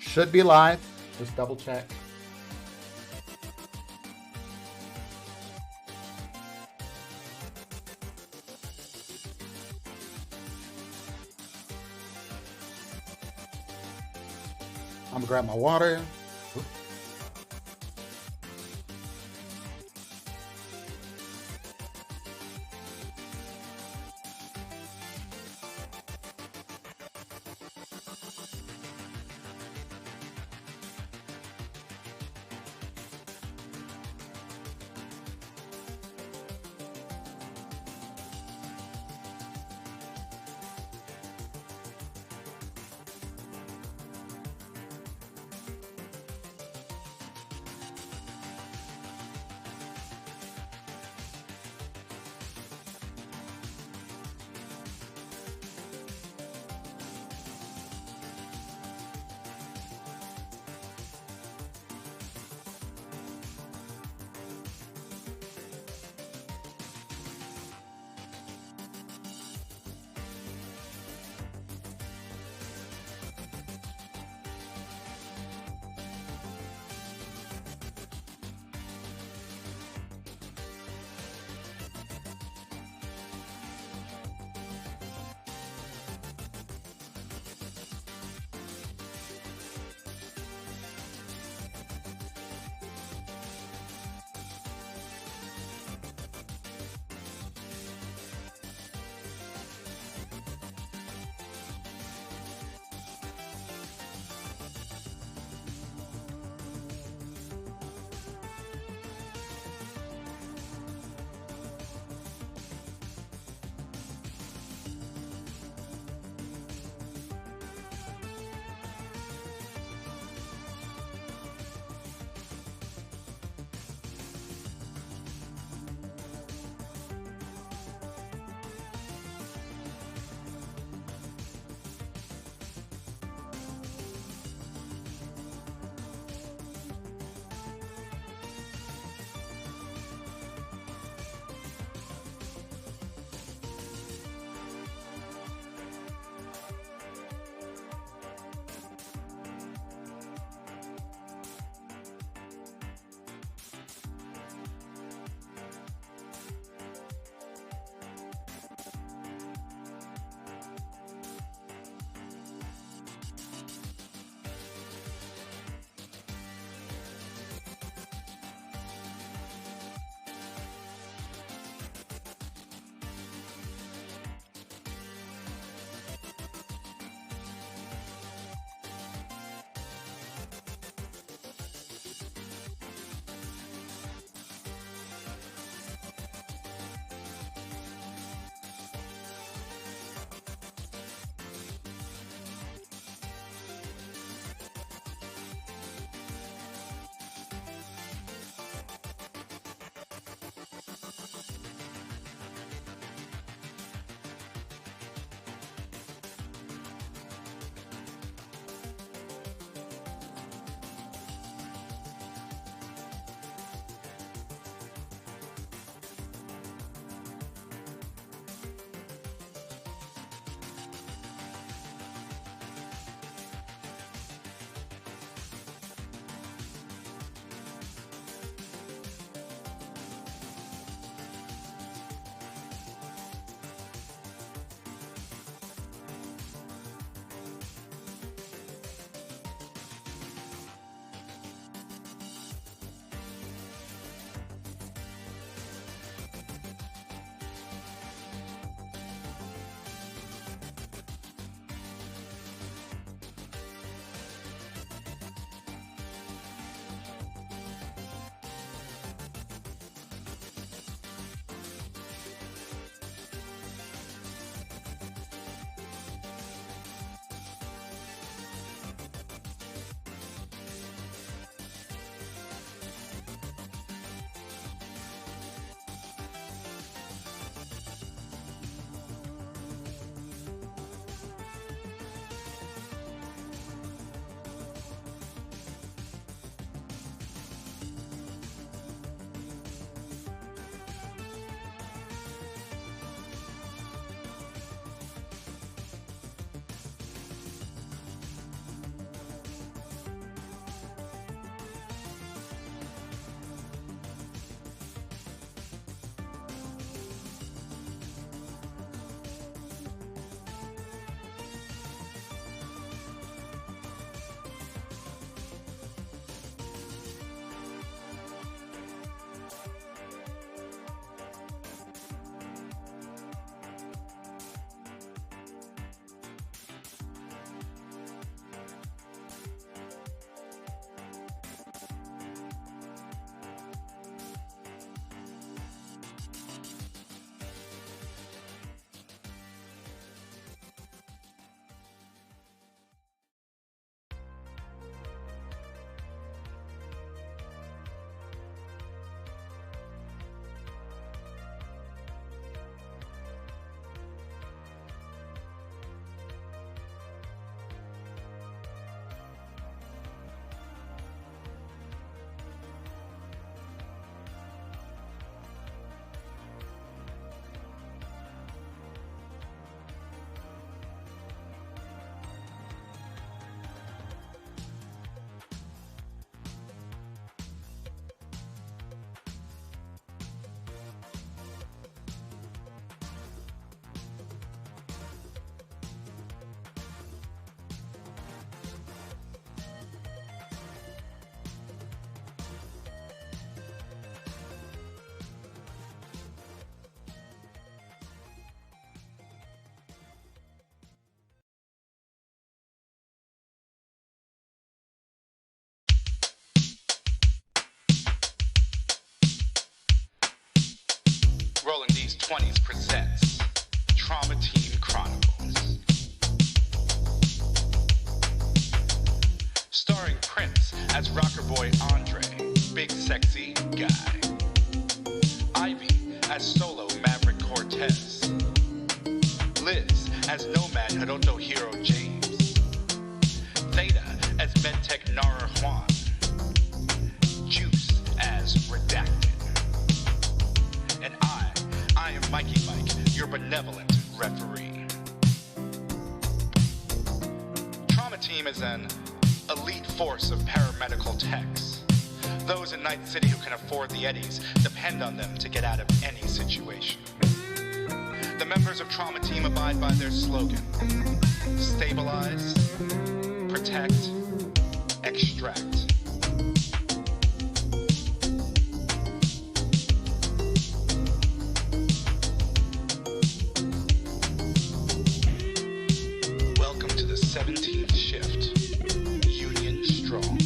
Should be live. Just double check. I'm gonna grab my water. Oop. 20's presents Trauma Team Chronicles. Starring Prince as rocker boy Andre, big sexy guy. Ivy as solo Maverick Cortez. Liz as Nomad Hiroto Hero James. Theta as Medtech Nara Juan. Juice as Redacted. And I am Mikey Mike, your benevolent referee. Trauma Team is an elite force of paramedical techs. Those in Night City who can afford the eddies depend on them to get out of any situation. The members of Trauma Team abide by their slogan: stabilize, protect, extract. Welcome to the 17th shift. Union strong.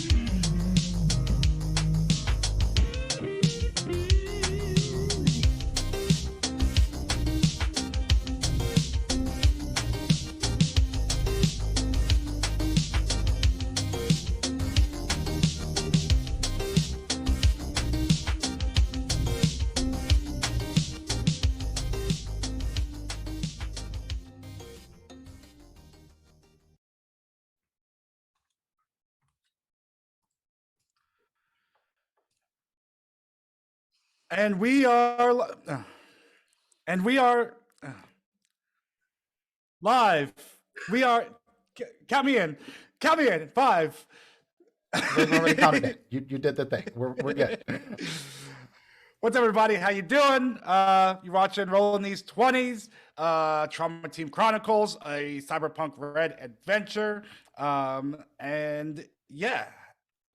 And we are live. We are. Count me in. 5. We've already counted it. You did the thing. We're good. What's up, everybody? How you doing? You're watching Rolling These 20's, Trauma Team Chronicles, a Cyberpunk Red adventure, and yeah.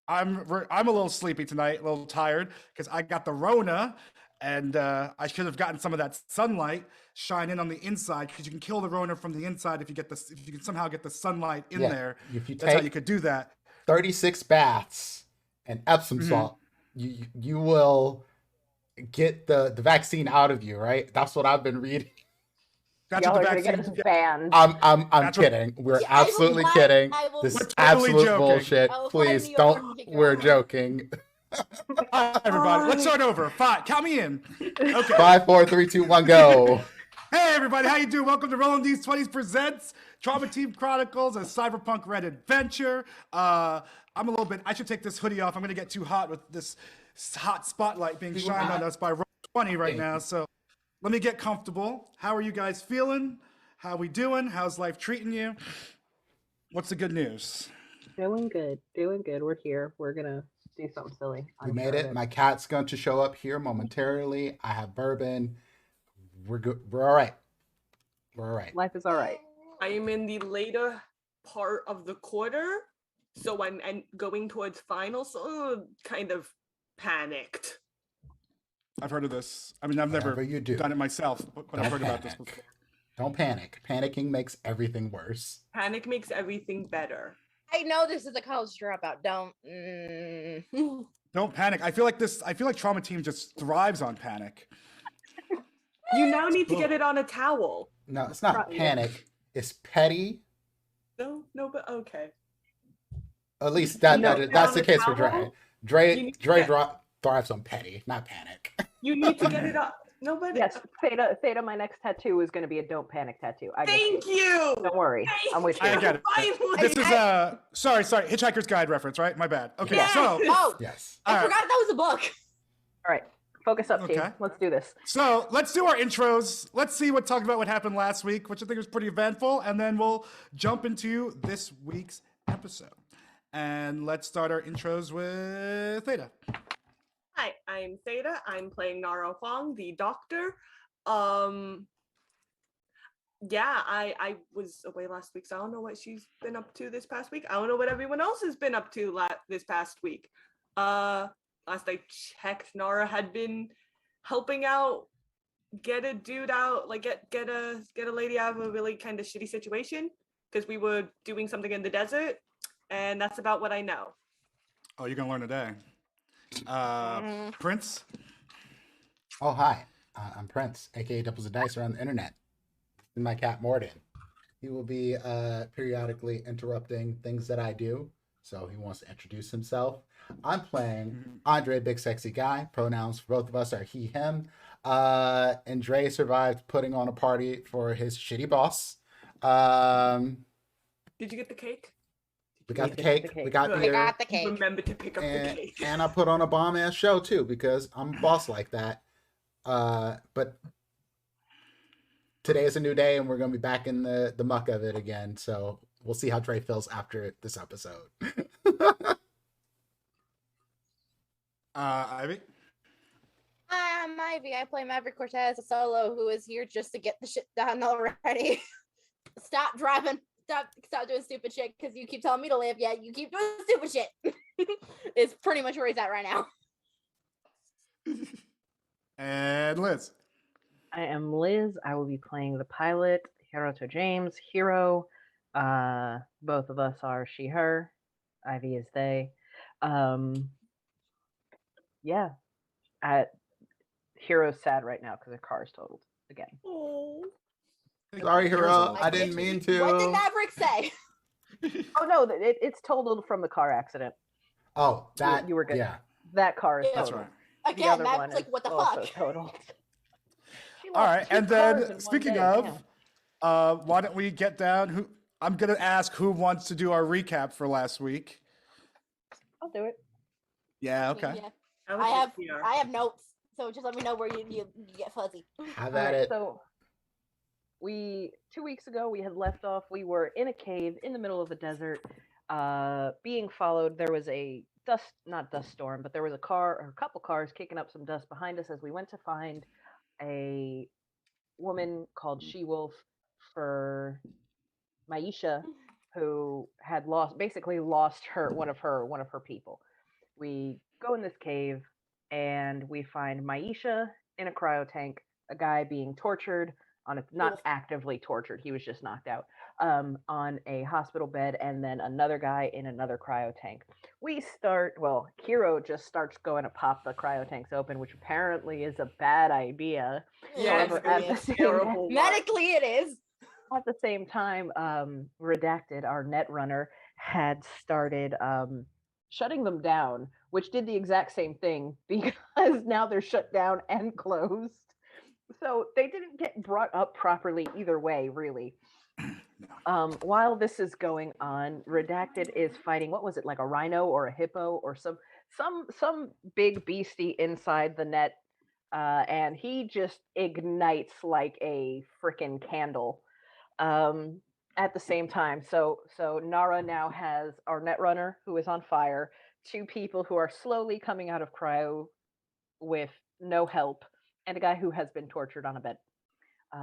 I'm a little sleepy tonight, a little tired because I got the Rona, and I should have gotten some of that sunlight shine in on the inside, because you can kill the Rona from the inside if you can somehow get the sunlight in there. If you That's how you could do that. 36 baths and Epsom salt, you will get the vaccine out of you, right? That's what I've been reading. That's Y'all what the are gonna vaccine. get us banned. I'm kidding. We're absolutely kidding. This is absolute bullshit. Please don't. We're joking. Hi, everybody. Let's start over. 5. Count me in. Okay. 5, 4, 3, 2, 1, go. Hey, everybody. How you doing? Welcome to Rolling These 20's presents Trauma Team Chronicles, a Cyberpunk Red adventure. I should take this hoodie off. I'm going to get too hot with this hot spotlight being shined on us by Roll 20 right now. So let me get comfortable. How are you guys feeling? How we doing? How's life treating you? What's the good news? Doing good. We're here. We're gonna do something silly. We made it. My cat's going to show up here momentarily. I have bourbon. We're good. We're all right. We're all right. Life is all right. I am in the later part of the quarter, so I'm going towards finals, so kind of panicked. I've heard of this. I mean, I've never done it myself, but I've heard about this before. Don't panic. Panicking makes everything worse. Panic makes everything better. I know this is a college dropout. Don't panic. I feel like Trauma Team just thrives on panic. You now need to get it on a towel. No, it's not panic. It's petty. No, but okay. At least that's the case for Dre. Dre thrives on petty, not panic. You need to get it up. Nobody. Yes, Theta, my next tattoo is going to be a don't panic tattoo. Thank you. Don't worry. I'm with you. I get it. Finally. This is sorry, Hitchhiker's Guide reference, right? My bad. Okay, Yes. so Yes. I forgot that was a book. All right, focus up, team. Okay. Let's do this. So let's do our intros. Let's see talk about what happened last week, which I think was pretty eventful, and then we'll jump into this week's episode. And let's start our intros with Theta. Hi, I'm Theta. I'm playing Nara Huang, the doctor. Yeah, I was away last week, so I don't know what she's been up to this past week. I don't know what everyone else has been up to this past week. Last I checked, Nara had been helping out, get a dude out, like get a lady out of a really kind of shitty situation, because we were doing something in the desert, and that's about what I know. Oh, you're gonna learn today. Prince. Oh, hi. I'm Prince, aka Doubles of Dice around the internet. And my cat Morden. He will be periodically interrupting things that I do, so he wants to introduce himself. I'm playing Andre, Big Sexy Guy. Pronouns for both of us are he, him. Andre survived putting on a party for his shitty boss. Did you get the cake? We got the cake. We got Good. beer. I got the cake. Remember to pick up the cake. And I put on a bomb ass show too because I'm a boss like that. But today is a new day and we're gonna be back in the muck of it again. So we'll see how Trey feels after this episode. Ivy. Hi, I'm Ivy. I play Maverick Cortez, a solo who is here just to get the shit done already. Stop driving. Stop doing stupid shit because you keep telling me to live. Yeah, you keep doing stupid shit. It's pretty much where he's at right now. And Liz. I am Liz. I will be playing the pilot, Hiroto James. Hiro. Both of us are she, her. Ivy is they. Yeah. Hiro's sad right now because her car is totaled again. Oh. Sorry, Hero. I didn't mean to. What did Maverick say? Oh no, it's totaled from the car accident. Oh, that You were good. Yeah. That car is Yeah. That's totaled. right. The Again, other Maverick's one like, is what the also fuck? totaled. She All lost right, 2 and cars in then one speaking day. of, Damn. why don't we get down? Who I'm gonna ask who wants to do our recap for last week. I'll do it. Yeah. Okay. Yeah. would I have take PR. I have notes, so just let me know where you get fuzzy. Have All at right, it. so 2 weeks ago we had left off. We were in a cave in the middle of the desert, being followed. There was a not dust storm, but there was a couple cars kicking up some dust behind us as we went to find a woman called She-Wolf for Maisha, who had basically lost one of her people. We go in this cave and we find Maisha in a cryo tank, a guy being tortured not Oof. actively tortured, he was just knocked out, on a hospital bed, and then another guy in another cryo tank. Hiro just starts going to pop the cryo tanks open, which apparently is a bad idea. Yes, However, it at was the same terrible. Medically, it is. At the same time, Redacted, our net runner, had started shutting them down, which did the exact same thing because now they're shut down and closed. So they didn't get brought up properly either way, really. While this is going on, Redacted is fighting, what was it, like a rhino or a hippo or some big beastie inside the net, and he just ignites like a freaking candle. At the same time, so Nara now has our net runner who is on fire, 2 people who are slowly coming out of cryo with no help, and a guy who has been tortured on a bed. The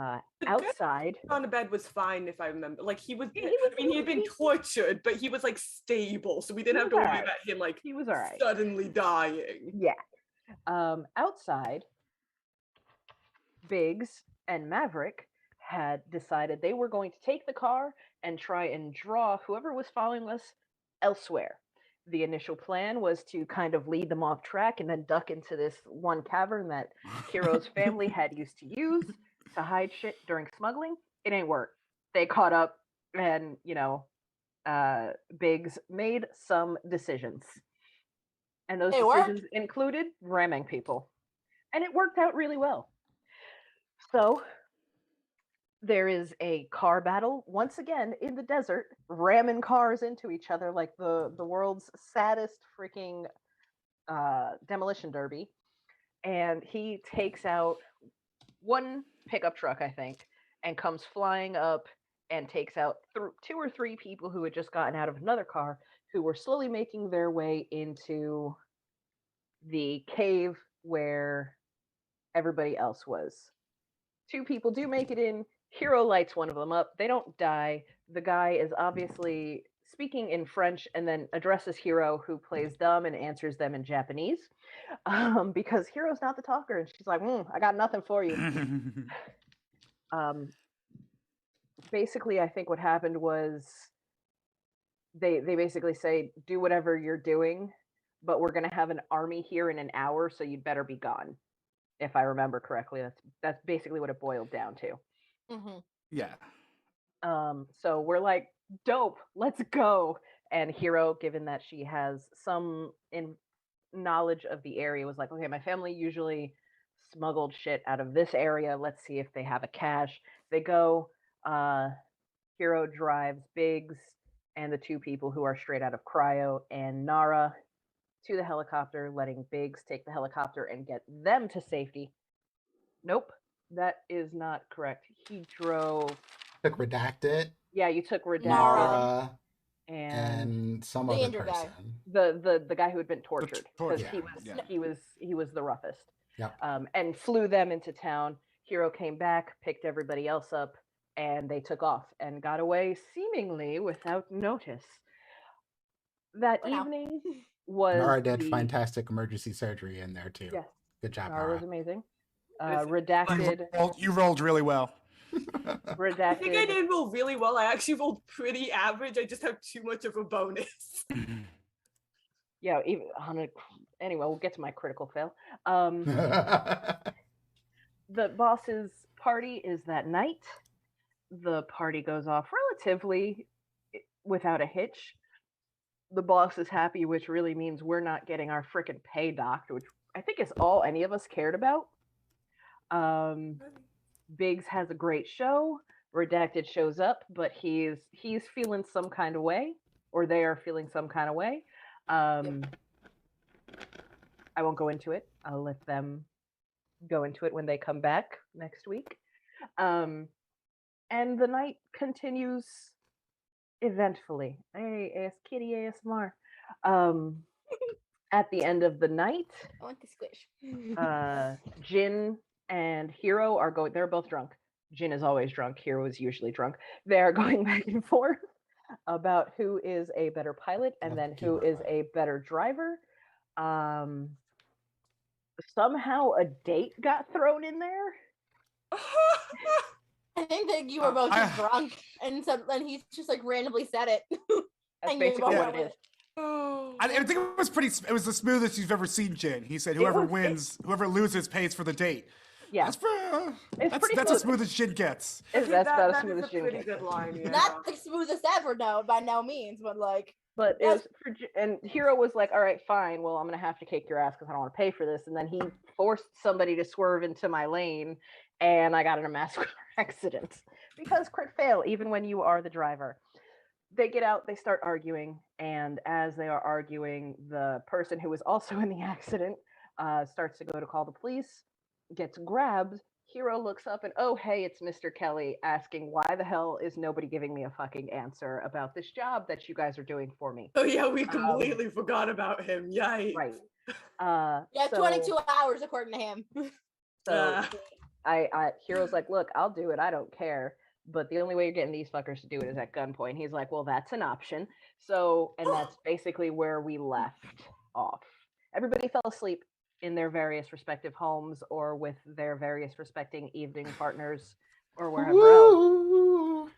guy Outside, on the bed was fine if I remember. Like he was. He was- I mean, he had been tortured, but he was like stable, so we didn't have to was worry alright. about him like he was all right. suddenly dying. Yeah. Outside, Biggs and Maverick had decided they were going to take the car and try and draw whoever was following us elsewhere. The initial plan was to kind of lead them off track and then duck into this one cavern that Hiro's family had used to use to hide shit during smuggling. It ain't work. They caught up and, Biggs made some decisions. And those They worked. decisions included ramming people. And it worked out really well. So there is a car battle once again in the desert, ramming cars into each other like the world's saddest freaking demolition derby. And he takes out one pickup truck, I think, and comes flying up and takes out 2 or 3 people who had just gotten out of another car who were slowly making their way into the cave where everybody else was. 2 people do make it in. Hiro lights one of them up. They don't die. The guy is obviously speaking in French and then addresses Hiro, who plays dumb and answers them in Japanese, because Hiro's not the talker. And she's like, I got nothing for you. Basically, I think what happened was they basically say, do whatever you're doing, but we're going to have an army here in an hour, so you'd better be gone. if I remember correctly. That's basically what it boiled down to. Mm-hmm. Yeah. So we're like, dope, let's go. And Hero, given that she has some knowledge of the area, was like, okay, my family usually smuggled shit out of this area. Let's see if they have a cache. They go. Hero drives Biggs and the two people who are straight out of Cryo and Nara to the helicopter, letting Biggs take the helicopter and get them to safety. Nope, that is not correct. He drove. Took Redacted, Yeah, you took Redacted Nara, and and some The other injured guy. person. the guy who had been tortured because tortured, yeah. he was the roughest. Yep. And flew them into town. Hero came back, picked everybody else up, and they took off and got away seemingly without notice. That For now. evening was Nara did fantastic emergency surgery in there too. Yes, Good job, Nara Nara. was amazing. Listen, Redacted. You rolled really well. I think I Redacted. did roll really well. I actually rolled pretty average. I just have too much of a bonus. Yeah, even anyway, we'll get to my critical fail. The boss's party is that night. The party goes off relatively without a hitch. The boss is happy, which really means we're not getting our frickin' pay docked, which I think is all any of us cared about. Biggs has a great show. Redacted shows up, but he's feeling some kind of way, or they are feeling some kind of way. I won't go into it. I'll let them go into it when they come back next week. And the night continues eventfully. Hey, ask Kitty ASMR. At the end of the night, I want the squish. Jin and Hero are going. They're both drunk. Jin is always drunk. Hero is usually drunk. They are going back and forth about who is a better pilot and then who is a better driver. Somehow a date got thrown in there. I think that you were both just drunk, and he just like randomly said it. That's And you basically both what it went is. I think it was it was the smoothest you've ever seen, Jin. He said, whoever whoever loses pays for the date. Yeah, That's as smooth as Jin gets. That's about as that smooth is as a Jin pretty gets. good line. Yeah. Not the smoothest ever, no, by no means, but like. But it was and Hero was like, all right, fine. Well, I'm going to have to kick your ass because I don't want to pay for this. And then he forced somebody to swerve into my lane and I got in a massive car accident because crit fail, even when you are the driver. They get out, they start arguing. And as they are arguing, the person who was also in the accident starts to go to call the police, gets grabbed. Hero looks up and, oh, hey, it's Mr. Kelly asking, why the hell is nobody giving me a fucking answer about this job that you guys are doing for me? Oh yeah, we completely forgot about him. Yikes. Right. Yeah, 22 hours according to him. So Hero's like, look, I'll do it. I don't care. But the only way you're getting these fuckers to do it is at gunpoint. He's like, well, that's an option. So, and that's basically where we left off. Everybody fell asleep in their various respective homes or with their various respecting evening partners or wherever else.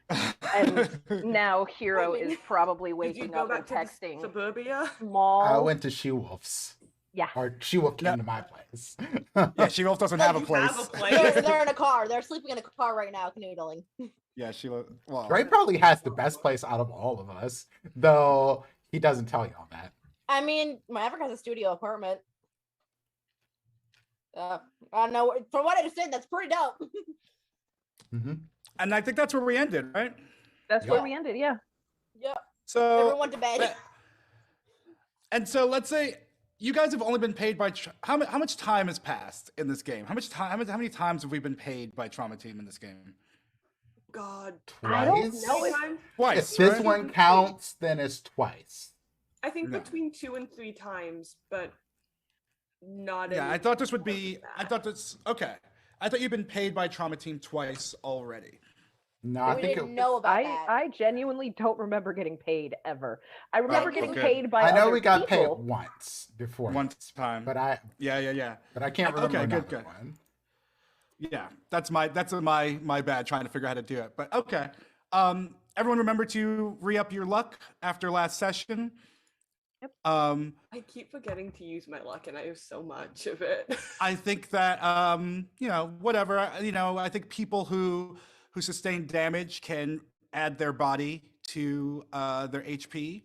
And now Hero is probably waking up and texting suburbia. Small. I went to She-Wolf's. Yeah. Or She-Wolf came to my place. Yeah, She-Wolf doesn't have a place. They're in a car. They're sleeping in a car right now, canoodling. Yeah, well, Ray probably has the best place out of all of us, though he doesn't tell you all that. I mean, Maverick has a studio apartment. I don't know. From what I understand, that's pretty dope. Mm-hmm. And I think that's where we ended, right? That's where we ended, yeah. Yep. So Everyone went to bed. And so let's say you guys have only been paid by how much time has passed in this game? How many times have we been paid by Trauma Team in this game? God, Twice. I don't know. Twice. If this right? one counts, then it's twice. I think No. between 2 and 3 times, but not. Yeah, any I thought this would more be. than I that. thought this. Okay, I thought you'd been paid by Trauma Team twice already. No, I We think didn't know about that. I genuinely don't remember getting paid ever. I remember getting okay. paid by I know other we got paid people. once before. One time. But I Yeah. can't remember Okay, another good. one. Yeah, that's my bad trying to figure out how to do it. But okay. Everyone remember to re-up your luck after last session. I keep forgetting to use my luck, and I have so much of it. think that whatever. I think people who sustain damage can add their body to their HP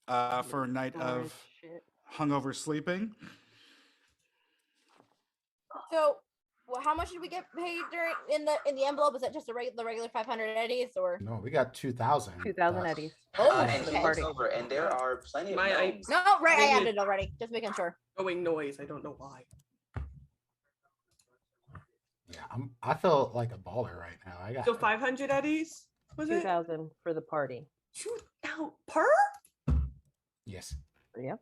for a night Ignorant of shit. hungover sleeping. So, well, how much did we get paid in the envelope? Is that just the regular 500 eddies or? No, we got 2,000. 2,000 eddies. Oh, And the okay. party. game's over, and there are plenty of My- gnomes. No, right, I Maybe- added it already. Just making sure. Going noise. I don't know why. Yeah, I feel like a baller right now. I got So 500 eddies was it? 2,000 for the party. Shoot out per? yes. Yep.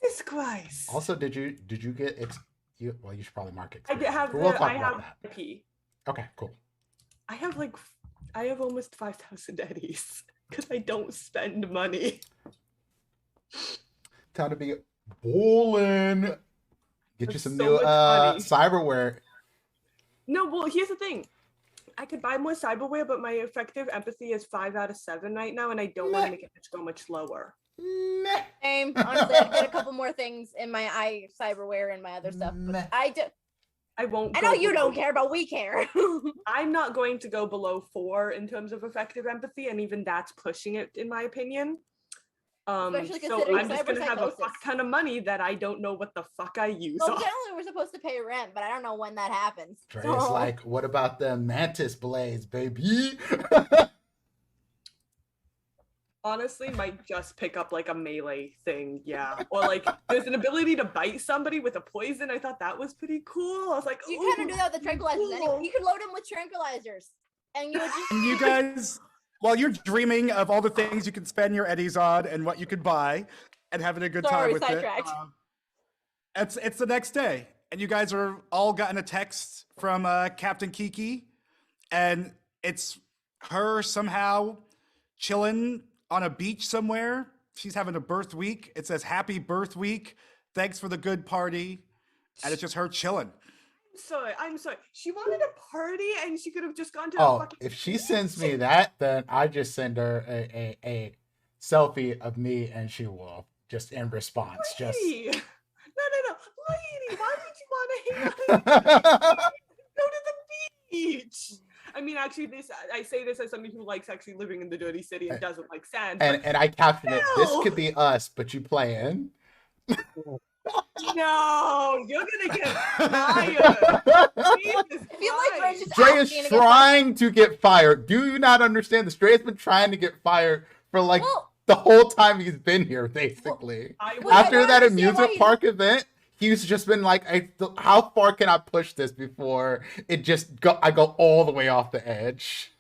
Jesus Christ. Also, did you get you should probably mark it. I have But we'll the, talk I about have that. IP. Okay, cool. I have almost 5,000 eddies because I don't spend money. Time to be bowling. Get you That's some so new much money. cyberware. No, well, here's the thing. I could buy more cyberware, but my effective empathy is 5 out of 7 right now, and I don't want to make it go much lower. Meh. Same. Honestly, I did a couple more things in my cyberware and my other stuff. Meh. But I won't. know go you below- don't care, but we care. I'm not going to go below 4 in terms of effective empathy, and even that's pushing it, in my opinion. Especially So considering I'm just gonna have a cyberpsychosis. fuck ton of money that I don't know what the fuck I use. Well, on. generally we're supposed to pay rent, but I don't know when that happens. Dre's So- like, what about the mantis blades, baby? Honestly, might just pick up like a melee thing, yeah. Or like there's an ability to bite somebody with a poison. I thought that was pretty cool. I was like, you kind of "Ooh, do that with the tranquilizers. Anyway. cool." You could load them with tranquilizers, and you would just. And you guys, while you're dreaming of all the things you can spend your eddies on and what you could buy, and having a good Sorry, time with it, sidetracked. it's the next day, and you guys are all gotten a text from Captain Kiki, and it's her somehow chilling on a beach somewhere. She's having a birth week. It says "Happy Birth Week. Thanks for the good party," and it's just her chilling. I'm sorry. She wanted a party and she could have just gone to a Oh, fucking if she sends me that, then I just send her a selfie of me, and she will just in response just. Lady. No. Lady, why would you want to hang out? Go to the beach. I mean, actually, I say this as somebody who likes actually living in the dirty city and doesn't like sand. and I caption it. This No. could be us, but you playing. No, you're gonna get fired. Jesus I feel like Dre's Christ. just Dre asking is to get trying to get fired. Do you not understand? This Dre has been trying to get fired for like Well- the whole time he's been here, basically. I Well, I After don't that understand why amusement he's- park event, he's just been like, how far can I push this before it just I go all the way off the edge?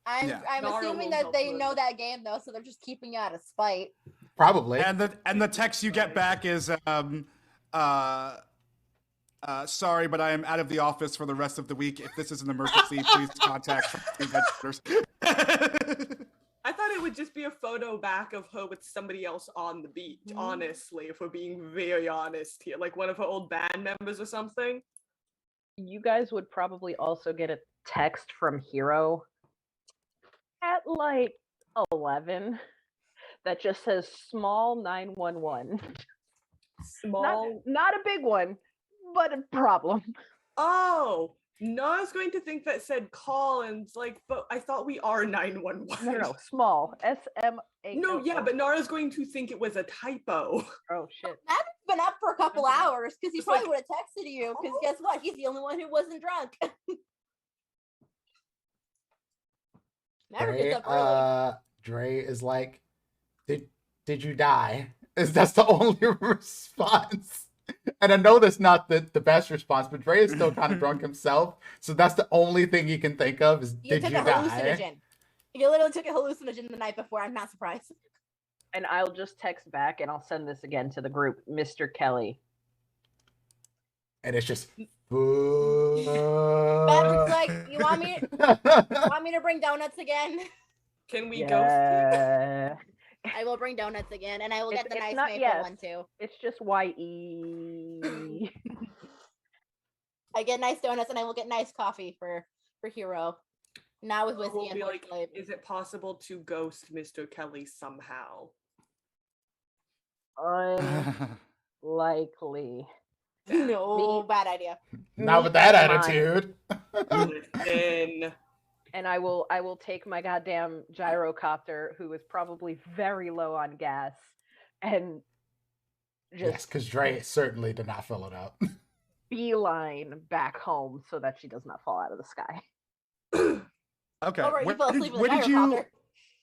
I'm Yeah. I'm Nara assuming will that help they with know it. that game though, so they're just keeping you out of spite. Probably. And the text you get back is sorry, but I am out of the office for the rest of the week. If this is an emergency, please contact team headquarters. I thought it would just be a photo back of her with somebody else on the beach, honestly, if we're being very honest here. Like one of her old band members or something. You guys would probably also get a text from Hero at like 11 that just says small 911. Small. Not a big one, but a problem. Oh, no, I was going to think that said call and it's like, but I thought we are 911. No, small. SMA. No, yeah, but Nara's going to think it was a typo. Oh shit. Adam's been up for a couple Okay. hours because he It's probably like- would have texted you. Because guess what? He's the only one who wasn't drunk. Never Dre, gets up early. Dre is like, did you die? That's the only response. And I know that's not the best response, but Dre is still kind of drunk himself. So that's the only thing he can think of is, You did took you a die? hallucinogen. You literally took a hallucinogen the night before. I'm not surprised. And I'll just text back and I'll send this again to the group. Mr. Kelly. And it's just, Patrick's like, you want me to bring donuts again? Can we go? Yeah. I will bring donuts again, and I will It's- get the it's nice not maple yes. one too. It's just YE. I get nice donuts, and I will get nice coffee for Hero. Now with whiskey We'll and be horse like, flavor. is it possible to ghost Mr. Kelly somehow? Unlikely. No, bad idea. Not with that Mine. attitude. Listen. And I will take my goddamn gyrocopter, who is probably very low on gas, and Yes, just because Dre certainly did not fill it up. beeline back home so that she does not fall out of the sky. Okay. Oh, right, you fell asleep in the where did you? gyrocopter.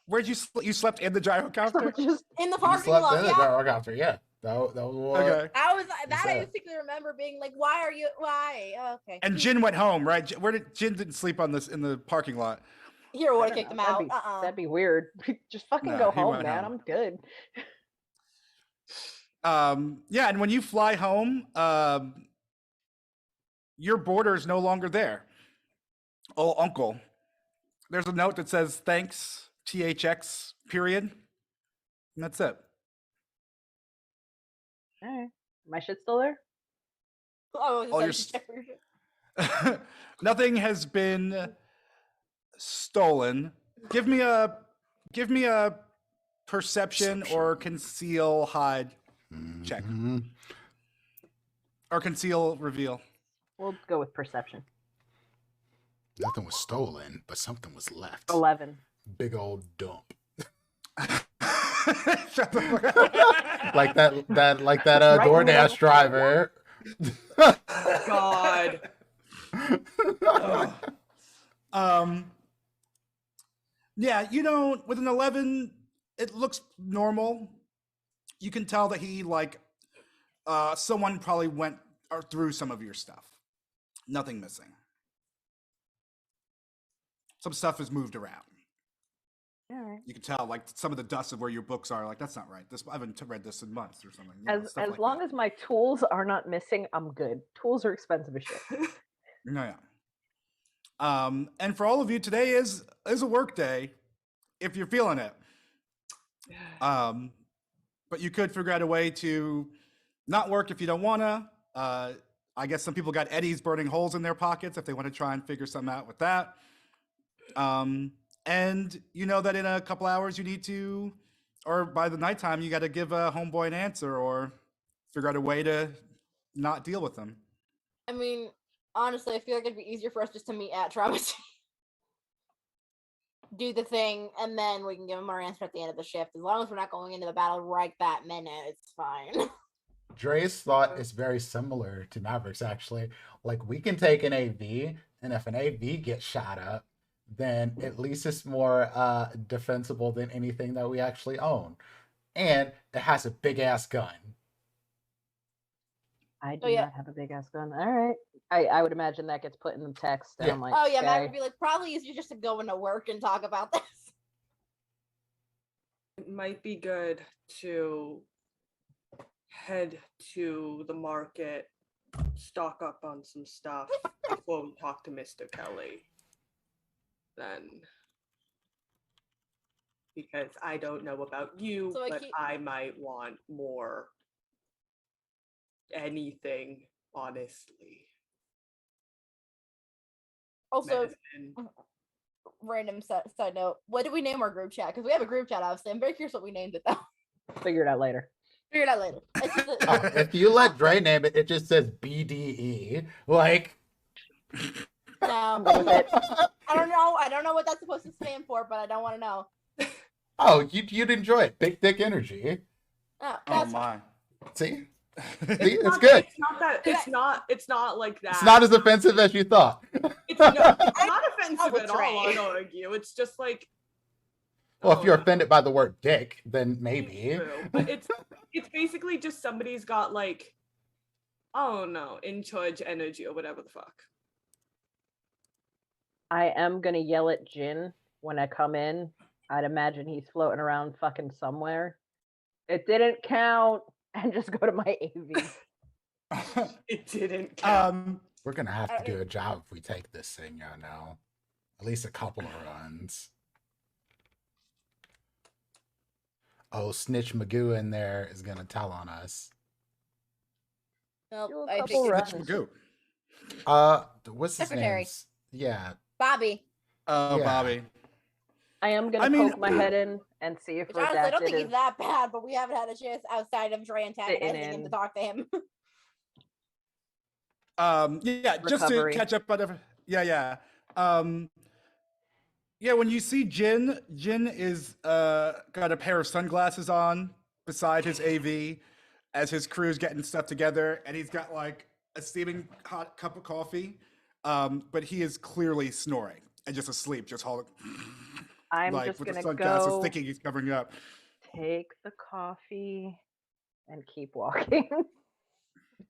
Where'd you slept in the gyrocopter? Just In the You parking slept lot, in the yeah. gyrocopter, yeah. That was what. Okay. I said. distinctly remember being like, why? Oh, okay. And Jin went home, right? Jin didn't sleep on this in the parking lot? Hero would I have don't kicked him know, out. That'd be weird. Just fucking No, go he home, went man. home. I'm good. Yeah, and when you fly home, your border is no longer there. Oh, uncle. There's a note that says thanks, THX, period. And that's it. All right. My shit's still there? Oh, All your nothing has been stolen. Give me a perception or conceal hide check. Mhm. Or conceal reveal. We'll go with perception. Nothing was stolen, but something was left. 11. Big old dump. Shut the fuck up. Like that Right in the middle. DoorDash driver. God. Yeah, with an 11, it looks normal. You can tell that he someone probably went through some of your stuff. Nothing missing. Some stuff is moved around. All right. You can tell, some of the dust of where your books are. That's not right. I haven't read this in months or something. As long as my tools are not missing, I'm good. Tools are expensive as shit. No, yeah. And for all of you, today is a work day, if you're feeling it. But you could figure out a way to not work if you don't wanna. I guess some people got eddies burning holes in their pockets if they want to try and figure something out with that. And you know that in a couple hours you need to, or by the nighttime, you got to give a homeboy an answer or figure out a way to not deal with them. I mean, honestly, I feel like it'd be easier for us just to meet at Trauma Team. Do the thing, and then we can give him our answer at the end of the shift. As long as we're not going into the battle right that minute, it's fine. Dre's thought is very similar to Maverick's, actually. We can take an AV, and if an AV gets shot up, then at least it's more defensible than anything that we actually own. And it has a big-ass gun. I do not have a big ass gun. All right. I would imagine that gets put in the text. And Yeah. I'm like, Oh, yeah, Matt okay. would be like, probably easier just to go into work and talk about this. It might be good to head to the market, stock up on some stuff before we talk to Mr. Kelly. Then, because I don't know about you, So but I might want more anything, honestly. Also, Medicine. random side note, what did we name our group chat? Because we have a group chat, obviously. I'm very curious what we named it, though. Figure it out later. Figure it out later. It's just If you let Dre name it, it just says BDE. no. It. I don't know. I don't know what that's supposed to stand for, but I don't want to know. Oh, you'd enjoy it. Big dick energy. Oh, Oh that's my. See? It's good. It's not that. It's not like that. It's not as offensive as you thought. It's not offensive would at all. try. I don't argue. It's just like. Well, if you're oh, offended by the word dick, then maybe. true. But it's basically just somebody's got I don't know, in charge energy or whatever the fuck. I am gonna yell at Jin when I come in. I'd imagine he's floating around fucking somewhere. It didn't count, and just go to my AV. It didn't count. We're gonna have to do a job if we take this thing, now. At least a couple of runs. Oh, Snitch Magoo in there is gonna tell on us. Nope, Do a I couple think runs. Magoo. What's his Secretary. name? Yeah. Bobby. Oh, Yeah. Bobby. I am gonna poke my head in and see if Which honestly, I don't think Redacted he's is that bad, but we haven't had a chance outside of Dre antagonizing him in to talk to him. Yeah, just to recovery. catch up on everything. Yeah. Yeah, when you see Jin is got a pair of sunglasses on beside his AV as his crew's getting stuff together, and he's got like a steaming hot cup of coffee. But he is clearly snoring and just asleep, just holding I'm like just with the gonna sunglasses go thinking he's covering up. take the coffee and keep walking.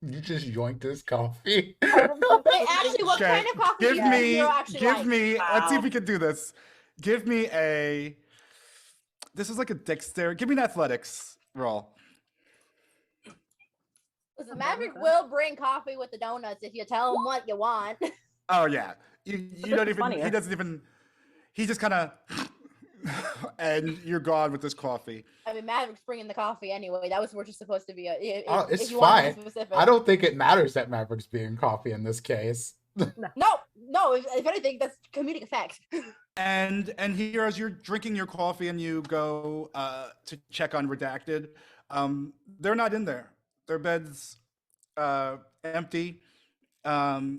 You just yoinked his coffee. Wait, actually, what Okay, kind of coffee give do me, you actually give like? me. Let's see if Wow. we can do this. Give me a. This is like a dexterity. Give me an athletics roll. Listen, Maverick will bring coffee with the donuts if you tell him what you want. Oh yeah, you don't even. funnier. He doesn't even. He just kind of. And you're gone with this coffee. I mean, Maverick's bringing the coffee anyway. That was what you're supposed to be. It's if you want to fine. be specific. I don't think it matters that Maverick's being coffee in this case. No. If anything, that's comedic effect. And here, as you're drinking your coffee and you go to check on Redacted, they're not in there. Their bed's empty. The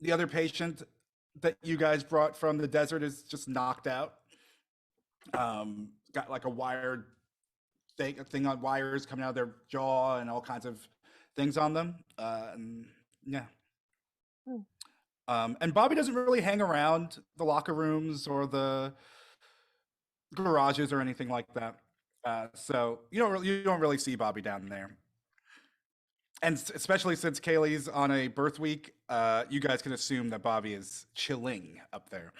other patient that you guys brought from the desert is just knocked out. Got like a wired thing on wires coming out of their jaw and all kinds of things on them. And yeah. And Bobby doesn't really hang around the locker rooms or the garages or anything like that. So you don't really see Bobby down there. And especially since Kaylee's on a birth week, you guys can assume that Bobby is chilling up there.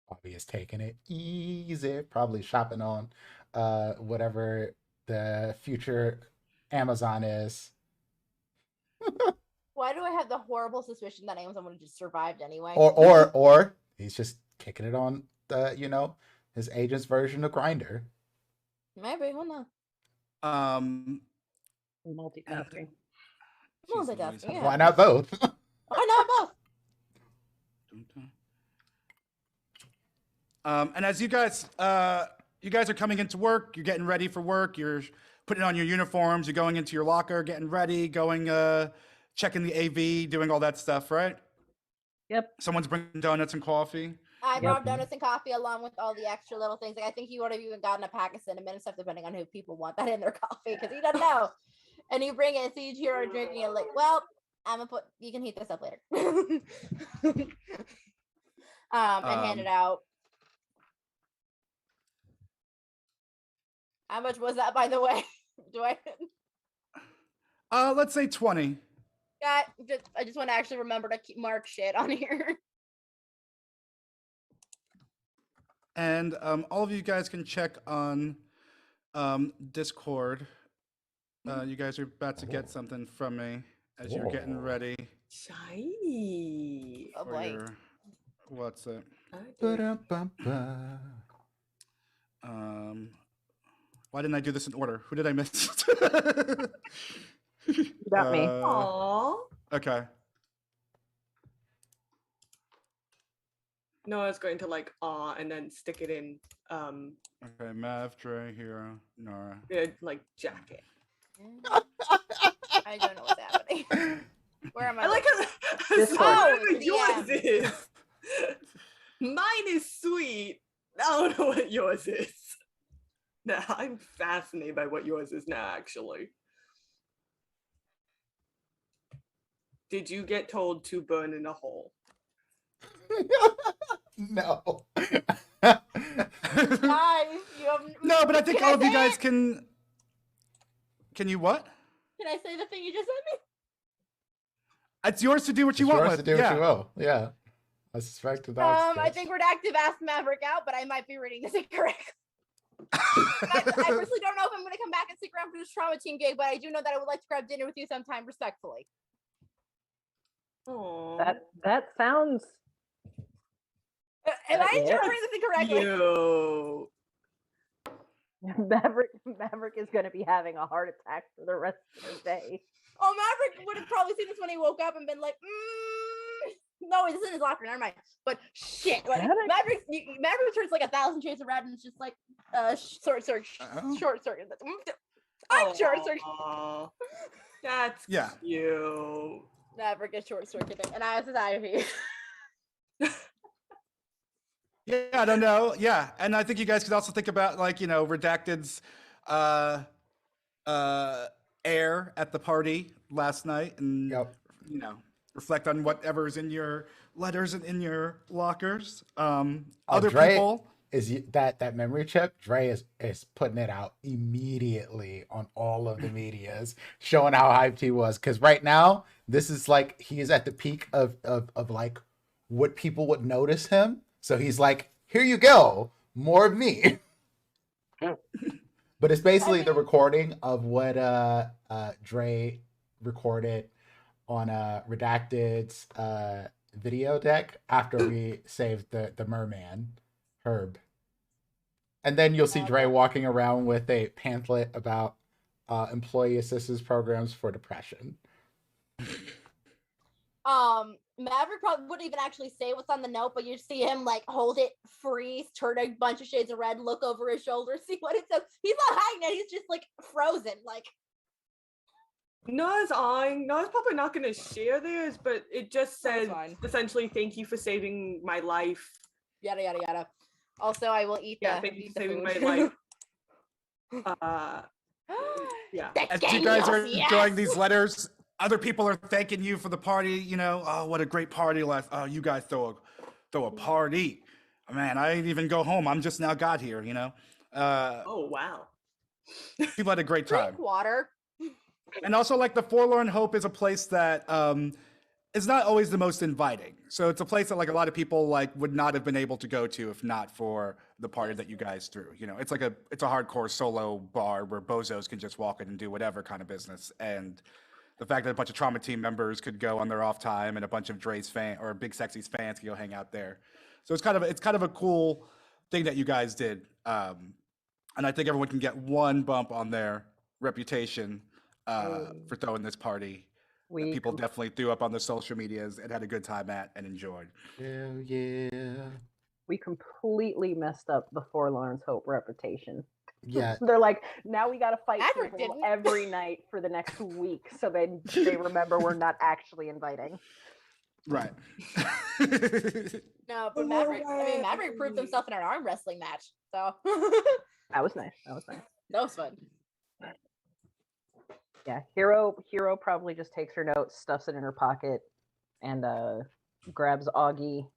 Bobby is taking it easy, probably shopping on whatever the future Amazon is. Why do I have the horrible suspicion that Amazon would have just survived anyway? Or he's just kicking it on the his agent's version of Grinder. Maybe, hold Multitasking. on. Multitasking, yeah. Why not both? Why not both? And as you guys are coming into work, you're getting ready for work, you're putting on your uniforms, you're going into your locker, getting ready, going checking the AV, doing all that stuff, right? Yep. Someone's bringing donuts and coffee. I brought donuts and coffee along with all the extra little things. Like I think he would have even gotten a pack of cinnamon and stuff, depending on who people want that in their coffee, because he doesn't know. And you bring it, so you are drinking it. Like, well, you can heat this up later. And hand it out. How much was that, by the way? Let's say 20. I just want to actually remember to mark shit on here. And all of you guys can check on Discord. You guys are about to get something from me as you're getting ready. Shiny. Oh boy. What's it? Why didn't I do this in order? Who did I miss? You got me. Aww. Okay. Noah's going to like and then stick it in Okay, Mav, Dre, Hero, Nora. like jacket. I don't know what's happening. Where am I? I like how yours is. Mine is sweet. I don't know what yours is. Nah, I'm fascinated by what yours is now, actually. Did you get told to burn in a hole? No. Guys, No, but I think all of you guys can. Can you what? Can I say the thing you just sent me? It's yours to do what you want with. To do what you will. Yeah. I suspect that. I think Redactive asked Maverick out, but I might be reading this incorrect. I personally don't know if I'm going to come back and stick around for this trauma team gig, but I do know that I would like to grab dinner with you sometime, respectfully. Oh, That sounds. Am I interpreting this incorrectly? yo. Maverick is going to be having a heart attack for the rest of the day. Oh, Maverick would have probably seen this when he woke up and been like, No, it's in his locker. Never mind. But shit, like Got it. Maverick turns like 1,000 Shades of Red, and it's just like short circuit. Oh. Short circuit. I'm short circuit. Aw, that's Yeah. cute. Maverick is short circuiting, and I was his Ivy. Yeah, I don't know. Yeah, and I think you guys could also think about like Redacted's air at the party last night, and Yep. reflect on whatever's in your letters and in your lockers. Other Dre people. that memory chip. Dre is putting it out immediately on all of the medias, showing how hyped he was. Because right now, this is like he is at the peak of like what people would notice him. So he's like, here you go, more of me. But it's basically the recording of what Dre recorded on Redacted's video deck after we saved the merman, Herb. And then you'll see Dre walking around with a pamphlet about employee assistance programs for depression. Maverick probably wouldn't even actually say what's on the note, but you see him like hold it, freeze, turn a bunch of shades of red, look over his shoulder, see what it says. He's not hiding it, he's just like frozen. Like Noah's probably not going to share theirs, but it just says essentially, thank you for saving my life. Yada yada yada. Also, I will eat thank you for saving my life. Yeah. As you guys are enjoying these letters, other people are thanking you for the party. Oh, what a great party last. Oh, you guys throw a party. Man, I didn't even go home. I'm just now got here. Oh wow. People had a great time. Drink water. And also, like, the Forlorn Hope is a place that is not always the most inviting. So it's a place that like a lot of people like would not have been able to go to if not for the party that you guys threw. It's like it's a hardcore solo bar where bozos can just walk in and do whatever kind of business. And the fact that a bunch of Trauma Team members could go on their off time and a bunch of Dre's fans or Big Sexy's fans could go hang out there. So it's kind of a cool thing that you guys did. And I think everyone can get one bump on their reputation for throwing this party. That people definitely threw up on the social medias and had a good time at and enjoyed. Hell yeah. We completely messed up the Forlorn's Hope reputation. Yeah. They're like, now we got to fight Maverick people didn't. every night for the next week so they remember we're not actually inviting. Right. No, but Maverick proved himself in an arm wrestling match. So That was nice. that was fun. Yeah, Hero probably just takes her notes, stuffs it in her pocket, and grabs Augie,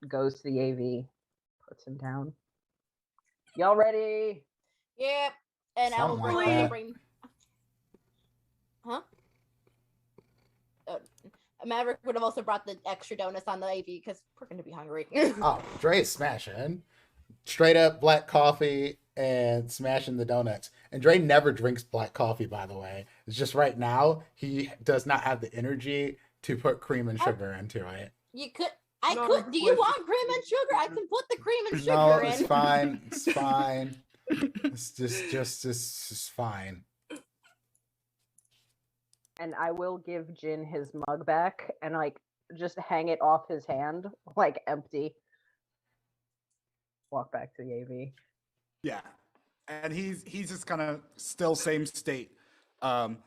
goes to the AV, puts him down. Y'all ready? Yep. And I will Something like that. bring. Huh? Maverick would have also brought the extra donuts on the AV because we're going to be hungry. Oh, Dre's smashing. Straight up black coffee and smashing the donuts. And Dre never drinks black coffee, by the way. It's just right now he does not have the energy to put cream and sugar into it. You could. Do you want cream and sugar? I can put the cream and sugar No, in. it's fine. It's fine. It's just fine. And I will give Jin his mug back and like just hang it off his hand, like empty. Walk back to the AV. Yeah. And he's just kind of still same state. But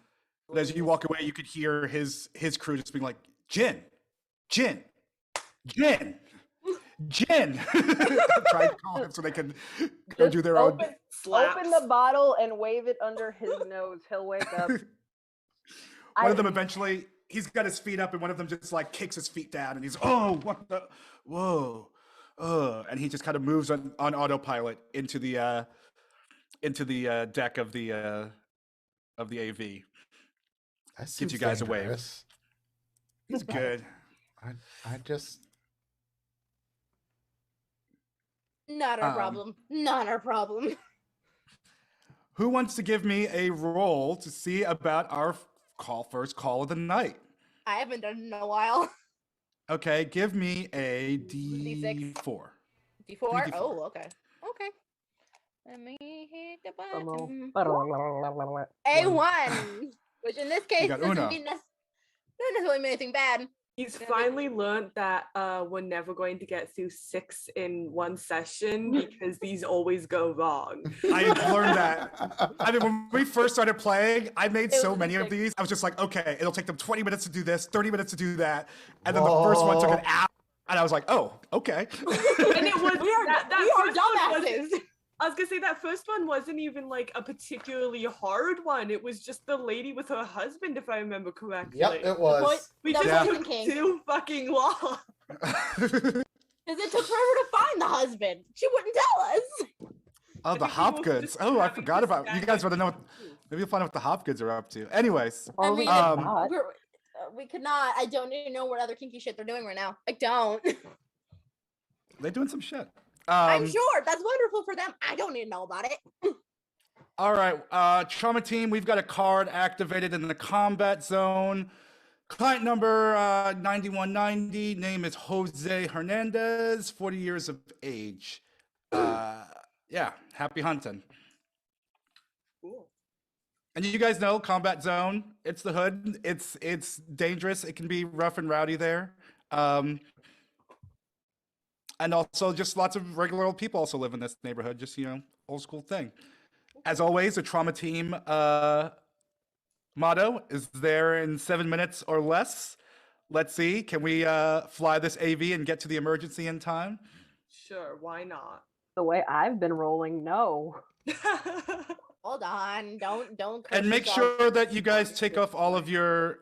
as you walk away, you could hear his crew just being like, Jin. Trying to call him so they can go Just do their own. Open the bottle and wave it under his nose. He'll wake up. One of them eventually, he's got his feet up, and one of them just like kicks his feet down, and he's, oh, what the, whoa, and he just kind of moves on autopilot into the deck of the AV. Gives you guys a wave. He's good. I just. Not our problem. Not our problem. Who wants to give me a roll to see about our first call of the night? I haven't done it in a while. Okay, give me a D6. D4. D4? D4. Oh, okay. Okay. Let me hit the button. A1, A1, which in this case got doesn't Uno. mean doesn't necessarily mean anything bad. He's finally learned that we're never going to get through 6 in one session because these always go wrong. I learned that. I mean, when we first started playing, I made so many of these. I was just like, okay, it'll take them 20 minutes to do this, 30 minutes to do that. And then the first one took an hour. And I was like, oh, okay. And it was, We are dumbasses. I was gonna say that first one wasn't even like a particularly hard one. It was just the lady with her husband, if I remember correctly. Yep, it was. We That just was took King. too fucking long. Because it took forever to find the husband. She wouldn't tell us. Oh, the think he was Hopgoods. just Oh, I having forgot this about guy you guys like- want to know. Maybe you'll find out what the Hopgoods are up to. Anyways, Or we mean, could um, not. We could not. I don't even know what other kinky shit they're doing right now. I don't. they're doing some shit. I'm sure that's wonderful for them. I don't need to know about it. All right, Trauma Team, we've got a card activated in the combat zone. Client number 9190, name is Jose Hernandez, 40 years of age. Yeah, happy hunting. Cool. And you guys know combat zone, it's the hood. It's dangerous. It can be rough and rowdy there. And also just lots of regular old people also live in this neighborhood, just, old school thing. As always, the Trauma Team motto is there in 7 minutes or less. Let's see, can we fly this AV and get to the emergency in time? Sure, why not? The way I've been rolling, no. Hold on. Don't. curse And make yourself. sure that you guys take off all of your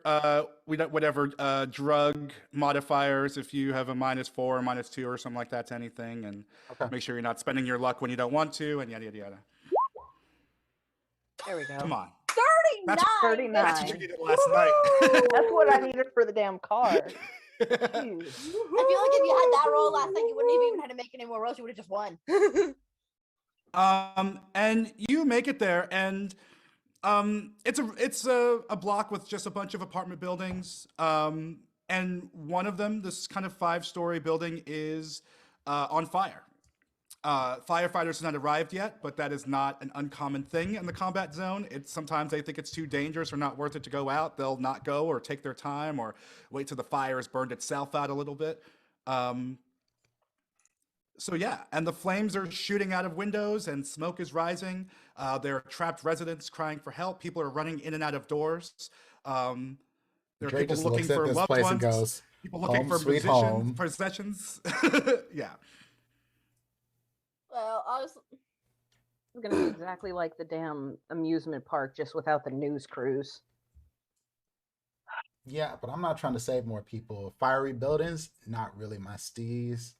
whatever drug modifiers if you have a -4 or -2 or something like that to anything, and Okay. make sure you're not spending your luck when you don't want to, and yada yada yada. There we go. Come on, 39. That's 39. that's what you needed last night. That's what I needed for the damn car. Jeez. I feel like if you had that roll last night, you wouldn't have even had to make any more rolls. You would have just won. And you make it there, and it's a block with just a bunch of apartment buildings. And one of them, this kind of 5-story building, is on fire. Firefighters have not arrived yet, but that is not an uncommon thing in the combat zone. It's sometimes they think it's too dangerous or not worth it to go out. They'll not go or take their time or wait till the fire has burned itself out a little bit. So yeah, and the flames are shooting out of windows and smoke is rising. There are trapped residents crying for help. People are running in and out of doors. There are Drake people just looking looks at for this loved place ones. and goes, People looking "Home for sweet home." possessions. Yeah. Well, honestly, It's gonna be exactly like the damn amusement park, just without the news crews. Yeah, but I'm not trying to save more people. Fiery buildings, not really my steez.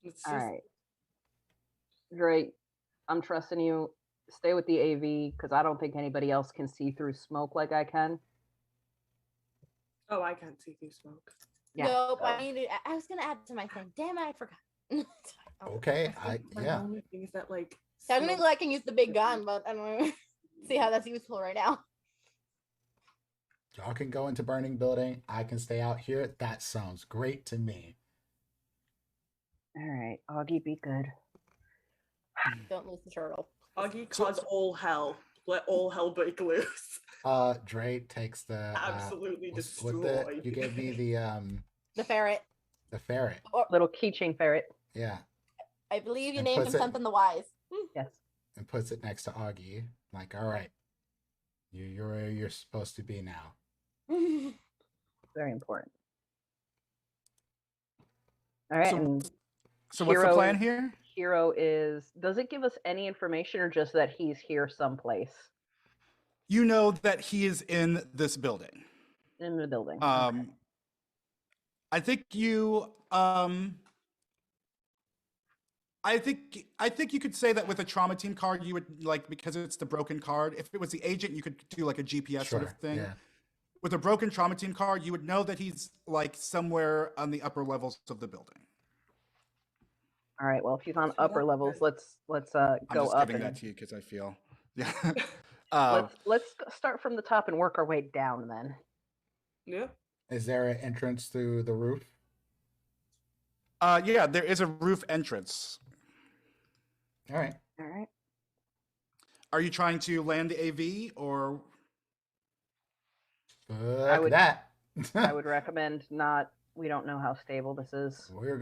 It's All just- right, Drake, I'm trusting you. Stay with the AV because I don't think anybody else can see through smoke like I can. Oh, I can't see through smoke. Yeah. nope. so- I was gonna add to my thing. Damn it, I forgot. Okay, My yeah. only thing is that like Technically, smoke- I can use the big gun, but I don't know. See how that's useful right now. Y'all can go into burning building. I can stay out here. That sounds great to me. All right, Augie, be good. Don't lose the turtle. Augie caused all hell. Let all hell break loose. Dre takes the Absolutely what destroyed. you gave me The ferret. the ferret. Little keychain ferret. Yeah. I believe you And named him puts it- something the wise. Yes. And puts it next to Augie. Like, all right. You're where you're supposed to be now. Very important. All right, So- and So what's the Hero- plan here? Hero is. Does it give us any information, or just that he's here someplace You know that he is in this building. in the building? Okay. I think you I think you could say that with a trauma team card you would like, because it's the broken card. If it was the agent, you could do like a GPS sort of Sure, thing. yeah. With a broken trauma team card, you would know that he's like somewhere on the upper levels of the building. All right. Well, if he's on So upper that's levels, good. let's I'm go just up giving and that to you because I feel yeah. start from the top and work our way down. Then Yeah. Is there an entrance through the roof? Yeah, there is a roof entrance. All right. all right. Are you trying to land the AV or Fuck that. I would recommend not. We don't know how stable this is. We're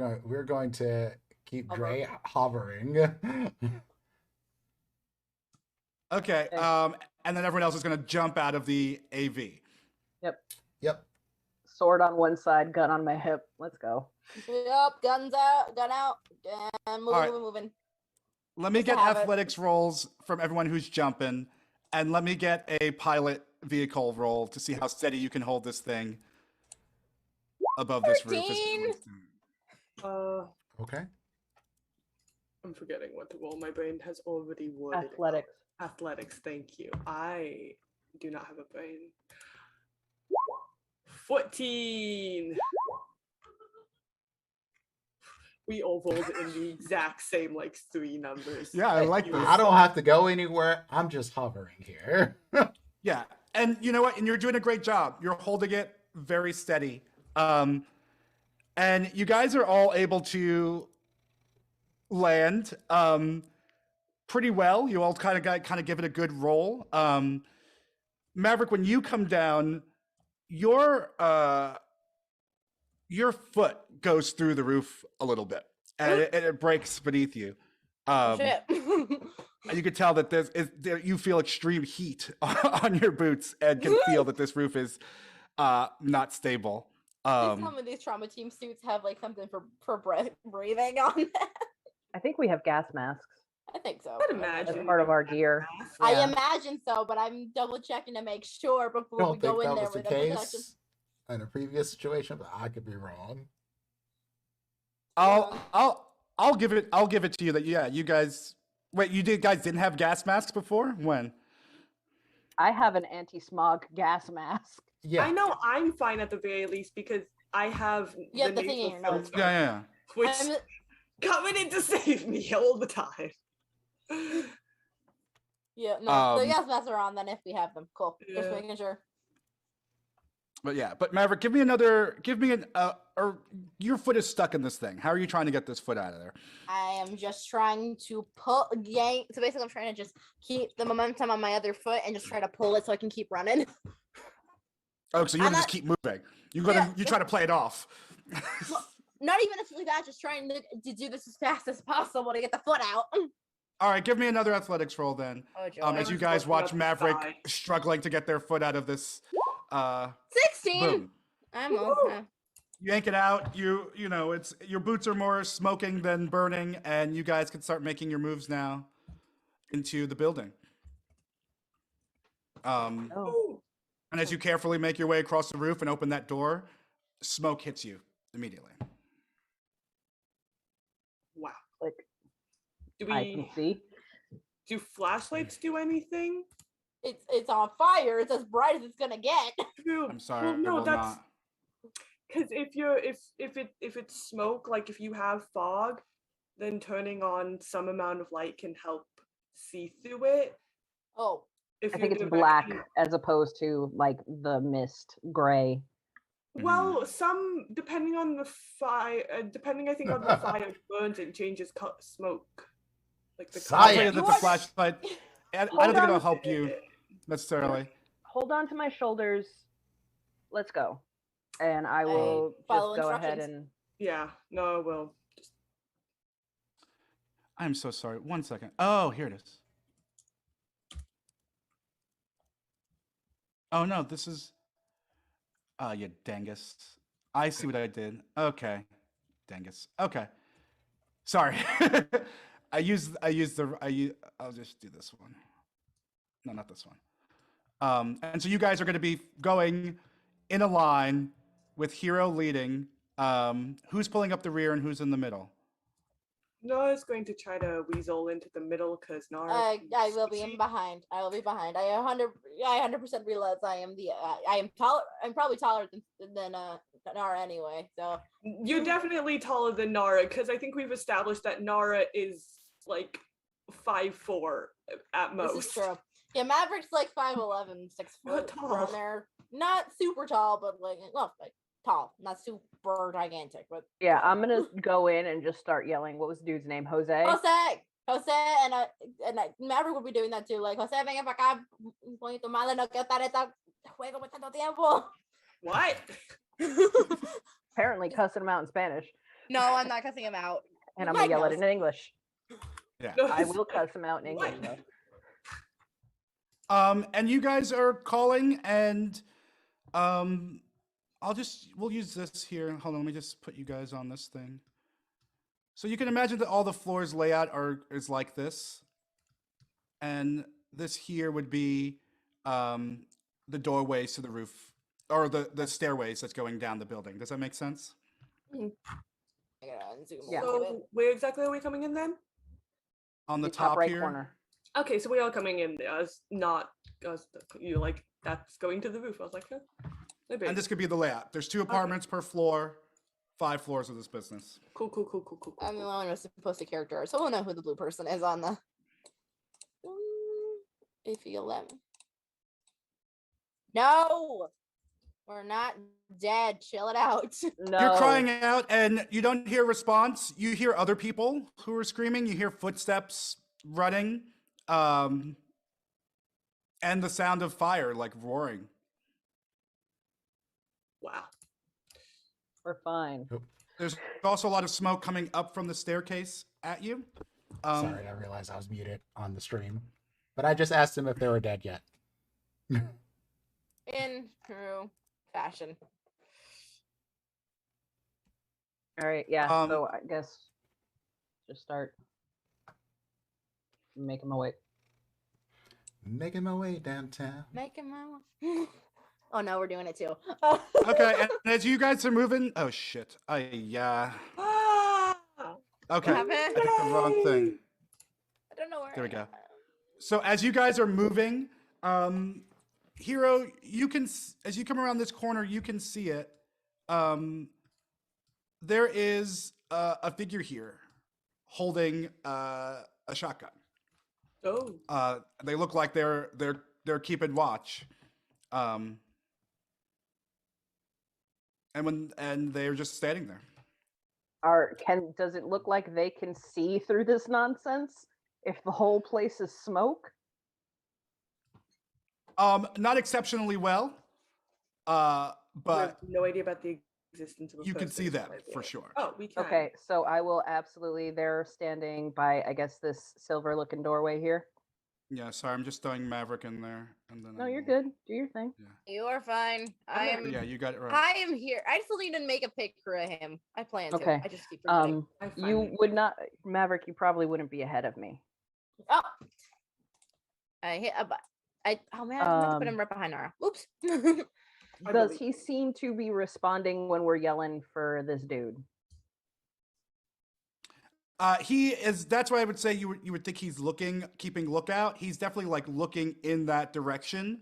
going to keep Dre hovering. Okay. And then everyone else is going to jump out of the AV. Yep. Sword on one side, gun on my hip. Let's go. Yep, gun out, and moving, All right. moving. Let me Just to get have it. athletics rolls from everyone who's jumping, and let me get a pilot vehicle roll to see how steady you can hold this thing above this roof. 13. Okay. I'm forgetting what to roll. My brain has already worded it. Athletics. Athletics, thank you. I do not have a brain. 14. We all rolled in the exact same like 3 numbers. Yeah, I like this. I don't have to go anywhere. I'm just hovering here. Yeah, and you know what? And you're doing a great job. You're holding it very steady. And you guys are all able to land pretty well. You all kind of give it a good roll. Maverick, when you come down, your foot goes through the roof a little bit, and it breaks beneath you. Shit. You could tell that you feel extreme heat on your boots and can feel that this roof is not stable. Please tell me these trauma team suits have like something for breathing on them. I think we have gas masks I think so. I'd as imagine. part of our gear. I Yeah. imagine so, but I'm double checking to make sure I before we don't go think in that there was the with a protection. case in a previous situation, but I could be wrong. I'll give it to you that you guys guys didn't have gas masks before? When? I have an anti-smog gas mask. Yeah. I know I'm fine at the very least because I have Yeah, the the thing in nasal your nose. filter, Yeah. which I'm- coming in to save me all the time. Yeah, no, the Um, gas masks are on then if we have them. Cool. Just Yeah. making sure. But Maverick, give me or your foot is stuck in this thing. How are you trying to get this foot out of there? I am just trying to yank. So basically, I'm trying to just keep the momentum on my other foot and just try to pull it so I can keep running. Oh, so you I'm want to just not- keep moving. Yeah. You try to play it off. Not even necessarily that, just trying to do this as fast as possible to get the foot out. All right, give me another athletics roll then. Oh, joy. As you guys watch Maverick struggling to get their foot out of this 16. boom. I'm You yank it out. You know, it's your boots are more smoking than burning, and you guys can start making your moves now into the building. Oh, And as you carefully make your way across the roof and open that door, smoke hits you immediately. Wow. like Do I can we see. do flashlights do anything? it's on fire. It's as bright as it's gonna get. True. I'm sorry. Well, I no, will that's not. because if it's smoke, like if you have fog, then turning on some amount of light can help see through it. Oh, If I you're think it's directing- black as opposed to like the mist gray. Well, some depending on the fire, depending I think on the fire it burns, it changes smoke. Like the I'll tell Science. you that the flashlight. I don't think it'll help you necessarily. Hold on to my shoulders. Let's go. And I will just follow go ahead instructions. and Yeah, no, well, just I'm so sorry. 1 second. Oh, here it is. Oh no, this is. You dangus. I see what I did. Okay, dangus. Okay, sorry. I'll just do this one. No, not this one. And so you guys are going to be going in a line with Hero leading. Who's pulling up the rear and who's in the middle? Noah's going to try to weasel into the middle because Nara. I will be in behind. I will be behind. I 100% realize I'm probably taller than Nara anyway. So You're definitely taller than Nara because I think we've established that Nara is like 5'4" at most. this is true. Yeah, Maverick's like 5'11", 6 Not foot tall. around there. Not super tall, but like tall. Not super gigantic, but yeah, I'm gonna go in and just start yelling. What was the dude's name? Jose. Jose, and Maverick would be doing that too. Like, Jose, venga para acá, un poquito más de lo que estar esta Juego with tanto tiempo. What? Apparently cussing him out in Spanish. No, I'm not cussing him out. And I'm going to yell at it in English. Yeah. No, I will cuss him out in English, What? though. And you guys are calling, and we'll use this here. Hold on, let me just put you guys on this thing. So you can imagine that all the floors layout is like this, and this here would be the doorways to the roof, or the stairways that's going down the building. Does that make sense? I gotta zoom Yeah. a little bit. So where exactly are we coming in then? On the top top right here. corner. Okay, so we are coming in as not as you like that's going to the roof. I was like, huh? Maybe. And this could be the layout. There's 2 apartments per floor, 5 floors of this business. Cool. I'm the one who's supposed to character art, so we'll know who the blue person is on the. If you let me. No, we're not dead. Chill it out. No. You're crying out and you don't hear response. You hear other people who are screaming. You hear footsteps running, and the sound of fire, like roaring. Wow. We're fine. There's also a lot of smoke coming up from the staircase at you. Sorry, I realized I was muted on the stream. But I just asked him if they were dead yet. In true fashion. All right, yeah. So I guess just start making my way. Making my way downtown. Making my way. Oh no, we're doing it too. Okay, and as you guys are moving, oh shit, yeah. Ah! Okay, I happened? did the wrong thing. I don't know where. There we I go. am. So as you guys are moving, Hero, you can, as you come around this corner, you can see it. There is a figure here holding a shotgun. Oh. They look like they're keeping watch. And they're just standing there. Does it look like they can see through this nonsense if the whole place is smoke? Not exceptionally well. We But have no idea about the existence of a you can person, see them right for there. sure. Oh, we can. Okay, so I will absolutely. They're standing by, I guess, this silver-looking doorway here. Yeah, sorry, I'm just throwing Maverick in there, and then No, I you're will- good. Do your thing. You are fine. I am. Yeah, you got it right. I am here. I still need to make a picture of him. I plan to. Okay. I just keep forgetting. I find You it. would not, Maverick. You probably wouldn't be ahead of me. Oh. I hit a. Oh man, I meant to put him Um, right behind Nara. Oops. I Does believe- he seem to be responding when we're yelling for this dude? He is. That's why I would say you would think he's keeping lookout. He's definitely like looking in that direction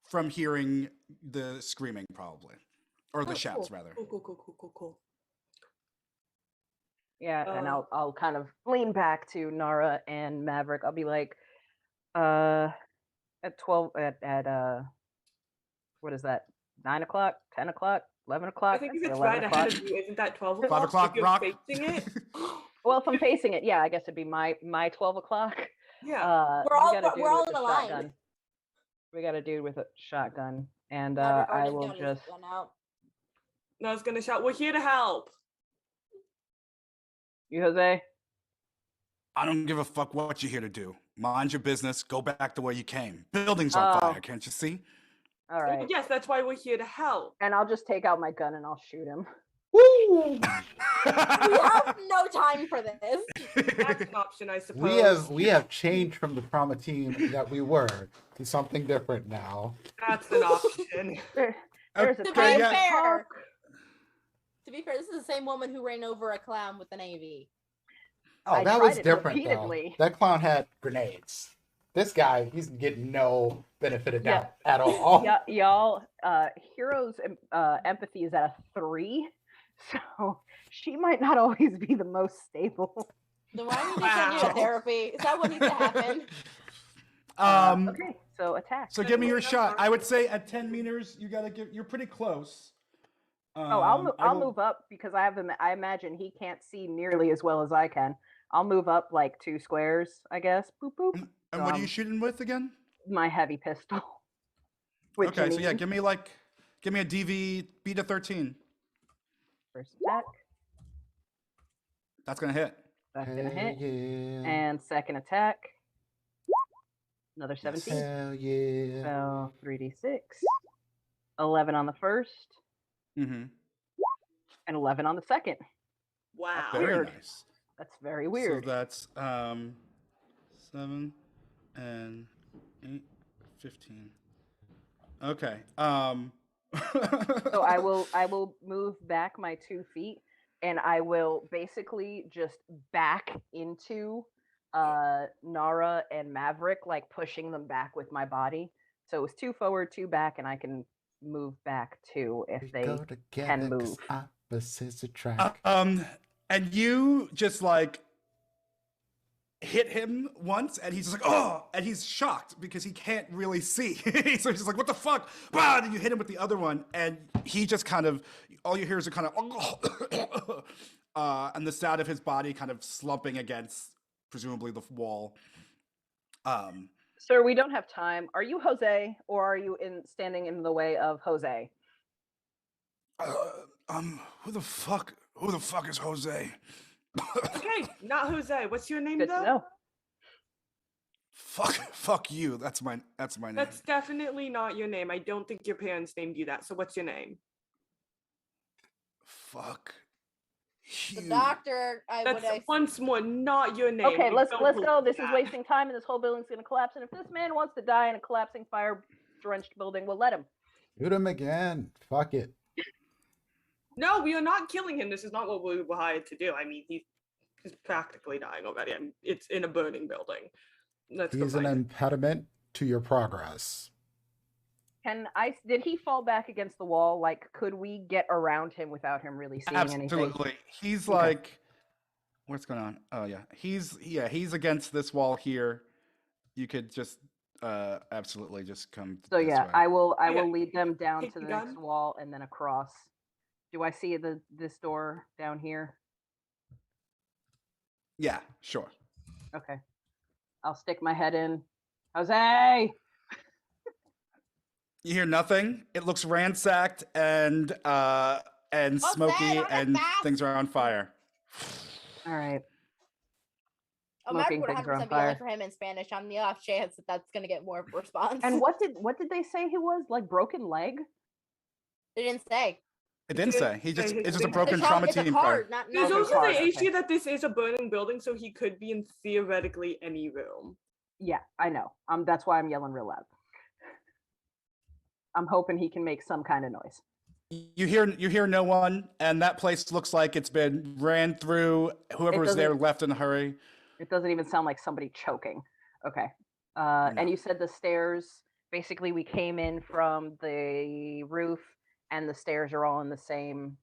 from hearing the screaming, probably, or the Oh, shouts cool. rather. Cool. Yeah, and Uh, I'll kind of lean back to Nara and Maverick. I'll be like, at 12 at what is that? 9 o'clock, 10 o'clock, 11 o'clock? I think I'd if say it's 11 right ahead o'clock. of you, isn't that 12 5 o'clock? o'clock, If you're rock. facing it? Well, if I'm facing it, yeah, I guess it'd be my 12 o'clock. Yeah. We're all- we got a dude we're all with in a a line. shotgun. We got a dude with a shotgun, and Maverick I already will got his just. gun out. And I was gonna shout, "We're here to help." You, Jose? I don't give a fuck what you're here to do. Mind your business. Go back the way you came. Building's on Oh. fire. Can't you see? All right. Yes, that's why we're here to help. And I'll just take out my gun and I'll shoot him. We have no time for this. That's an option, I suppose. We have changed from the trauma team that we were to something different now. That's an option. There's a To Okay, be yeah. fair, this is the same woman who ran over a clown with an AV. Oh, I that tried was it different repeatedly. though. That clown had grenades. This guy, he's getting no benefit of Yeah. doubt at all. Yeah, y'all, Hero's empathy is at a 3, so she might not always be the most stable. Then why need to send you to Wow. therapy? Is that what needs to happen? Okay, so attack. So give me your shot. I would say at 10 meters, you're pretty close. I'll move up because I imagine he can't see nearly as well as I can. I'll move up like 2 squares, I guess. Boop boop. And what are you shooting with again? My heavy pistol. Which Okay, so yeah, means give me a DV beta 13. first attack. That's gonna hit. That's gonna hit. Yeah. And second attack. Another 17. Hell yeah. So 3d6. 11 on the first. Mm-hmm. And 11 on the second. Wow. Very Weird. nice. That's very weird. So that's 7 and 8, 15. Okay. So I will move back my 2 feet, and I will basically just back into Nara and Maverick, like pushing them back with my body. So it was 2 forward, 2 back, and I can move back 2 if they go together can 'cause move. opposites attract. And you just like hit him once, and he's just like, oh, and he's shocked because he can't really see. So he's just like, what the fuck? Bah! And you hit him with the other one, and he just kind of, all you hear is a kind of, and the sound of his body kind of slumping against, presumably, the wall. Sir, we don't have time. Are you Jose, or are you standing in the way of Jose? Who the fuck is Jose? Okay, not Jose. What's your name Good though? to know. Fuck you. That's my name. That's definitely not your name. I don't think your parents named you that. So what's your name? Fuck The you. doctor, That's once more not your name. Okay, You let's don't go. believe This is that. wasting time, and this whole building's gonna collapse. And if this man wants to die in a collapsing, fire-drenched building, we'll let him. Shoot him again. Fuck it. No, we are not killing him. This is not what we were hired to do. I mean, he's practically dying already. I mean, it's in a burning building. Let's go He's an find him. impediment to your progress. Did he fall back against the wall? Like, could we get around him without him really seeing anything? Absolutely. He's Okay. like, what's going on? Oh yeah, he's against this wall here. You could just absolutely just come. So this yeah, way. I will Yeah. lead them down Take to the the next gun. wall and then across. Do I see this door down here? Yeah, sure. Okay. I'll stick my head in. Jose! You hear nothing. It looks ransacked and smoky, not that and fast. things are on fire. All right. Imagine Smoking would things are on 100% be yelling fire. for him in Spanish on the off chance that that's going to get more of a response. And what did they say he was? Like broken leg? They didn't say. It didn't say. It's just a It's broken It's trauma it's a team card, card. not There's Okay, also card, the okay. issue that this is a burning building, so he could be in theoretically any room. Yeah, I know. That's why I'm yelling real loud. I'm hoping he can make some kind of noise. You hear no one, and that place looks like it's been ran through. Whoever was there doesn't- left in a hurry. It doesn't even sound like somebody choking. Okay. No. And you said the stairs, basically we came in from the roof and the stairs are all in the same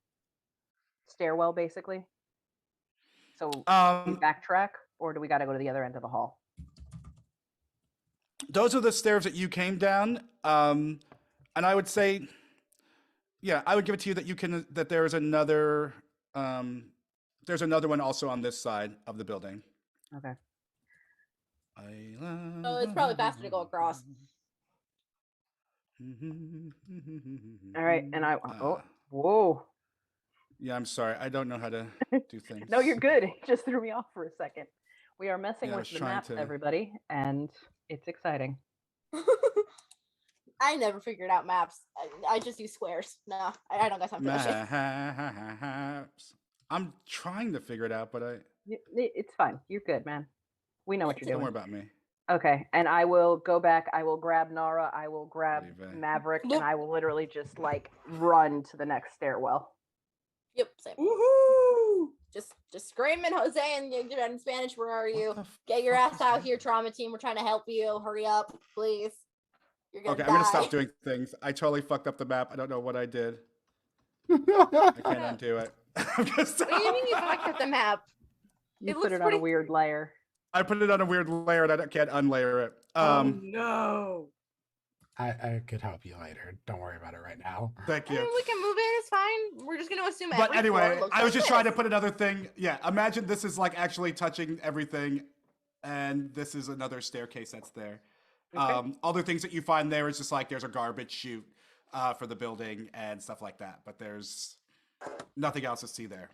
stairwell, basically. So we backtrack, or do we got to go to the other end of the hall? Those are the stairs that you came down. And I would say, yeah, I would give it to you that there's another one also on this side of the building. Okay. So it's probably faster to go across. All right. And whoa. Yeah, I'm sorry. I don't know how to do things. No, you're good. It just threw me off for a second. We are messing Yeah, I with was the trying map, to- everybody, and it's exciting. I never figured out maps. I just use squares. No, I don't got time for that shit. Maps. I'm trying to figure it out, but It's fine. You're good, man. We know what you're don't worry doing. about me. Okay, and I will go back. I will grab Nara. I will grab Leave it. Maverick, Nope. and I will literally just like run to the next stairwell. Yep, same. Woohoo! Just screaming, Jose, and you're in Spanish. Where are you? What the Get your fuck ass is out that? here, trauma team. We're trying to help you. Hurry up, please. You're gonna Okay, die. I'm gonna stop doing things. I totally fucked up the map. I don't know what I did. I can't undo it. I'm gonna stop. What do you mean you fucked up the map? You It put looks it on a pretty- weird layer. I put it on a weird layer and I can't unlayer it. Oh no! I could help you later. Don't worry about it right now. Thank I you. mean, we can move in. It's fine. We're just gonna assume. But every floor anyway, looks I was like just trying to this. put another thing. Yeah, imagine this is like actually touching everything, and this is another staircase that's there. Okay. Other things that you find there is just like there's a garbage chute for the building and stuff like that, but there's nothing else to see there.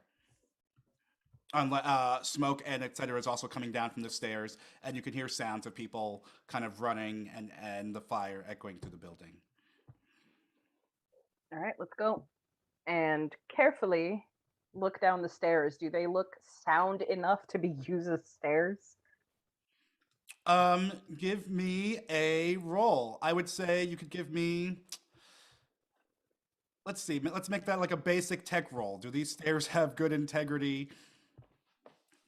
Smoke and etc. is also coming down from the stairs, and you can hear sounds of people kind of running and the fire echoing through the building. All right, let's go. And carefully look down the stairs. Do they look sound enough to be used as stairs? Give me a roll. I would say you could give me. Let's see. Let's make that like a basic tech roll. Do these stairs have good integrity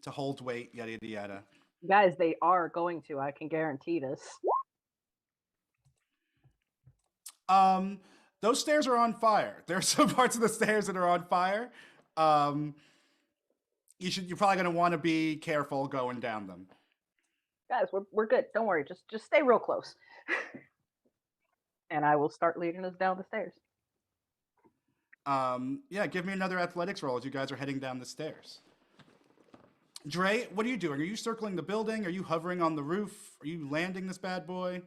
to hold weight? Yada yada yada. Guys, they are going to. I can guarantee this. Those stairs are on fire. There are some parts of the stairs that are on fire. You're probably going to want to be careful going down them. Guys, we're good. Don't worry. Just stay real close. And I will start leading us down the stairs. Yeah, give me another athletics roll as you guys are heading down the stairs. Dre, what are you doing? Are you circling the building? Are you hovering on the roof? Are you landing this bad boy?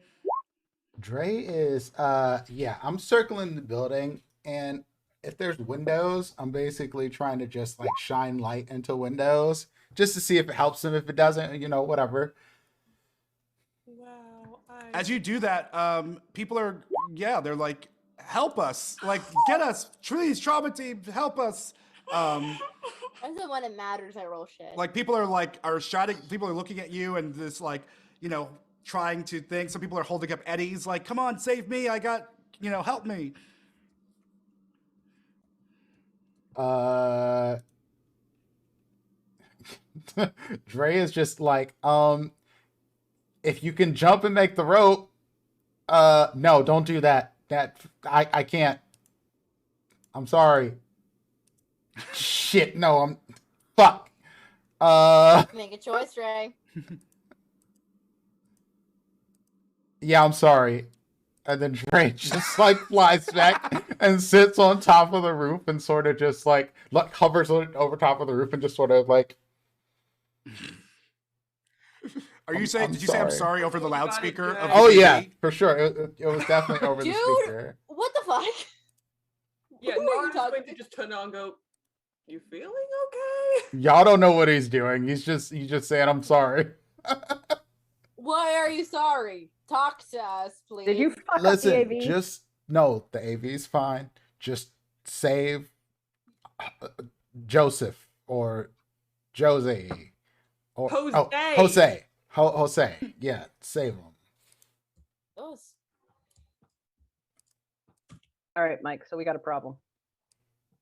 Dre is I'm circling the building, and if there's windows, I'm basically trying to just like shine light into windows just to see if it helps him. If it doesn't, whatever. Wow. As you do that, people are they're like, help us, like get us, please, trauma team, help us. That's the when it matters. I roll shit. Like people are shouting, people are looking at you and this like, trying to think. Some people are holding up eddies, like, come on, save me, I got, help me. Dre is just like, if you can jump and make the rope, no, don't do that. I can't. I'm sorry. Shit, no, fuck. Make a choice, Dre. Yeah, I'm sorry. And then Dre just like flies back and sits on top of the roof and sort of just like hovers over top of the roof and just sort of like. Are you saying? Did you say I'm sorry over the loudspeaker? Of the Oh TV? yeah, for sure. It was definitely over the speaker. What the fuck? Yeah, Who are you Nara's talking going to just turn on and go, you feeling okay? Y'all don't know what he's doing. He's just saying I'm sorry. Why are you sorry? Talk to us, please. Did you fuck Listen, up the AV? the AV's fine. Just save Joseph or Jose or Jose. Jose. Yeah, save him. Those. All right, Mike. So we got a problem.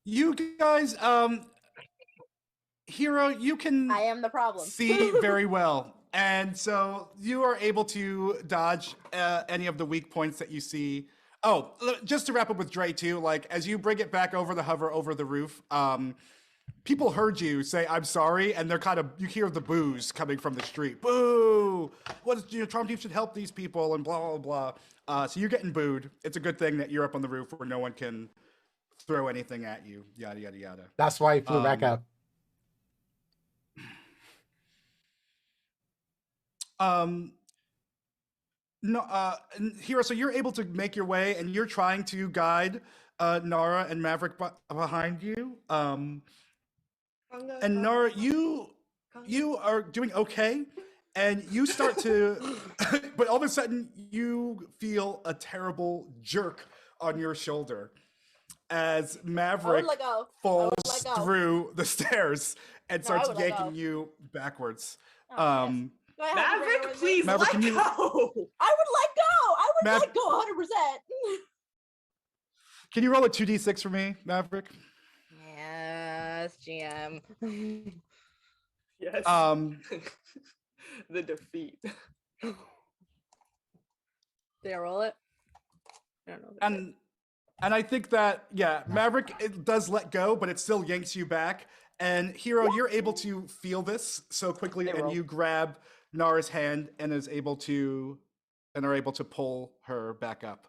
You guys, Hero, you can I am the problem. see very well. And so you are able to dodge any of the weak points that you see. Oh, just to wrap up with Dre too, like as you bring it back over the hover over the roof, people heard you say, I'm sorry, and they're you hear the boos coming from the street. Boo! Trauma team should help these people and blah, blah, blah. So you're getting booed. It's a good thing that you're up on the roof where no one can throw anything at you, yada, yada, yada. That's why he flew back up. Hero, so you're able to make your way and you're trying to guide Nara and Maverick behind you. And Nara, you are doing okay. And you start to, but all of a sudden you feel a terrible jerk on your shoulder as Maverick falls through the stairs and starts yanking you backwards. Maverick, please Maverick, let go. I would let go. I would let go 100%. Can you roll a 2d6 for me, Maverick? Yes, GM. Yes. The defeat. Did I roll it? I don't know. And I think that, Maverick, it does let go, but it still yanks you back. And Hero, you're able to feel this so quickly, and you grab Nara's hand and are able to pull her back up.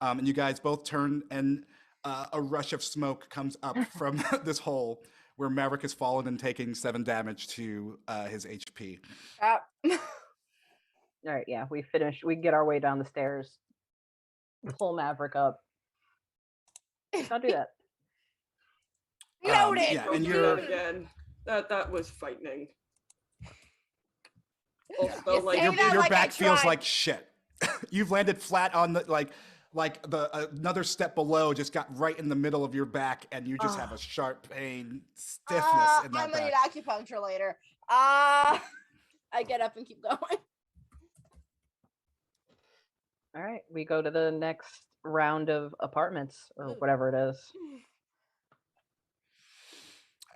And you guys both turn, and a rush of smoke comes up from this hole where Maverick has fallen and taking 7 damage to his HP. All right, yeah, we finish. We get our way down the stairs, pull Maverick up. Don't do that. Noted. Yeah, Don't and do you're that again. That was frightening. yeah. Also, You like say that Your like I back feels tried. like shit. You've landed flat on the like the another step below just got right in the middle of your back, and you just have a sharp pain, stiffness in that I'm gonna need back. acupuncture later. I get up and keep going. All right, we go to the next round of apartments or Ooh. whatever it is.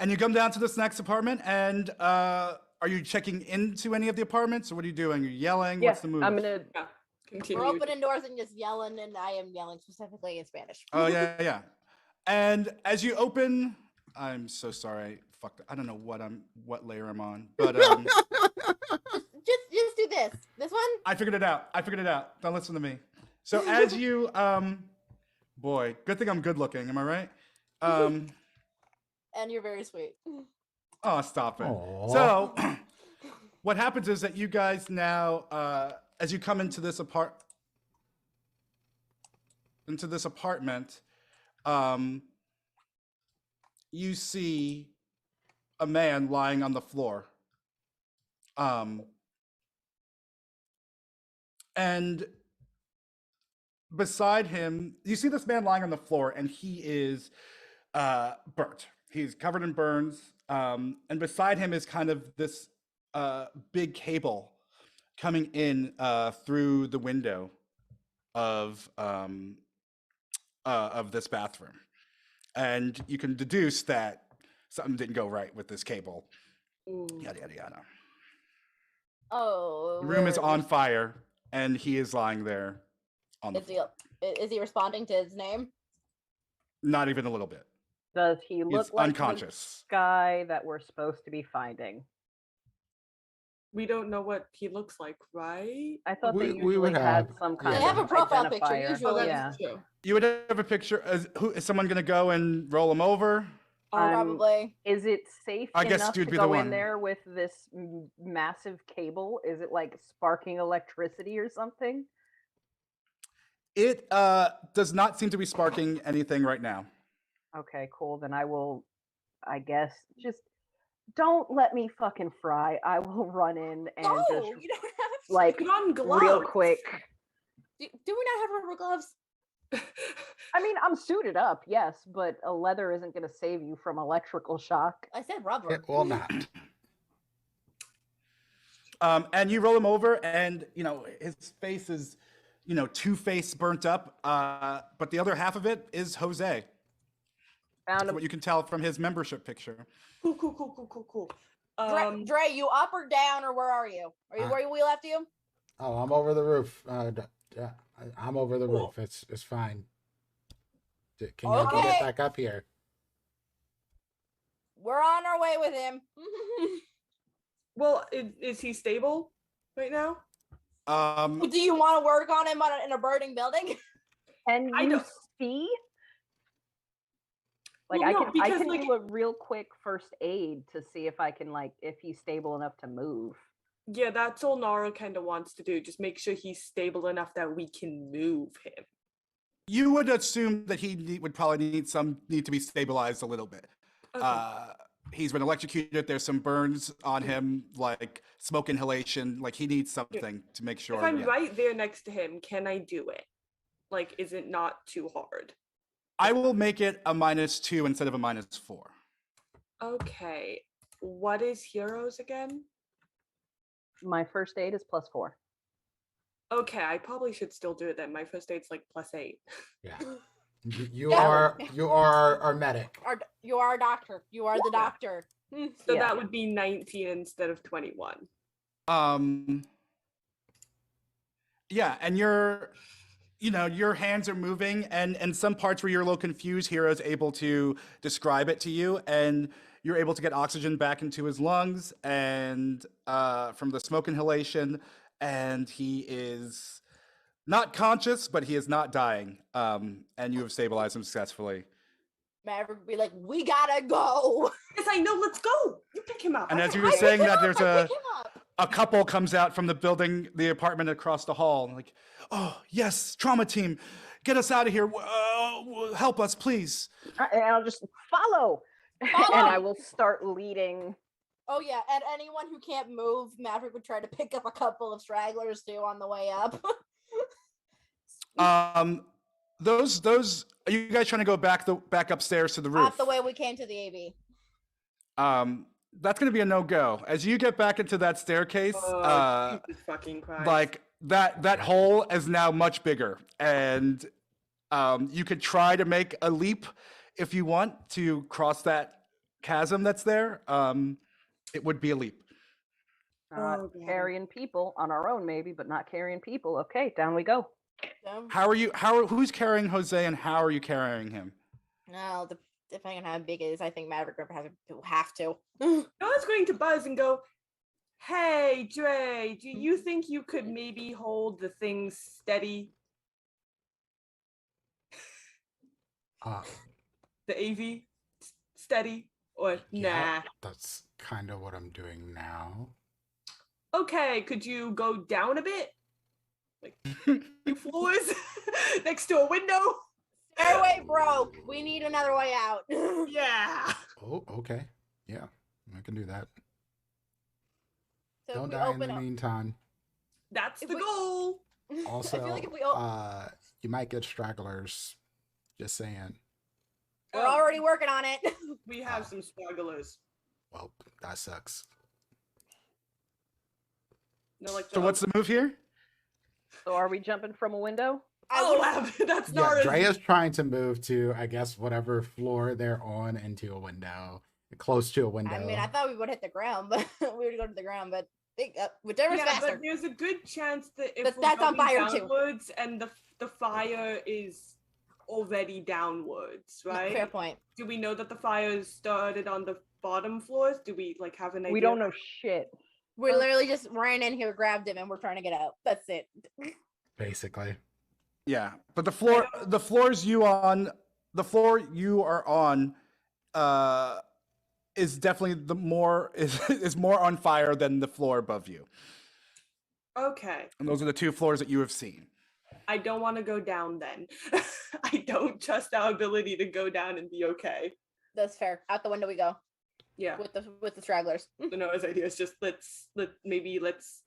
And you come down to this next apartment, and are you checking into any of the apartments, or what are you doing? You're yelling. Yeah, What's the move? I'm gonna. yeah, continue. We're opening doors and just yelling, and I am yelling specifically in Spanish. Oh yeah. And as you open, I'm so sorry. Fuck. I don't know what layer I'm on, but just do this. This one. I figured it out. Don't listen to me. So as you boy, good thing I'm good looking. Am I right? And you're very sweet. Oh, stop it. Aw. So what happens is that you guys now, as you come into this apartment, you see a man lying on the floor. And beside him, you see this man lying on the floor, and he is burnt. He's covered in burns. And beside him is kind of this big cable coming in through the window of this bathroom. And you can deduce that something didn't go right with this cable. Ooh. Yada, yada, yada. Oh. The room is where on fire, and he is lying there on the floor. Is he responding to his name? Not even a little bit. Does he He's look like unconscious. the guy that we're supposed to be finding? We don't know what he looks like, right? I thought We they would usually had have- some yeah. kind They have a of profile picture, identifier. usually. Oh, Yeah. that's true. You would have a picture. Is someone going to go and roll him over? Probably. Is it safe I guess enough you'd to be the go one. in there with this massive cable? Is it like sparking electricity or something? It does not seem to be sparking anything right now. Okay, cool. Then I will, I guess, just don't let me fucking fry. I will run in and No, just you don't have to. like Put on gloves. real quick. Do we not have rubber gloves? I mean, I'm suited up, yes, but a leather isn't going to save you from electrical shock. I said rubber. It will not. And you roll him over, and his face is, two-face burnt up, but the other half of it is Jose. Found him. What you can tell from his membership picture. Cool. Dre, you up or down, or where are you? Are you where we left you? Oh, I'm over the roof. I'm over the Cool. roof. It's fine. Can you Okay. get back up here? We're on our way with him. Well, is he stable right now? Do you want to work on him in a burning building? Can I you don't- see? Like Well, no, I because, can like- do a real quick first aid to see if I can if he's stable enough to move. Yeah, that's all Nara kind of wants to do. Just make sure he's stable enough that we can move him. You would assume that he would probably need to be stabilized a little bit. Okay. He's been electrocuted. There's some burns on him, like smoke inhalation. Like he needs something to make sure. If I'm yeah. right there next to him, can I do it? Like, is it not too hard? I will make it a -2 instead of a -4. Okay. What is heroes again? My first aid is +4. Okay, I probably should still do it then. My first aid's like +8. Yeah. You Yeah. are our medic. You are a doctor. You are the doctor. So Yeah. that would be 19 instead of 21. Yeah, and your hands are moving, and some parts where you're a little confused, Hero's able to describe it to you, and you're able to get oxygen back into his lungs and from the smoke inhalation, and he is not conscious, but he is not dying. And you have stabilized him successfully. Maverick would be like, "We gotta go." Yes, I know. Let's go. You pick him up. And I as can you were hide. saying that, Pick him up. a couple comes out from the apartment across the hall, like, oh yes, trauma team, get us out of here. Help us, please. And I'll just follow. Follow! And I will start leading. Oh yeah, and anyone who can't move, Maverick would try to pick up a couple of stragglers too on the way up. Those are you guys trying to go back upstairs to the roof? Not the way we came to the AV. That's going to be a no-go. As you get back into that staircase, Jesus fucking Christ. like that hole is now much bigger, and you could try to make a leap if you want to cross that chasm that's there. It would be a leap. Oh, God. Carrying people on our own, maybe, but not carrying people. Okay, down we go. So, Who's carrying Jose, and how are you carrying him? no, depending on how big it is, I think Maverick would have to. Noah's going to buzz and go, hey, Dre, do you think you could maybe hold the thing steady? The AV steady? Or nah? That's kind of what I'm doing now. Okay, could you go down a bit? Like 2 floors next to a window? Stairway broke. We need another way out. Yeah. Oh, okay. Yeah, I can do that. So Don't if we die in open the up, meantime. That's If the we- goal. Also, I feel like if we you might get stragglers. Just saying. we're already working on it. We have some stragglers. Well, that sucks. No, like So what's the move here? So are we jumping from a window? That's Yeah, Nara's. Drea's trying to move to, I guess, whatever floor they're on into a window, close to a window. I mean, I thought we would hit the ground, but we would go to the ground. But whichever's Yeah, faster. but there's a good chance that if But we're that's on going fire too. downwards and the fire is already downwards, right? Fair point. Do we know that the fire started on the bottom floors? Do we like have an idea? We don't know shit. We literally just ran in here, grabbed him, and we're trying to get out. That's it. Basically. Yeah, but the floor you are on, is definitely is more on fire than the floor above you. Okay. And those are the 2 floors that you have seen. I don't want to go down then. I don't trust our ability to go down and be okay. That's fair. Out the window we go Yeah. with the stragglers. So Noah's idea is just let's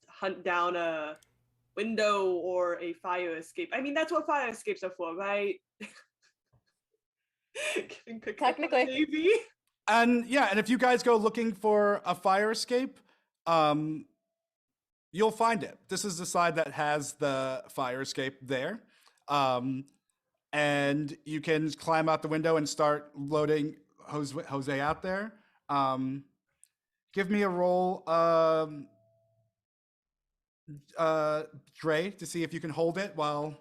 hunt down a window or a fire escape. I mean, that's what fire escapes are for, right? Getting picked up on Technically. the AV. And yeah, and if you guys go looking for a fire escape, you'll find it. This is the side that has the fire escape there. And you can climb out the window and start loading Jose out there. Give me a roll, Dre, to see if you can hold it while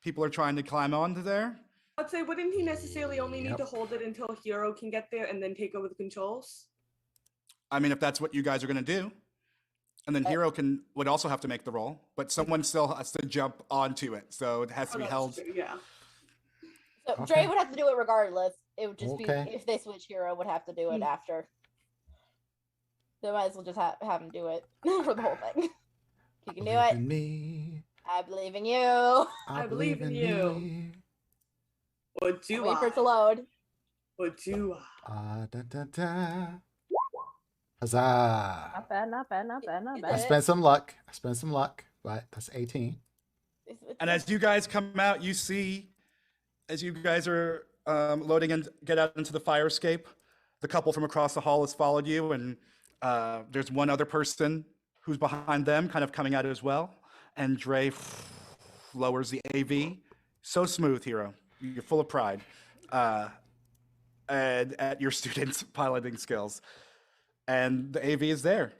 people are trying to climb onto there. I'd say, wouldn't he necessarily only need Yep. to hold it until Hero can get there and then take over the controls? I mean, if that's what you guys are going to do. And then Hero would also have to make the roll, but someone still has to jump onto it. So it has to be that's held. true, yeah. So Okay. Dre would have to do it regardless. It would just Okay. be if they switch hero, would have to do it after. So might as well just have him do it for the whole thing. You can do Believe it. in me. I believe in you. I believe in you. me. Or do Wait for it to I? load. Or do I? Da, da, da. Huzzah. Not bad, not bad, not bad, not Is I bad. it? spent some luck. But that's 18. And as you guys come out, you see, as you guys are loading and get out into the fire escape, the couple from across the hall has followed you, and there's one other person who's behind them, kind of coming out as well. And Dre lowers the AV. So smooth, Hero. You're full of pride. And at your students' piloting skills. And the AV is there.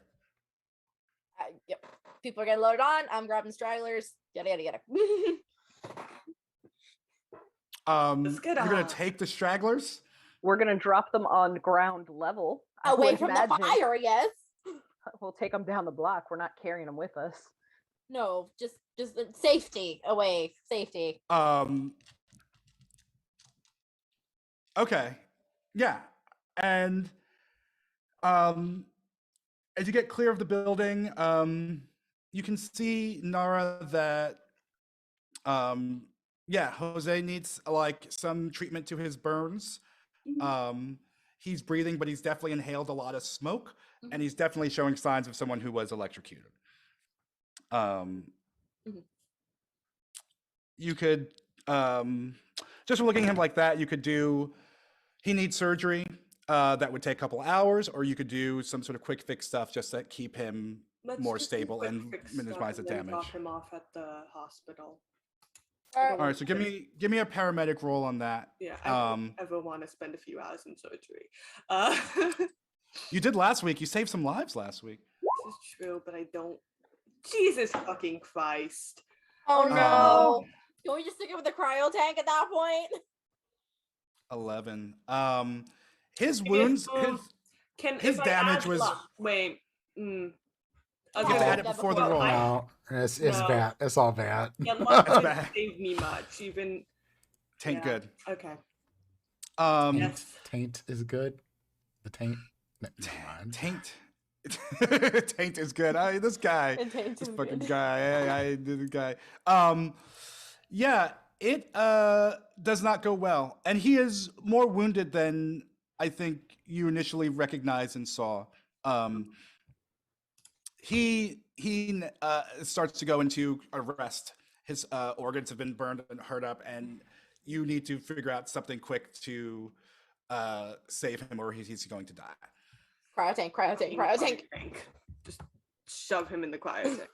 Yep. People are getting loaded on. I'm grabbing stragglers. Yada yada yada. Let's get You're gonna on. take the stragglers. We're gonna drop them on ground level. I Away would from imagine. the fire, yes. We'll take them down the block. We're not carrying them with us. No, just safety away. Safety. Okay. Yeah. And As you get clear of the building, you can see, Nara, that yeah, Jose needs like some treatment to his burns. He's breathing, but he's definitely inhaled a lot of smoke, and he's definitely showing signs of someone who was electrocuted. You could just from looking at him like that, you could do. He needs surgery. That would take a couple hours, or you could do some sort of quick fix stuff just to keep him more just do stable quick and fix minimize the stuff and then damage. drop him off at the hospital. All right, so give me a paramedic roll on that. Yeah, I don't ever want to spend a few hours in surgery. You did last week. You saved some lives last week. This is true, but I don't. Jesus fucking Christ! Oh no! Can we just stick it with the cryo tank at that point? 11. His wounds, his damage was. Wait. You had it before the roll. No, it's bad. It's all bad. Yeah, luck didn't save me much. Even taint good. Okay. Yes. Taint is good. The taint. Taint. Taint is good. This guy, this fucking guy. I did the guy. Yeah, it does not go well, and he is more wounded than I think you initially recognized and saw. He starts to go into arrest. His organs have been burned and hurt up, and you need to figure out something quick to save him, or he's going to die. Cryo tank. Just shove him in the cryo tank.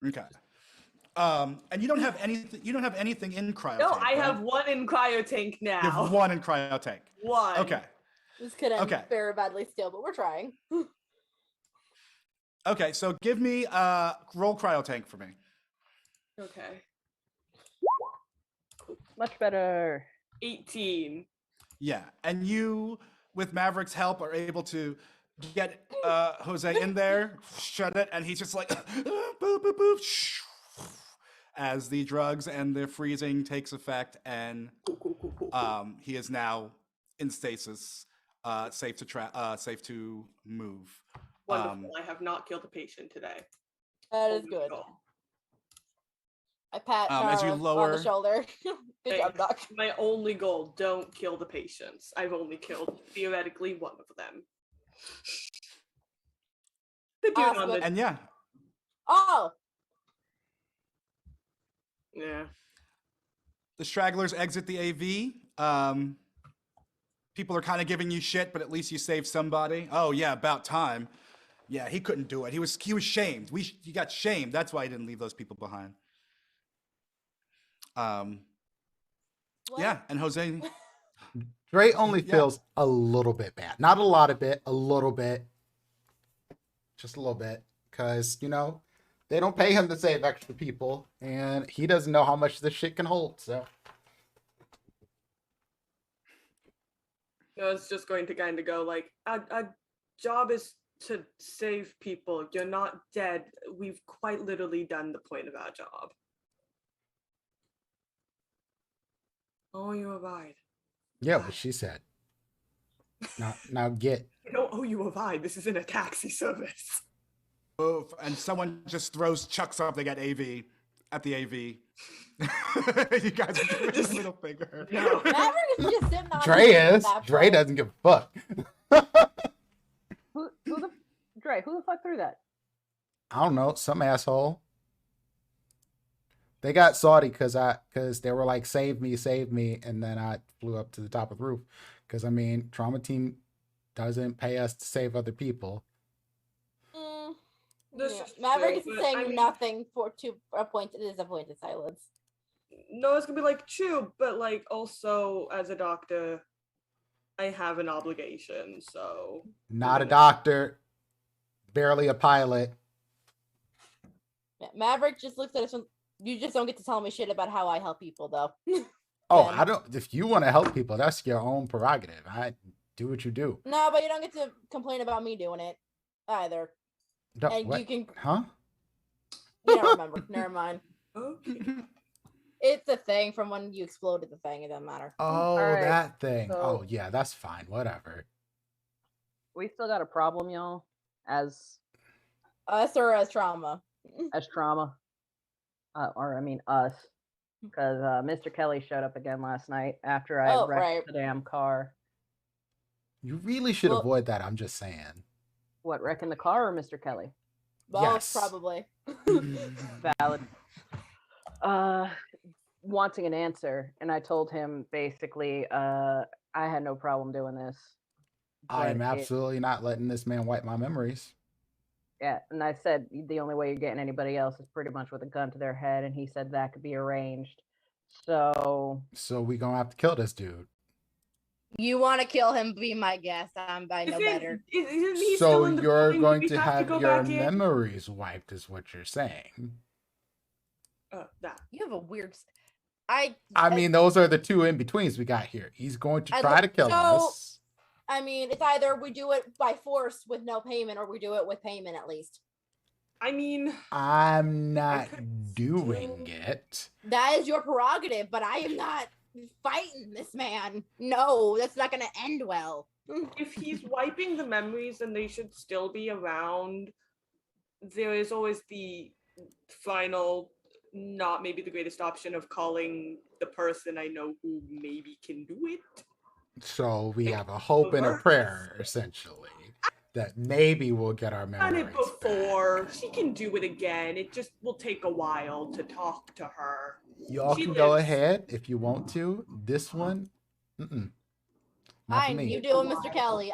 Okay. And you don't have anything. You don't have anything in cryo. No, tank, I right? have one in cryo tank now. You have one in cryo tank. One. Okay. This could end very badly still, but we're trying. Okay, so give me roll cryo tank for me. Okay. Much better. 18. Yeah, and you, with Maverick's help, are able to get Jose in there, shut it, and he's just like, boop, boop, boop, as the drugs and the freezing takes effect, and he is now in stasis, safe to move. Wonderful. I have not killed a patient today. That is good. I pat as you lower on the shoulder. Good job, Doc. My only goal: don't kill the patients. I've only killed theoretically one of them. The dude on the... And yeah. Oh. Yeah. The stragglers exit the AV. People are kind of giving you shit, but at least you saved somebody. Oh yeah, about time. Yeah, he couldn't do it. He was shamed. He got shamed. That's why he didn't leave those people behind. Yeah, and Jose. Dre only feels a little bit bad. Not a lot of it, a little bit. Just a little bit. Because, they don't pay him to save extra people. And he doesn't know how much this shit can hold, so. I was just going to kind of go like, our job is to save people. You're not dead. We've quite literally done the point of our job. Oh, you a ride. Yeah, what she said. Now get. I don't owe you a ride. This isn't a taxi service. Oh, and someone just chucks something at the AV. You guys are giving the middle finger. No. Maverick is just sitting on Dre is. Dre doesn't give a fuck. Who the fuck threw that? I don't know, some asshole. They got salty because they were like, save me, and then I flew up to the top of the roof. Because Trauma Team doesn't pay us to save other people. Maverick is saying nothing it is a point of silence. No, it's gonna be like true, but like also as a doctor, I have an obligation, so not a doctor, barely a pilot. Yeah, Maverick just looks at us. You just don't get to tell me shit about how I help people, though. Oh, I don't. If you want to help people, that's your own prerogative. I do what you do. No, but you don't get to complain about me doing it either. And what? You can. Huh? You don't remember. Never mind. Okay. It's a thing from when you exploded the thing. It doesn't matter. Oh, right, that thing. so- Oh, yeah, that's fine. Whatever. We still got a problem, y'all. as Us or as trauma? trauma, or I mean us, because Mr. Kelly showed up again last night after I Oh, wrecked right. the damn car. You really should Well- avoid that. I'm just saying. What, wrecking the car or Mr. Kelly? Both, Yes. probably. Valid. Wanting an answer, and I told him basically, I had no problem doing this. I am but absolutely not letting this man wipe my memories. Yeah, and I said the only way you're getting anybody else is pretty much with a gun to their head, and he said that could be arranged. So we gonna have to kill this dude. You want to kill him? Be my guest. I know better. Isn't he still in the You're building? going Do we to have have go your back in? memories wiped, is what you're saying. That. You have a weird. I mean, those are the two in betweens we got here. He's going to try to kill us. I mean, it's either we do it by force with no payment, or we do it with payment at least. I mean, I'm not could doing still- it. That is your prerogative, but I am not fighting this man. No, that's not going to end well. if he's wiping the memories and they should still be around, there is always the final, not maybe the greatest option of calling the person I know who maybe can do it. So we have a hope and a prayer, essentially, that maybe we'll get our Done memories it before. back. She can do it again. It just will take a while to talk to her. Y'all She can go lives- ahead if you want to. This one, not for Fine, me. you do it, Mr. Kelly.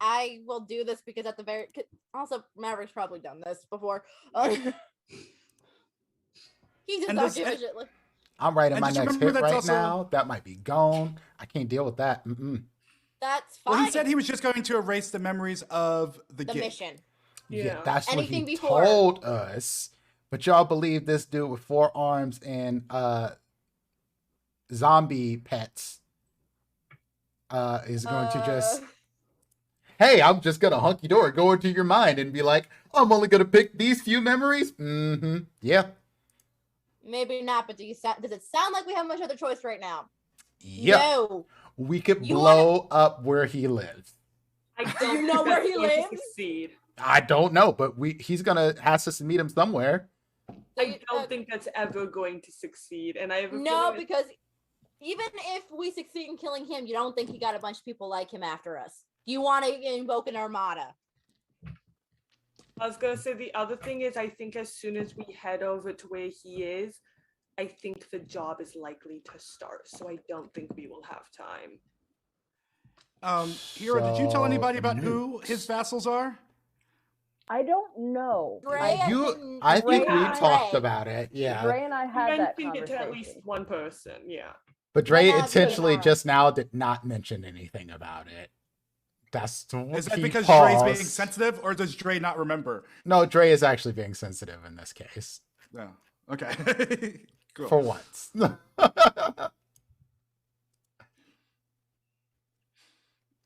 I will do this because at the very also Maverick's probably done this before. He just And don't this- give a shit. Like, I'm writing And my just next remember hit that's right also- now. That might be gone. I can't deal with that. that's fine. Well, he said he was just going to erase the memories of the the gig. mission. Yeah. That's what Anything he before. told us. But y'all believe this dude with 4 arms and zombie pets is going to just, hey, I'm just gonna hunky dory go into your mind and be like, I'm only gonna pick these few memories. Yeah. Maybe not, but does it sound like we have much other choice right now? Yeah. No. We could You blow up where he lives. I Do don't you think know where that's he going to lives? Succeed. I don't know, but he's gonna ask us to meet him somewhere. I don't think that's ever going to succeed, and I have a No, feeling because even if we succeed in killing him, you don't think he got a bunch of people like him after us. You want to invoke an armada. I was gonna say the other thing is I think as soon as we head over to where he is, I think the job is likely to start. So I don't think we will have time. Hero, did you tell So, anybody about who newts. his vassals are? I don't know. Dre, I think we Dre- talked about it. Yeah. Dre and I had I that think it to conversation. at least one person. Yeah. But Dre Well, not intentionally tomorrow. just now did not mention anything about it. That's Is that he because Dre's being paused. sensitive, or does Dre not remember? No, Dre is actually being sensitive in this case. No. Okay. Cool. For once.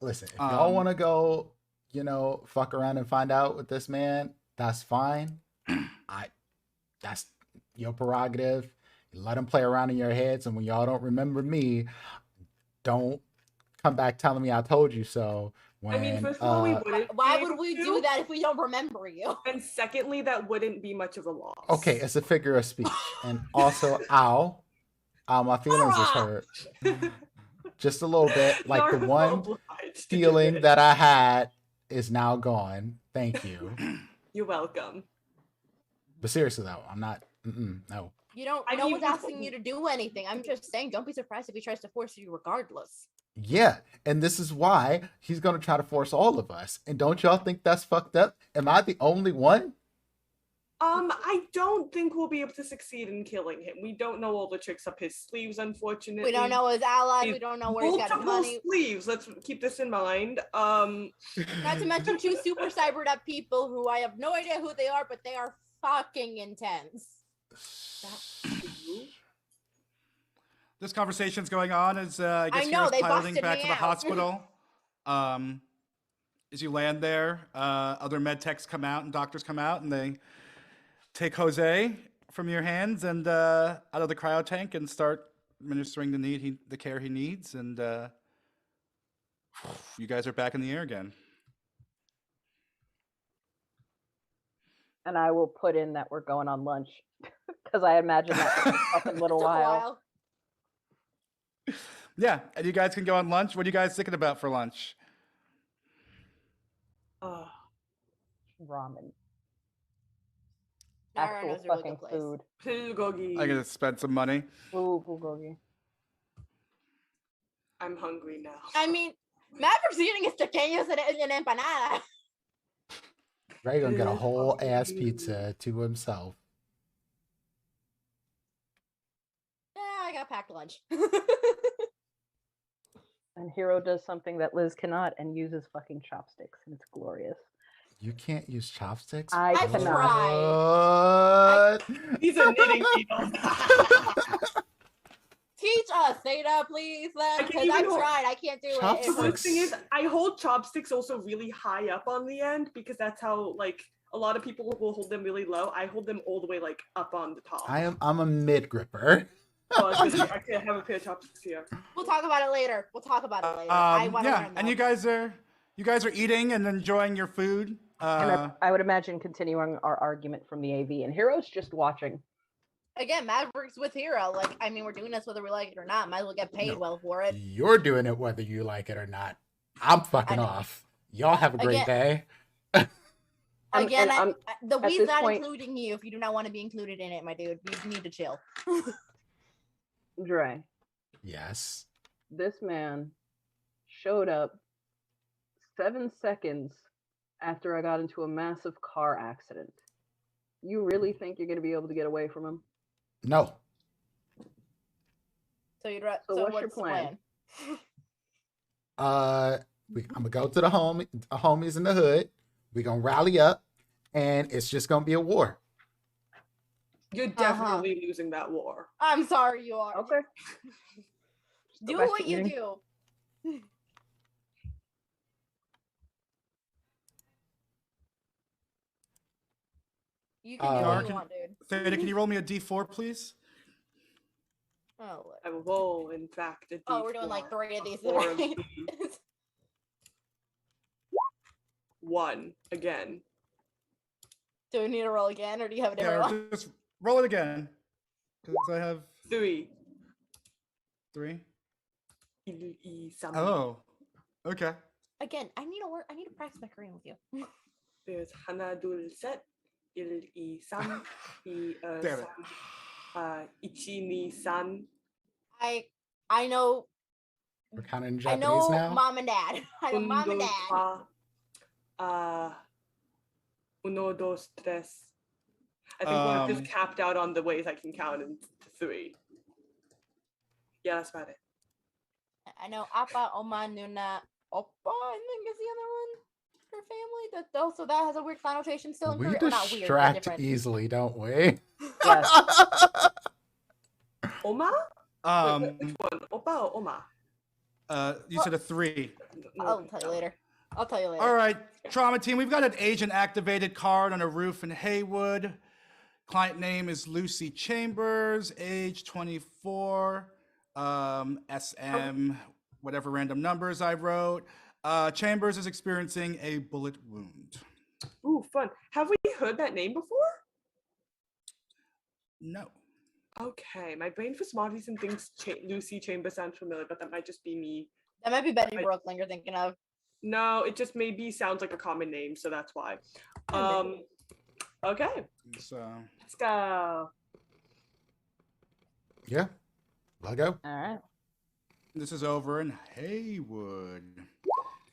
Listen, if y'all Um, want to go, fuck around and find out with this man, that's fine. That's your prerogative. You let him play around in your heads, and when y'all don't remember me, don't come back telling me I told you so. When, I mean, first of all, we wouldn't. Why be would able we to, do that if we don't remember you? And secondly, that wouldn't be much of a loss. okay, it's a figure of speech. And also, ow, my feelings is hurt. Just a little bit. Like the You're one obliged to do feeling it. that I had is now gone. Thank you. You're welcome. But seriously though, I'm not. No. You don't. I No mean, one's asking you to do anything. I'm just saying, don't be surprised if he tries to force you, regardless. Yeah, and this is why he's gonna try to force all of us. And don't y'all think that's fucked up? Am I the only one? I don't think we'll be able to succeed in killing him. We don't know all the tricks up his sleeves, unfortunately. We don't know his allies. He's We don't know where he's got his multiple money. sleeves. Let's keep this in mind. Not to mention 2 super cybered up people who I have no idea who they are, but they are fucking intense. This conversation's going on as I guess I know, Hero's they piloting busted back me to the out. hospital. As you land there, other med techs come out and doctors come out, and they take Jose from your hands and out of the cryo tank and start administering the care he needs. And you guys are back in the air again. And I will put in that we're going on lunch because I imagine that will take a little Took a while. Yeah, and you guys can go on lunch. What are you guys thinking about for lunch? Ramen. Nara Actual knows a really fucking good place. food. Bulgogi. I gotta spend some money. Ooh, bulgogi. I'm hungry now. I mean, Maverick's eating his pequeños and empanada. Ray gonna get a whole ass pizza to himself. Yeah, I got packed lunch. And Hero does something that Liz cannot and uses fucking chopsticks, and it's glorious. You can't use chopsticks? I I've cannot. What? These are knitting needles. Teach us, Theta, please, then, can't because even I've hold- tried. I can't do it. Chopsticks. The thing is, I hold chopsticks also really high up on the end because that's how like a lot of people will hold them really low. I hold them all the way like up on the top. I'm a mid gripper. Oh, I was gonna say, I can't have a pair of chopsticks here. We'll talk about it later. I want to yeah, learn. and though. you guys are eating and enjoying your food. And I would imagine continuing our argument from the AV, and Hero's just watching. Again, Mavericks with Hero. Like, I mean, we're doing this whether we like it or not. Might as well get paid No. well for it. You're doing it whether you like it or not. I'm fucking know. off. Y'all have a great day. Again, and the at we's this not point- including you if you do not want to be included in it, my dude. You need to chill. Dre, Yes. this man showed up 7 seconds after I got into a massive car accident. You really think you're going to be able to get away from him? No. So So what's your what's the plan? I'm gonna go to the homies in the hood. We're gonna rally up, and it's just gonna be a war. You're definitely losing that war. I'm sorry, you are. Okay. Do back to what you eating. do. You can do what Can- you want, dude. Theta, can you roll me a D4, please? Oh, look. I will, in fact, a Oh, we're doing like D4. 3 of these. Four of today. these. 1 again. Do we need to roll again, or do you have a different Yeah, one? just roll it again. Because I have 3. 3. Il-i-sam. Oh, okay. Again, I need to practice my Korean with you. There's Hana Dulcet. Il-i-sam. Damn it. Ichi-ni-san. I know We're kind of in I Japanese know now. mom and dad. I know mom and dad. Undo-ka. Uno, dos, tres. I think we're just capped out on the ways I can count in 3. Yeah, that's about it. I know Appa, Oma, Nuna, Oppa, I think is the other one. Her family. That also that has a weird connotation still in We Korea. Or not weird, but distract different. easily, don't we? Yes. Oma? Um, Which one? Oppa or Oma? you said a 3. I'll tell you later. I'll tell you later. All right, Trauma Team, we've got an agent-activated card on a roof in Haywood. Client name is Lucy Chambers, age 24, SM, whatever random numbers I wrote. Chambers is experiencing a bullet wound. Ooh, fun. Have we heard that name before? No. Okay, my brain for some odd reason thinks Lucy Chambers sounds familiar, but that might just be me. That might be Betty Brooklyn you're thinking of. No, it just maybe sounds like a common name, so that's why. maybe. Okay, So, let's go. Yeah. I'll go. All right. this is over in Haywood.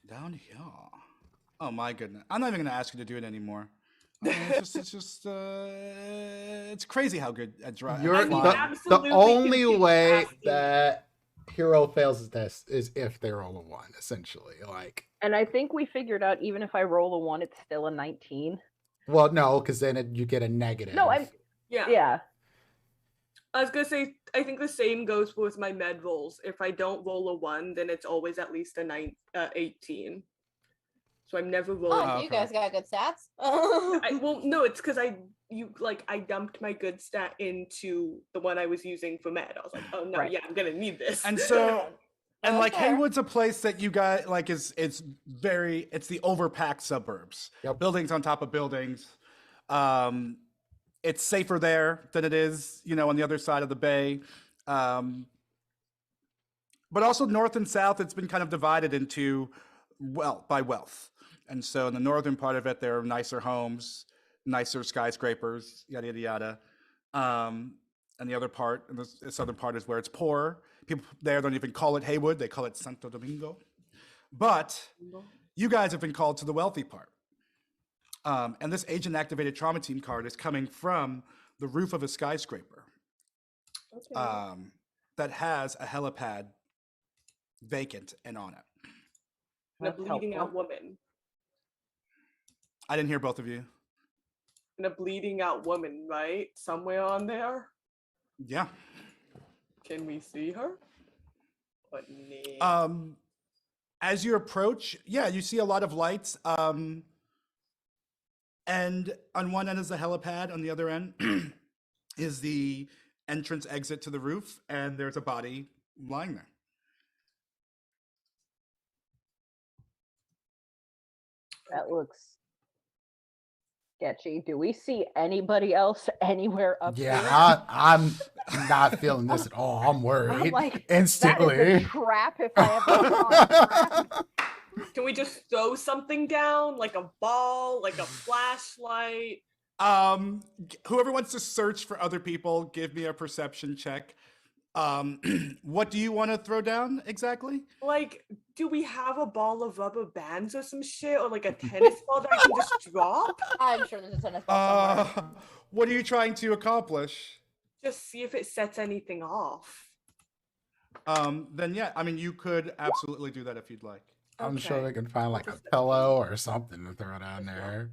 Down here. Oh my goodness. I'm not even going to ask you to do it anymore. It's crazy how good at You're I mean, the absolutely only keep way asking. that Hero fails this is if they roll a 1, essentially. Like, And I think we figured out even if I roll a 1, it's still a 19. well, no, because then you get a negative. No, yeah. I was gonna say, I think the same goes with my med rolls. If I don't roll a 1, then it's always at least a 18. So I'm never rolling. Oh, okay. you guys got good stats. Well, no, it's because I dumped my good stat into the one I was using for med. I was like, oh no, Right. yeah, I'm gonna need this. And so, and like Okay. Haywood's a place that you guys like it's the overpacked suburbs. Yep. Buildings on top of buildings. It's safer there than it is, on the other side of the bay. But also north and south, it's been kind of divided into by wealth. And so in the northern part of it, there are nicer homes, nicer skyscrapers, yada, yada, yada. And the other part, the southern part, is where it's poor. People there don't even call it Haywood, they call it Santo Domingo. But you guys have been called to the wealthy part. And this agent-activated trauma team card is coming from the roof of a skyscraper that has a helipad vacant and on it. And a bleeding out woman. I didn't hear both of you. And a bleeding out woman, right? Somewhere on there? Yeah. Can we see her? What name? As you approach, you see a lot of lights. And on one end is the helipad, on the other end is the entrance exit to the roof, and there's a body lying there. That looks sketchy. Do we see anybody else anywhere up here? Yeah, I'm not feeling this at all. I'm worried. I'm like, instantly. that is a trap if I ever saw a trap. Can we just throw something down, like a ball, like a flashlight? Whoever wants to search for other people, give me a perception check. What do you want to throw down exactly? Like, do we have a ball of rubber bands or some shit, or like a tennis ball that I can just drop? I'm sure there's a tennis ball somewhere. What are you trying to accomplish? Just see if it sets anything off. Then you could absolutely do that if you'd like. I'm sure we can find like a pillow or something to throw down there.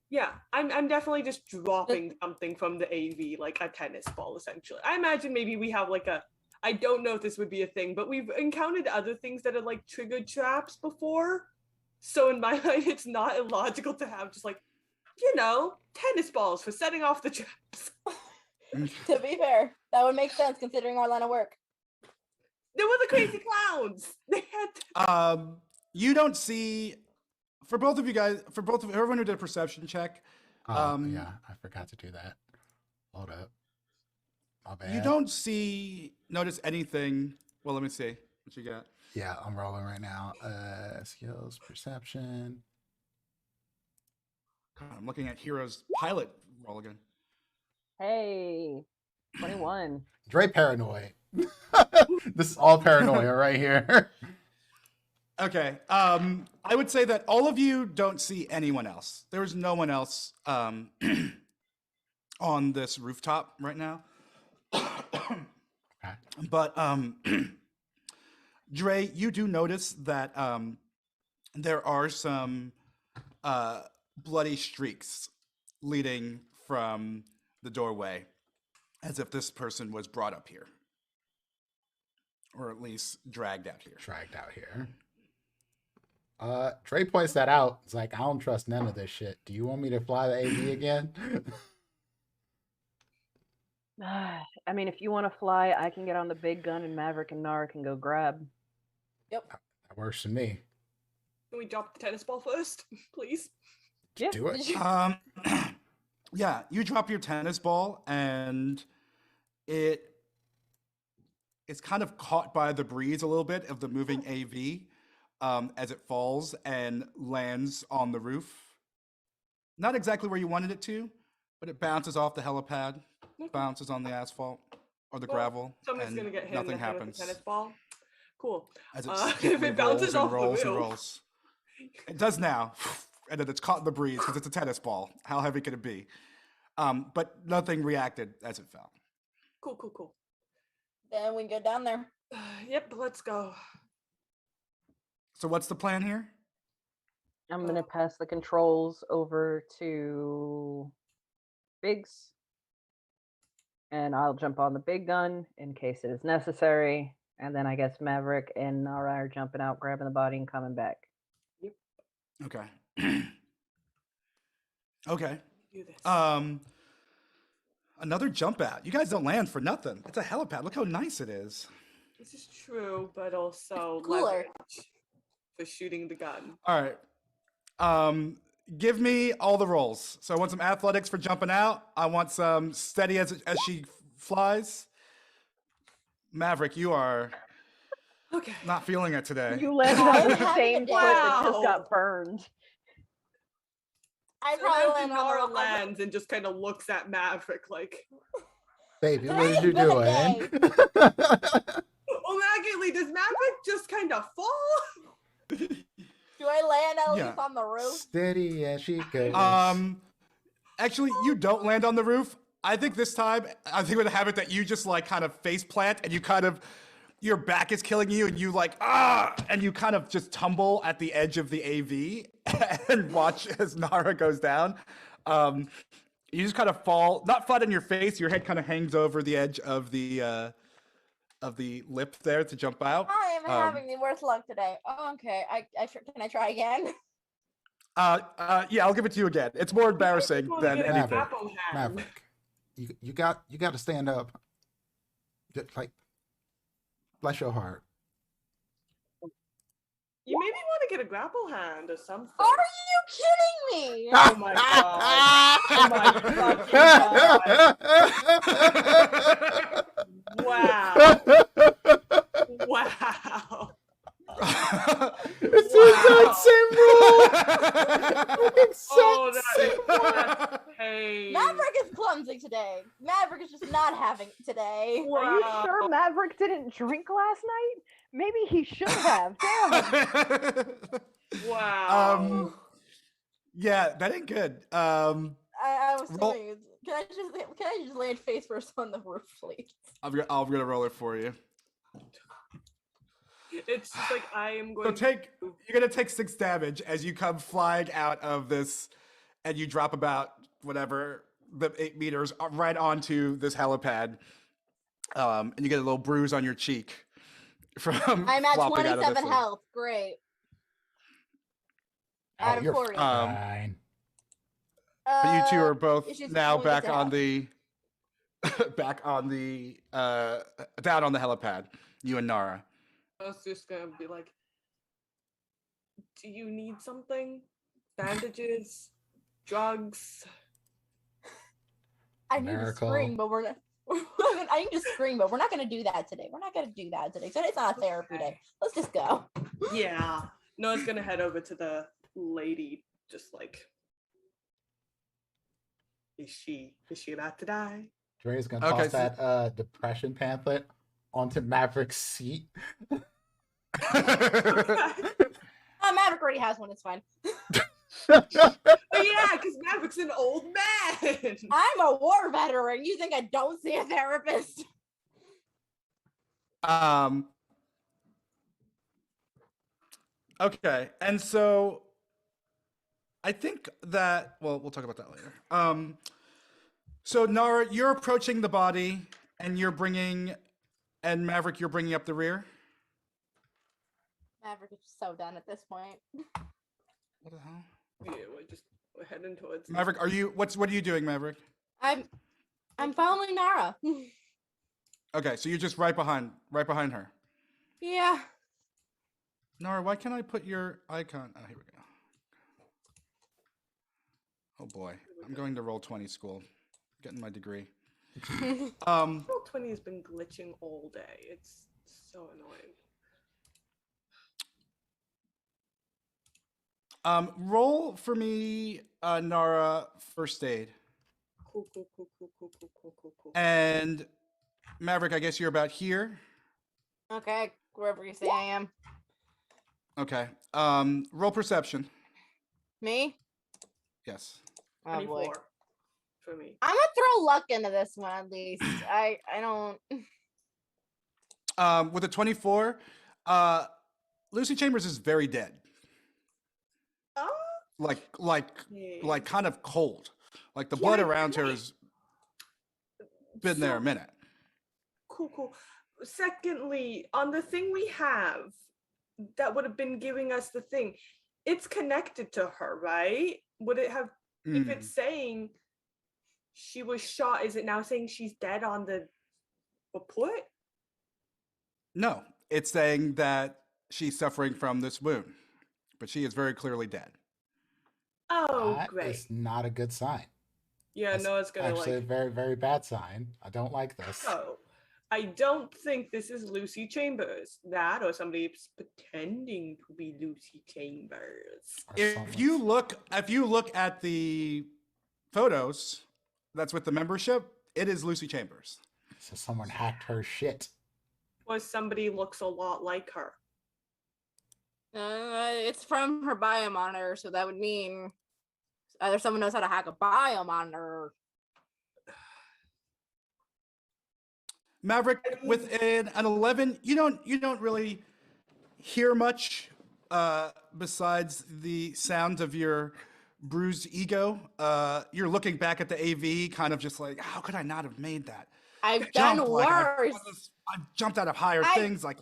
Yeah, I'm definitely just dropping something from the AV, like a tennis ball, essentially. I imagine maybe we have like I don't know if this would be a thing, but we've encountered other things that are like triggered traps before. So in my mind, it's not illogical to have just like, tennis balls for setting off the traps. To be fair, that would make sense considering our line of work. They were the crazy clowns. They had you don't see, for both of you guys, everyone who did a perception check. Yeah, I forgot to do that. Hold up. My bad. You don't notice anything. Well, let me see what you got. Yeah, I'm rolling right now. Skills, perception. God, I'm looking at Hero's pilot roll again. Hey, 21. Dre paranoid. This is all paranoia right here. Okay. I would say that all of you don't see anyone else. There's no one else on this rooftop right now. Okay. But Dre, you do notice that there are some bloody streaks leading from the doorway, as if this person was brought up here. Or at least dragged out here. Trey points that out. It's like, I don't trust none of this shit. Do you want me to fly the AV again? I mean, if you want to fly, I can get on the big gun and Maverick and Nara can go grab. Yep. That works for me. Can we drop the tennis ball first, please? Yeah. Do it. Yeah, you drop your tennis ball and it's kind of caught by the breeze a little bit of the moving AV as it falls and lands on the roof. Not exactly where you wanted it to, but it bounces off the helipad, bounces on the asphalt or the gravel, Somebody's gonna get hit nothing in the head happens. with a tennis ball. Cool. As If it bounces off the rolls and roof. rolls. It does now, and then it's caught in the breeze because it's a tennis ball. How heavy can it be? But nothing reacted as it fell. Cool. Then we can go down there. Yep, let's go. So what's the plan here? I'm going to pass the controls over to Biggs. And I'll jump on the big gun in case it is necessary. And then I guess Maverick and Nara are jumping out, grabbing the body, and coming back. Okay. Okay. Do this. Another jump out. You guys don't land for nothing. It's a helipad. Look how nice it is. This is true, but also Cooler. leverage for shooting the gun. All right. give me all the rolls. So I want some athletics for jumping out. I want some steady as she flies. Maverick, you are Okay. not feeling it today. You landed on the Having a same day. foot that just Wow. got burned. I So probably now land on Nara the lands and just kind of looks at Maverick like, Baby, what Today's are you been a doing? immediately, does Maverick just kind of fall? Do I land at Yeah. least on the roof? Steady as she goes. Actually, you don't land on the roof. I think this time, I think we're gonna have it that you just like kind of face plant and you kind of, your back is killing you and you like, and you kind of just tumble at the edge of the AV and watch as Nara goes down. You just kind of fall, not flat on your face, your head kind of hangs over the edge of the lip there to jump out. I am having the worst luck today. Oh, okay, can I try again? Yeah, I'll give it to you again. It's more embarrassing than Get a anything. apple hand. Maverick, you got to stand up. Just like, bless your heart. You maybe want to get a grapple hand or something. Are you kidding me? Oh my god. Oh my fucking god. Wow. Wow. It's Wow. the exact same rule. Oh, that's pain. Maverick is clumsy today. Maverick is just not having it today. Are you sure Maverick didn't drink last night? Maybe he should have. Damn. Wow. Yeah, that ain't good. I was Roll- serious. Can I just land face first on the roof, please? I'm gonna roll it for you. It's just like I am So going you're gonna take 6 damage as you come flying out of this, and you drop about whatever the 8 meters right onto this helipad, and you get a little bruise on your cheek from I'm at flopping out of this 27 thing. health. Great. Out of you're 40. fine. But you two are both it's just now when we get back to on the back on the down on the helipad. You and Nara. I was just gonna be like, do you need something? Bandages? Drugs? I need to Miracle. scream, but we're not. I need to scream, but we're not going to do that today. We're not going to do that today. So it's not a therapy day. Let's just go. Yeah. Noah's gonna head over to the lady, just like, is she about to die? Dre's gonna Okay, toss that depression pamphlet onto Maverick's seat. Maverick already has one. It's fine. But yeah, because Maverick's an old man. I'm a war veteran. You think I don't see a therapist? Okay, and so I think that, well, we'll talk about that later. So Nara, you're approaching the body, and and Maverick, you're bringing up the rear. Maverick is so done at this point. What the hell? Yeah, we're heading towards Maverick, what are you doing, Maverick? I'm following Nara. Okay, so you're just right behind her. Yeah. Nara, why can't I put your icon? Oh, here we go. Oh boy, I'm going to Roll20 school, getting my degree. Roll20 has been glitching all day. It's so annoying. Roll for me, Nara, first aid. Cool. And Maverick, I guess you're about here. Okay, wherever you say I am. Okay. Roll perception. Me? Yes. Oh boy. 24 for me. I'm gonna throw luck into this one at least. I don't. With a 24, Lucy Chambers is very dead. Oh, Like kind of cold. Like the blood around her has been there a minute. Cool. Secondly, on the thing we have that would have been giving us the thing, it's connected to her, right? Would it have, if it's saying she was shot, is it now saying she's dead on the report? No, it's saying that she's suffering from this wound, but she is very clearly dead. Oh, That great. is not a good sign. Yeah, That's no, it's gonna actually a like. very, very bad sign. I don't like this. Oh, I don't think this is Lucy Chambers. That or somebody's pretending to be Lucy Chambers. Or If someone's- you look at the photos, that's with the membership. It is Lucy Chambers. So someone hacked her shit. Or somebody looks a lot like her. It's from her bio monitor, so that would mean either someone knows how to hack a bio monitor. Maverick, with an 11, you don't really hear much besides the sound of your bruised ego. You're looking back at the AV, kind of just like, how could I not have made that? I've done Jump, like, worse. I jumped out of higher things. Like,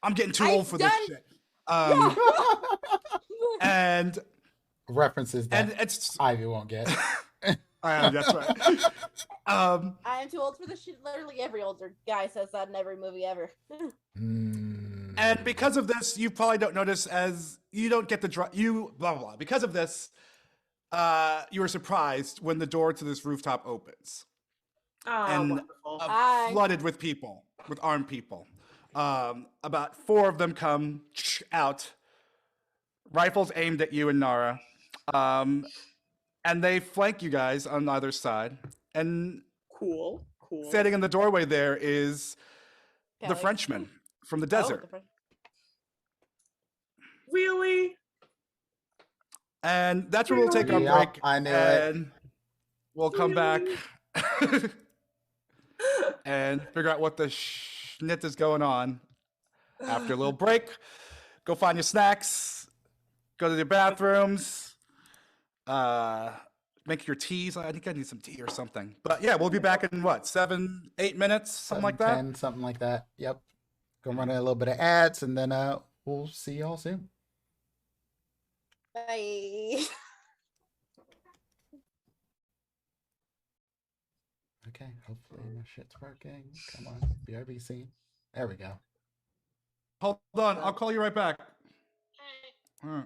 I'm getting too I've old for this done- shit. Yeah. And References that it's Ivy won't get. that's right. I am too old for this shit. Literally every older guy says that in every movie ever. And because of this, you probably don't notice as you don't get the blah blah blah. Because of this, you were surprised when the door to this rooftop opens Oh, and wonderful. Hi. flooded with people, with armed people. About 4 of them come out, rifles aimed at you and Nara, and they flank you guys on either side. And Cool. standing in the doorway there is the Kelly. Frenchman from the Oh, desert. the French- Really? And that's where we'll take our Yep, break. I knew it. And we'll come back and figure out what the schnit is going on. After a little break, go find your snacks, go to your bathrooms, make your teas. I think I need some tea or something. But yeah, we'll be back in what, 7, 8 minutes, something like that. 10, something like that. Yep. Go run a little bit of ads, and then we'll see y'all soon. Bye. Okay, hopefully my shit's working. Come on, BRB scene. There we go. Hold on, I'll call you right back. All right.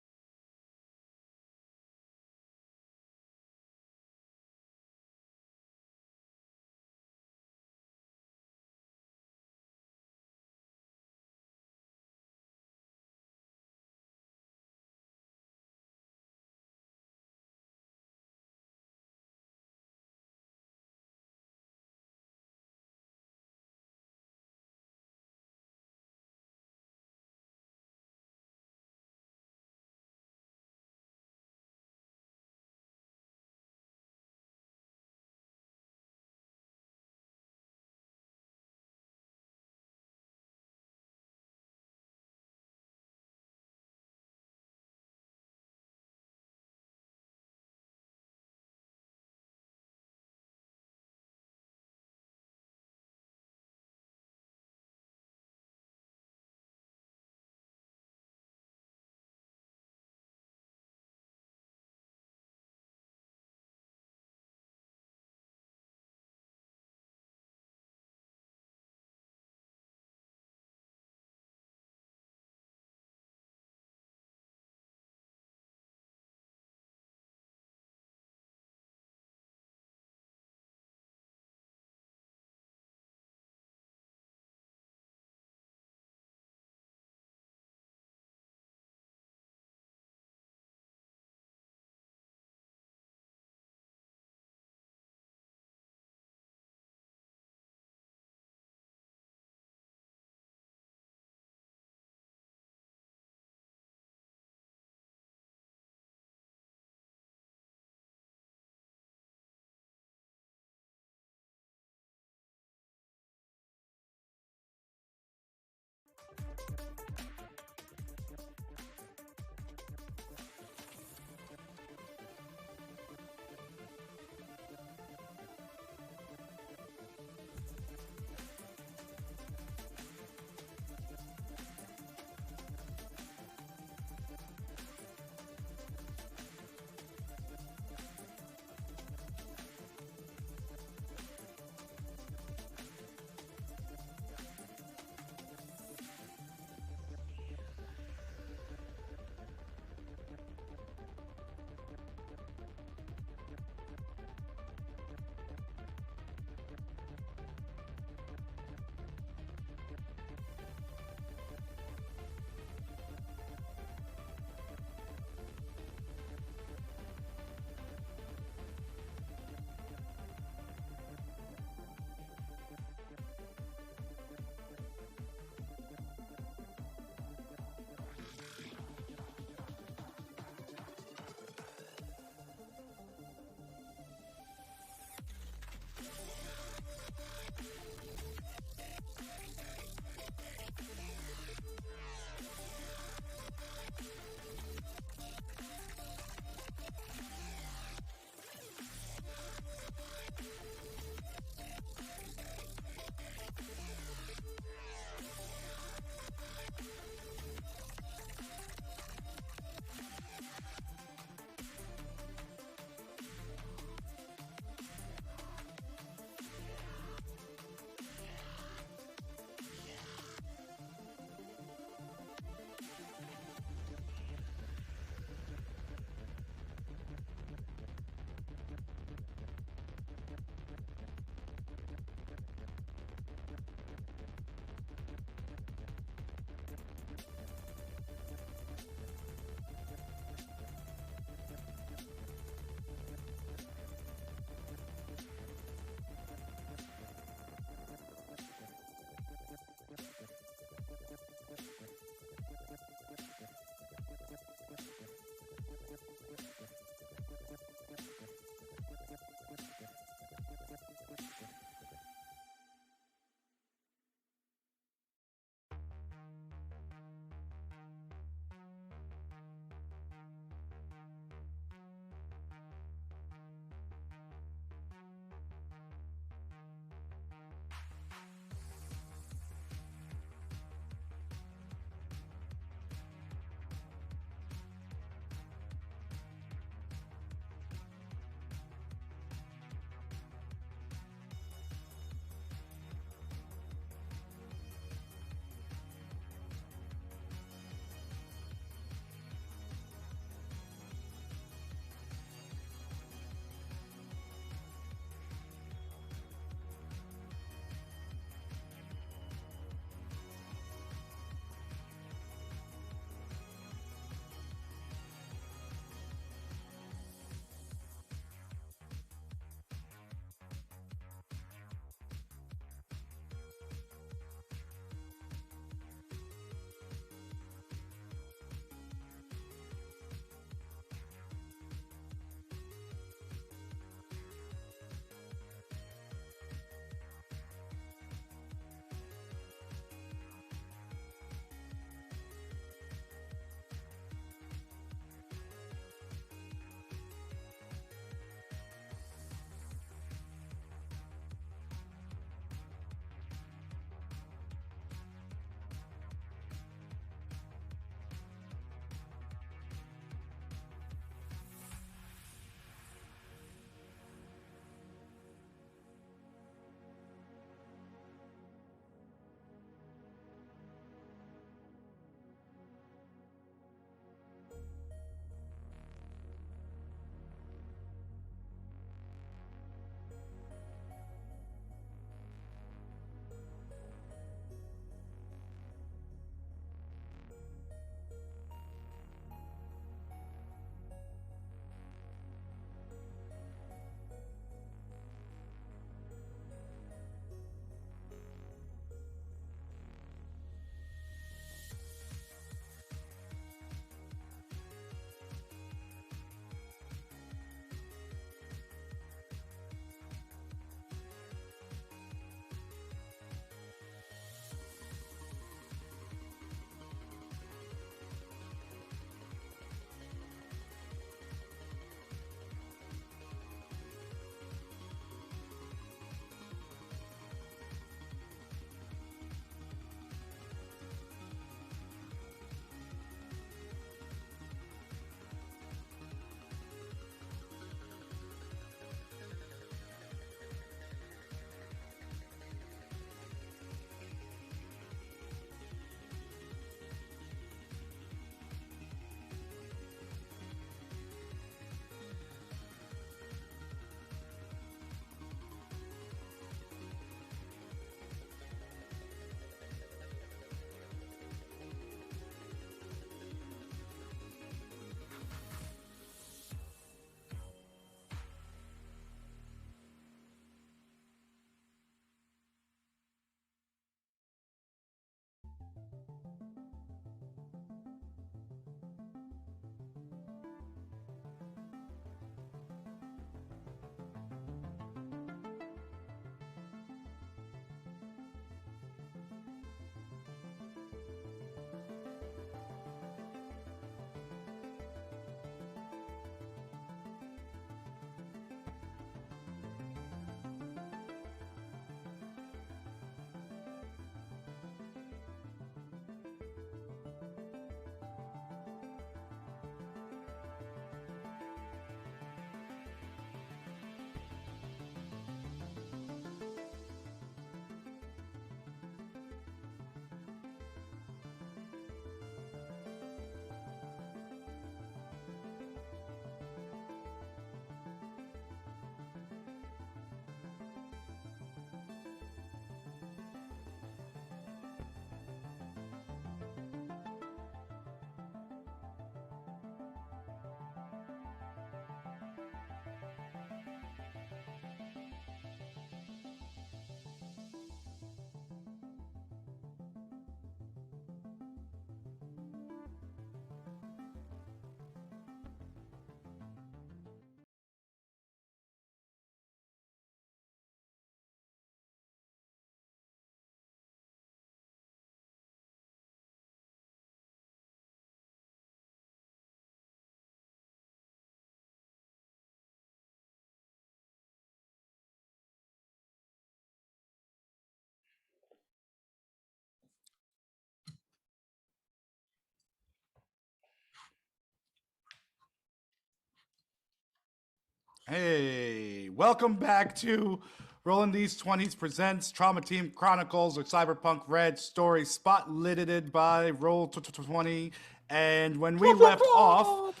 Hey, welcome back to Rolling These 20's presents Trauma Team Chronicles or Cyberpunk Red story spotlighted by Roll 20. And when we left off,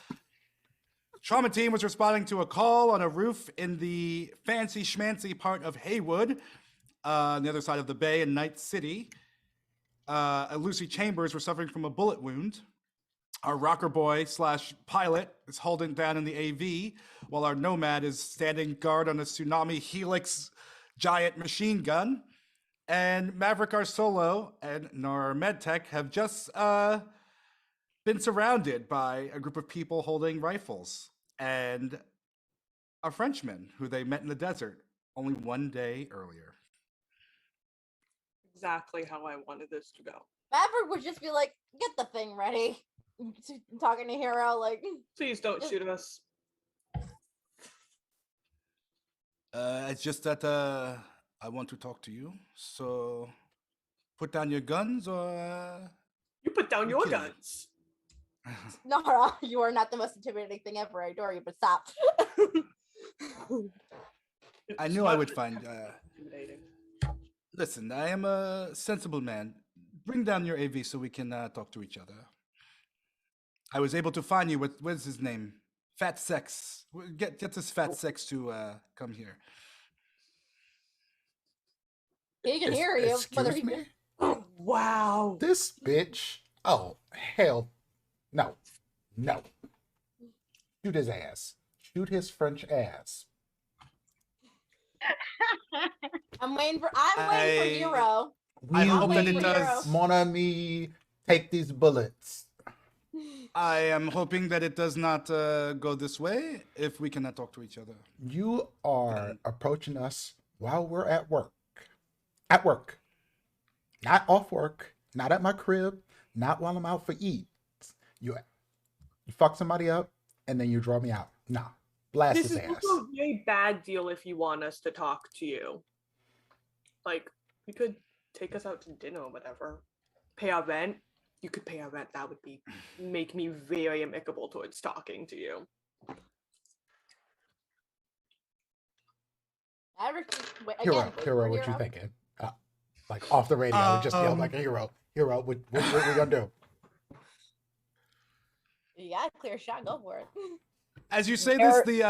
Trauma Team was responding to a call on a roof in the fancy schmancy part of Haywood, on the other side of the bay in Night City. Lucy Chambers was suffering from a bullet wound. Our rocker boy / pilot is holding down in the AV, while our nomad is standing guard on a tsunami helix giant machine gun. And Maverick, our solo, and Nora Medtech have just been surrounded by a group of people holding rifles and a Frenchman who they met in the desert only one day earlier. Exactly how I wanted this to go. Maverick would just be like, "Get the thing ready." Talking to Hero, like, Please don't shoot us. It's just that I want to talk to you. So put down your guns or... You put down your Okay. guns. Nora, you are not the most intimidating thing ever. I adore you, but stop. I knew I would find... Intimidating. Listen, I am a sensible man. Bring down your AV so we can talk to each other. I was able to find you with, what's his name? Fat Sex. Get this Fat Sex to come here. He can hear you. Whether Excuse he me? Wow. This bitch. Oh, hell. No. No. Shoot his ass. Shoot his French ass. I'm waiting for Hero. I We hope that waiting it for does. Mon ami, take these bullets. I am hoping that it does not go this way if we cannot talk to each other. You are approaching us while we're at work. At work. Not off work. Not at my crib. Not while I'm out for eat. You fuck somebody up and then you draw me out. Nah. Blast This his is ass. also a bad deal if you want us to talk to you. Like, you could take us out to dinner or whatever. Pay our rent. You could pay our rent. That would make me very amicable towards talking to you. Maverick, Hero, Hero, what you thinking? Like off the radio, just yell like a hero. Hero, what we gonna do? You got a clear shot. Go for it. As you say this, the...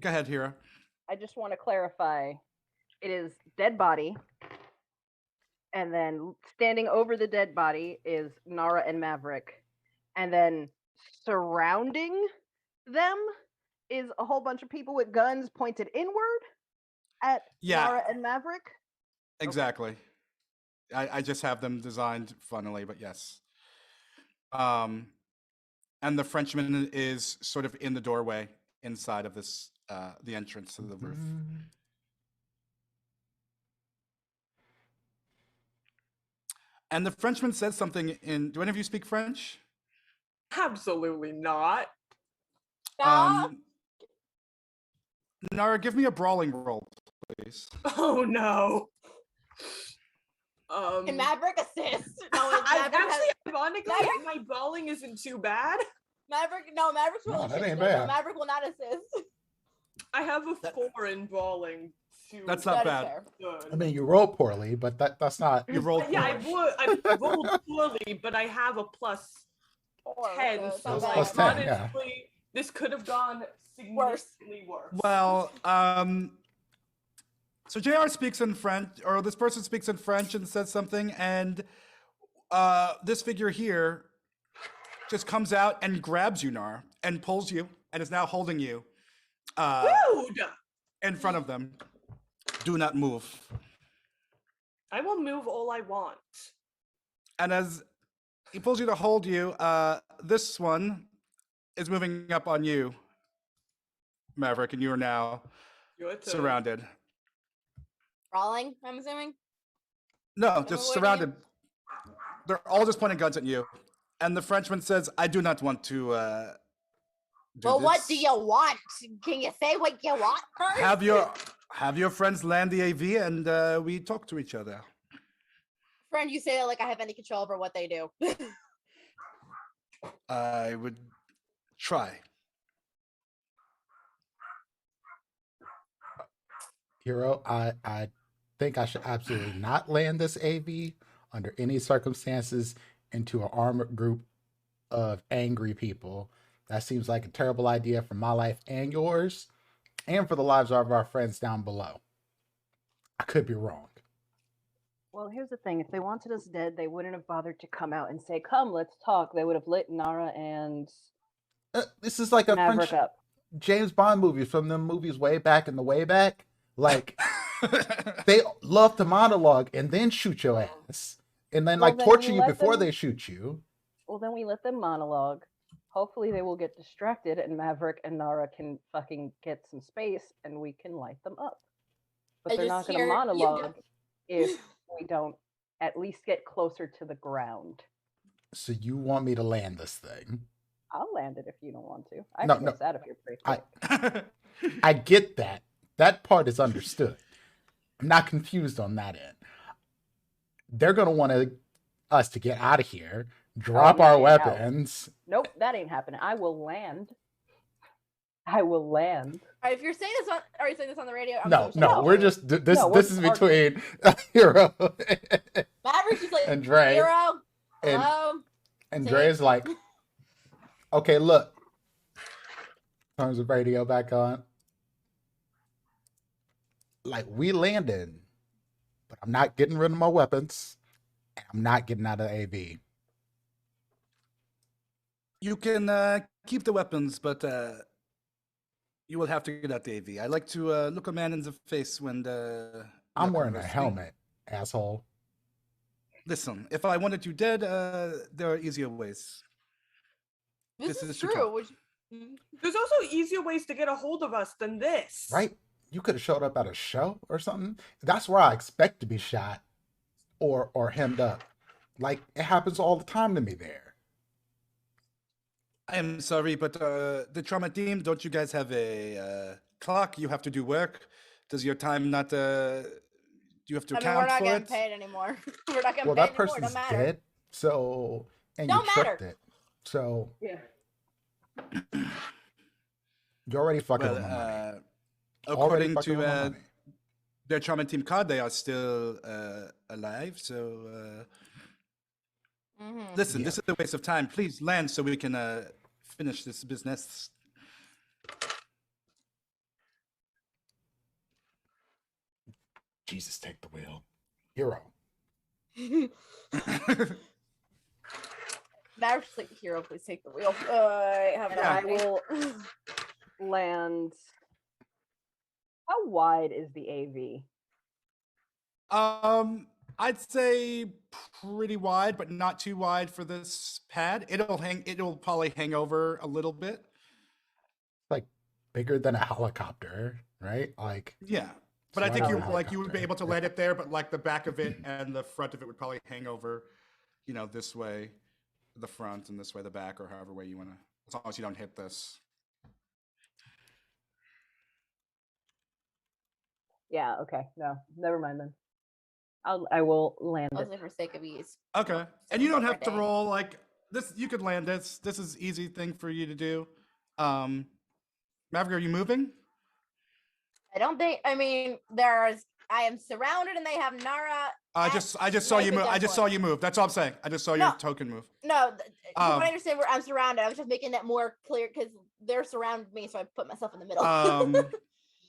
Go ahead, Hira. I just want to clarify. It is dead body, and then standing over the dead body is Nara and Maverick, and then surrounding them is a whole bunch of people with guns pointed inward at Nara and Maverick. Exactly. Okay. I just have them designed funnily, but yes. And the Frenchman is sort of in the doorway inside of this, the entrance to the roof. And the Frenchman says something in... Do any of you speak French? Absolutely not. Nara, give me a brawling roll, please. Oh no. Can Maverick assist? No, Ironically, my brawling isn't too bad. Maverick's really that ain't shitty, bad. so Maverick will not assist. I have a 4 in brawling. That's not That is bad. fair. I mean, you roll poorly, but that's not. You rolled Yeah, poorly. I rolled poorly, but I have a plus 10. so So it's like, plus 10, yeah. honestly, this could have gone significantly worse. Well, so JR speaks in French, or this person speaks in French and says something, and this figure here just comes out and grabs you, Nar, and pulls you, and is now holding you Rude! in front of them. Do not move. I will move all I want. And as he pulls you to hold you, this one is moving up on you, Maverick, and you are now Your turn. surrounded. Brawling, I'm assuming. No, just surrounded. They're all just pointing guns at you. And the Frenchman says, I do not want to do Well, this. what do you want? Can you say what you want first? Have your friends land the AV and we talk to each other. Friend, you say that like I have any control over what they do. I would try. Hero, I think I should absolutely not land this AV under any circumstances into an armored group of angry people. That seems like a terrible idea for my life and yours, and for the lives of our friends down below. I could be wrong. Well, here's the thing. If they wanted us dead, they wouldn't have bothered to come out and say, "Come, let's talk." They would have lit Nara and This is like a Maverick French up. James Bond movie from them movies way back in the way back. Like, they love to monologue and then shoot your ass. And then, Well, like, then torture we you let before them- they shoot you. Well, then we let them monologue. Hopefully, they will get distracted, and Maverick and Nara can fucking get some space, and we can light them up. But I they're just not going to hear you monologue if we don't at least get closer to the ground. So you want me to land this thing? I'll land it if you don't want to. I No, can no. get out of here pretty I quick. I get that. That part is understood. I'm not confused on that end. They're gonna want us to get out of here, drop no, our no. weapons. Nope, that ain't happening. I will land. I will land. All right, if you're saying this on, are you saying this on the radio? I'm No, so no, sorry. we're just this. No, this we're is between Hero Maverick's just like, and Dre. Hero, And hello. and See? Dre's like, okay, look. Turns the radio back on. Like, we landed, but I'm not getting rid of my weapons. And I'm not getting out of the AV. You can keep the weapons, but you will have to get out the AV. I like to look a man in the face when I'm wearing a conversing. helmet, asshole. Listen, if I wanted you dead, there are easier ways. This This is is the true. truth. Which, There's also easier ways to get a hold of us than this. Right? You could have showed up at a show or something. That's where I expect to be shot or hemmed up. Like, it happens all the time to me there. I am sorry, but the trauma team, don't you guys have a clock? You have to do work. Does your time not? You have to I mean, account we're not for getting it. paid anymore. We're not getting Well, paid that anymore. person's Don't matter. dead. So, and Don't you tricked matter. it. So, Yeah. you're already fucking Well, with my money. Already according fucking to with my money. their trauma team card, they are still alive. So Mhm. listen, Yeah. this is a waste of time. Please land so we can finish this business. Jesus, take the wheel. Hero. Maverick's like, Hero, please take the wheel. I have And no I idea. will land. How wide is the AV? I'd say pretty wide, but not too wide for this pad. It'll probably hang over a little bit. Like, bigger than a helicopter, right? Like, Yeah. But I So I think don't you know like you would be helicopter. able to land it there, but like the back of it and the front of it would probably hang over, this way, the front, and this way the back, or however way you want to. As long as you don't hit this. Yeah. Okay. No. Never mind then. I will land it. Mostly for sake of ease. Okay, and you don't have to Dang. roll like this. You could land this. This is easy thing for you to do. Maverick, are you moving? I don't think. I mean, I am surrounded, and they have Nara. I at just saw you snipe move. at I just saw gunpoint. you move. That's all I'm saying. I just saw No. your token move. No, from what I Um, understand, where I'm surrounded. I was just making that more clear because they're surrounding me, so I put myself in the middle.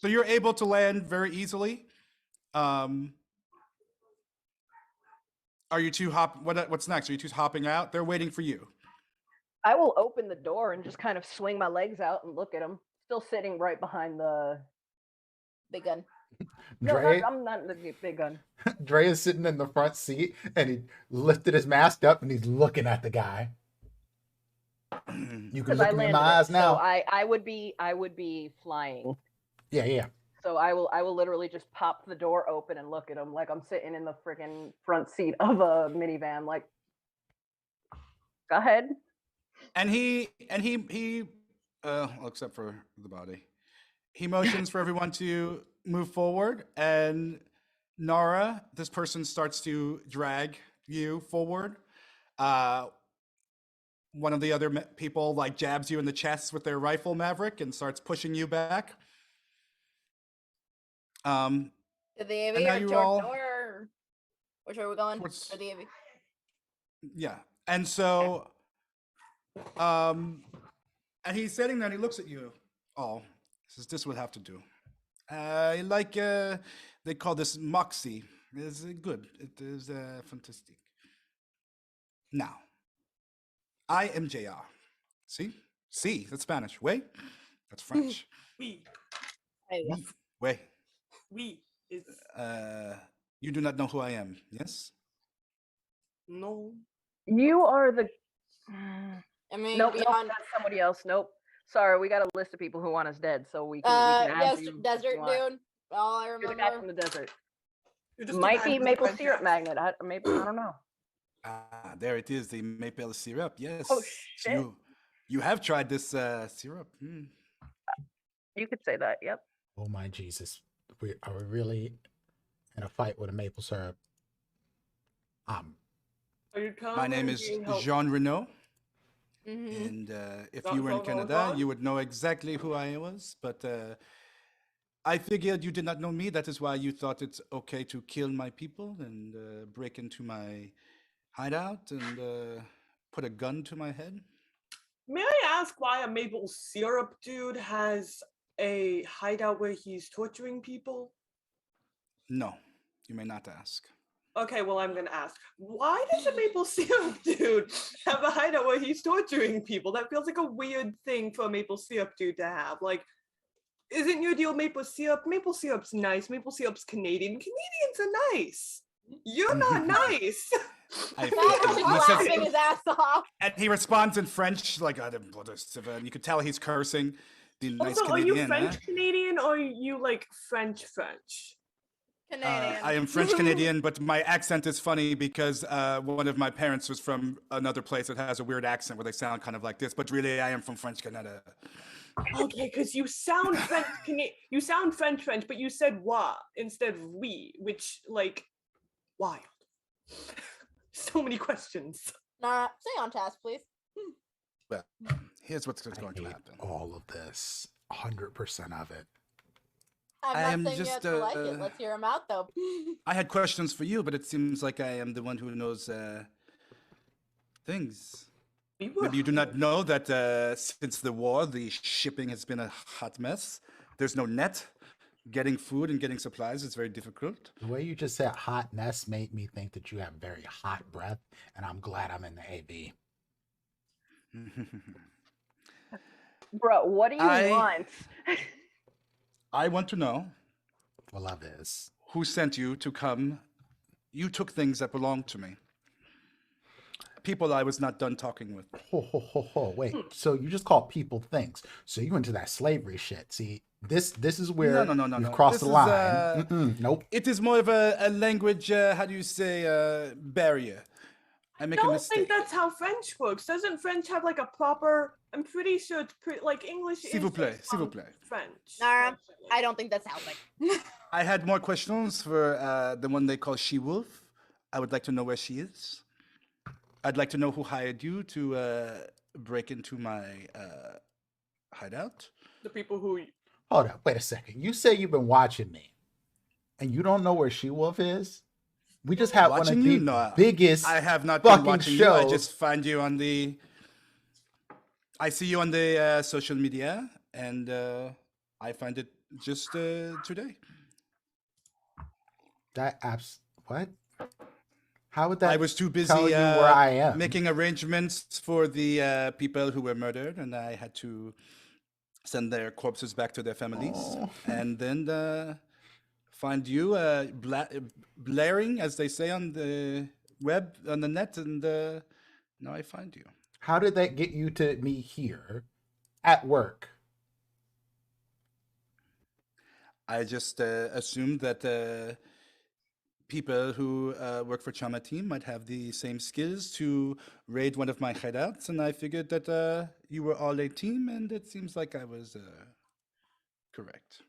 So you're able to land very easily. Are you two what's next? Are you two hopping out? They're waiting for you. I will open the door and just kind of swing my legs out and look at him, still sitting right behind the. Big gun. No, Dre, I'm not the big gun. Dre is sitting in the front seat and he lifted his mask up and he's looking at the guy. You can Because look I him in landed my it, eyes so now. I would be flying. Yeah. So I will literally just pop the door open and look at him like I'm sitting in the freaking front seat of a minivan. Like, go ahead. And he except for the body, he motions for everyone to move forward. And Nara, this person starts to drag you forward. One of the other people like jabs you in the chest with their rifle, Maverick, and starts pushing you back. Um, To the and AV now or you're toward all door? Which way are we going? towards, For the AV. yeah. And so, and he's sitting there and he looks at you all. He says, "This will have to do. They call this moxie. It's good. It is fantastic. Now, I am JR. See? See, that's Spanish. Way, that's French. We There you go. Me, way. is You do not know who I am, yes? no. You are the. I mean, Nope, nope, beyond. that's somebody else. Nope. Sorry, we got a list of people who want us dead, so we can add Yes, you if desert you want. dude. All I You're the remember. guy from the desert. You're just Might a be bad maple friend, syrup Jack. magnet. I don't know. Ah, there it is, the maple syrup. Yes. Oh, So shit. you have tried this syrup. Hmm. You could say that. Yep. Oh my Jesus. Are we really in a fight with a maple syrup? Are you telling My me name I'm is being helped? Jean Renault, Mm-hmm. and if Jean- you were in Jean Canada, Valjean? you would know exactly who I was. But I figured you did not know me. That is why you thought it's okay to kill my people and break into my hideout and put a gun to my head. May I ask why a maple syrup dude has a hideout where he's torturing people? No, you may not ask. Okay, well, I'm gonna ask. Why does a maple syrup dude have a hideout where he's torturing people? That feels like a weird thing for a maple syrup dude to have. Like, isn't your deal maple syrup? Maple syrup's nice. Maple syrup's Canadian. Canadians are nice. You're not nice. I That was he just says- laughing his ass off. And he responds in French, like, and you could tell he's cursing. The nice Also, are you Canadian. French Canadian or are you like French French? Canadian. I am French Canadian, but my accent is funny because one of my parents was from another place that has a weird accent where they sound kind of like this. But really, I am from French Canada. Okay, because you sound French you sound French, but you said "wa" instead of "we," which like wild. So many questions. Nah, stay on task, please. Well, here's what's I going to hate happen. all of this. 100% of it. I'm I not am saying you have just, to like it. Let's hear him out, though. I had questions for you, but it seems like I am the one who knows things. Maybe you do not know that since the war, the shipping has been a hot mess. There's no net. Getting food and getting supplies is very difficult. The way you just said hotness made me think that you have very hot breath, and I'm glad I'm in the AV. Bro, what do you want? I want to know Well, love is. who sent you to come. You took things that belonged to me. People I was not done talking with. Wait, so you just call people things. So you into that slavery shit. See, this is where No. you've crossed This the is, line. Nope. It is more of a language, how do you say, barrier. I make a don't mistake. think that's how French works. Doesn't French have like a proper? I'm pretty sure it's like English. S'il vous is plaît, based s'il vous on plaît. French. Nah, I don't think that's how. I had more questions for the one they call She-Wolf. I would like to know where she is. I'd like to know who hired you to break into my hideout. The people who Hold up. Wait a second. You say you've been watching me, and you don't know where She-Wolf is? We just had one Watching of you? the No, biggest I have not been fucking watching you. I shows. just find you on the. I see you on the social media, and I find it just today. That apps. What? How would that? I was too busy tell you where I am? making arrangements for the people who were murdered, and I had to send their corpses back to their families, Oh. and then find you blaring, as they say on the web, on the net, and now I find you. How did that get you to me here at work? I just assumed that people who work for Trauma Team might have the same skills to raid one of my hideouts, and I figured that you were all a team, and it seems like I was correct.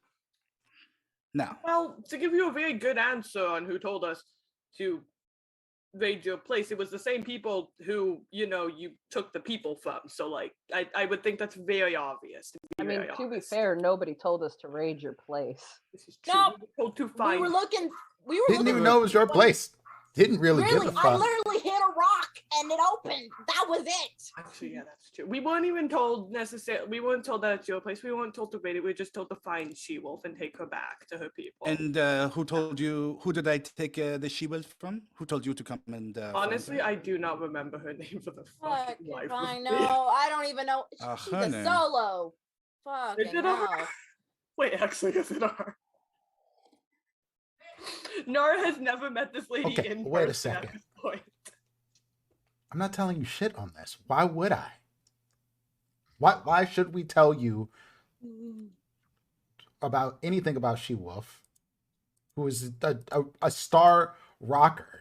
Now, Well, to give you a very good answer on who told us to raid your place. It was the same people who, you took the people from. So, like, I would think that's very obvious. I mean, to be fair, nobody told us to raid your place. This is true. No, We were told to we find. were looking. Didn't even know it was your place. Didn't really give a Really, fuck. I literally hit a rock and it opened. That was it. Actually, yeah, that's true. We weren't even told necessarily. We weren't told that it's your place. We weren't told to raid it. We were just told to find She-Wolf and take her back to her people. And who told you? Who did I take the she-wolf from? Who told you to come and? Honestly, find her? I do not remember her name for the Fuck fucking life if of I me. know. I don't even know. She's her a name. solo. Is Fucking it her? hell. Wait, actually, is it her? Nara has never met this lady Okay, in wait a person second. at this point. I'm not telling you shit on this. Why would I? Why should we tell you about anything about She-Wolf, who is a star rocker?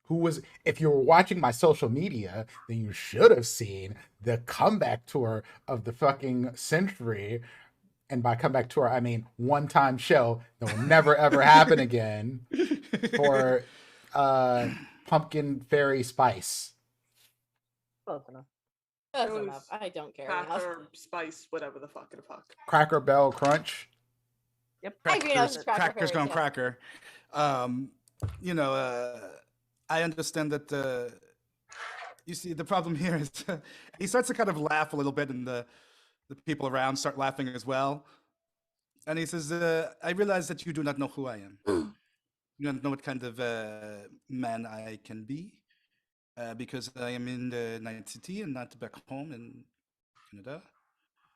Who was, if you were watching my social media, then you should have seen the comeback tour of the fucking century. And by comeback tour, I mean one-time show that will never ever happen again for Pumpkin Fairy Spice. Close enough. That's It was enough. I don't care enough. Cracker, spice, whatever the fuck. Cracker Bell Crunch. Yep. Ivy knows it's Cracker Crackers Fairy, gone too. cracker. I understand that. You see, the problem here is he starts to kind of laugh a little bit, and the people around start laughing as well. And he says, "I realize that you do not know who I am. You don't know what kind of man I can be, because I am in the Night City and not back home in Canada."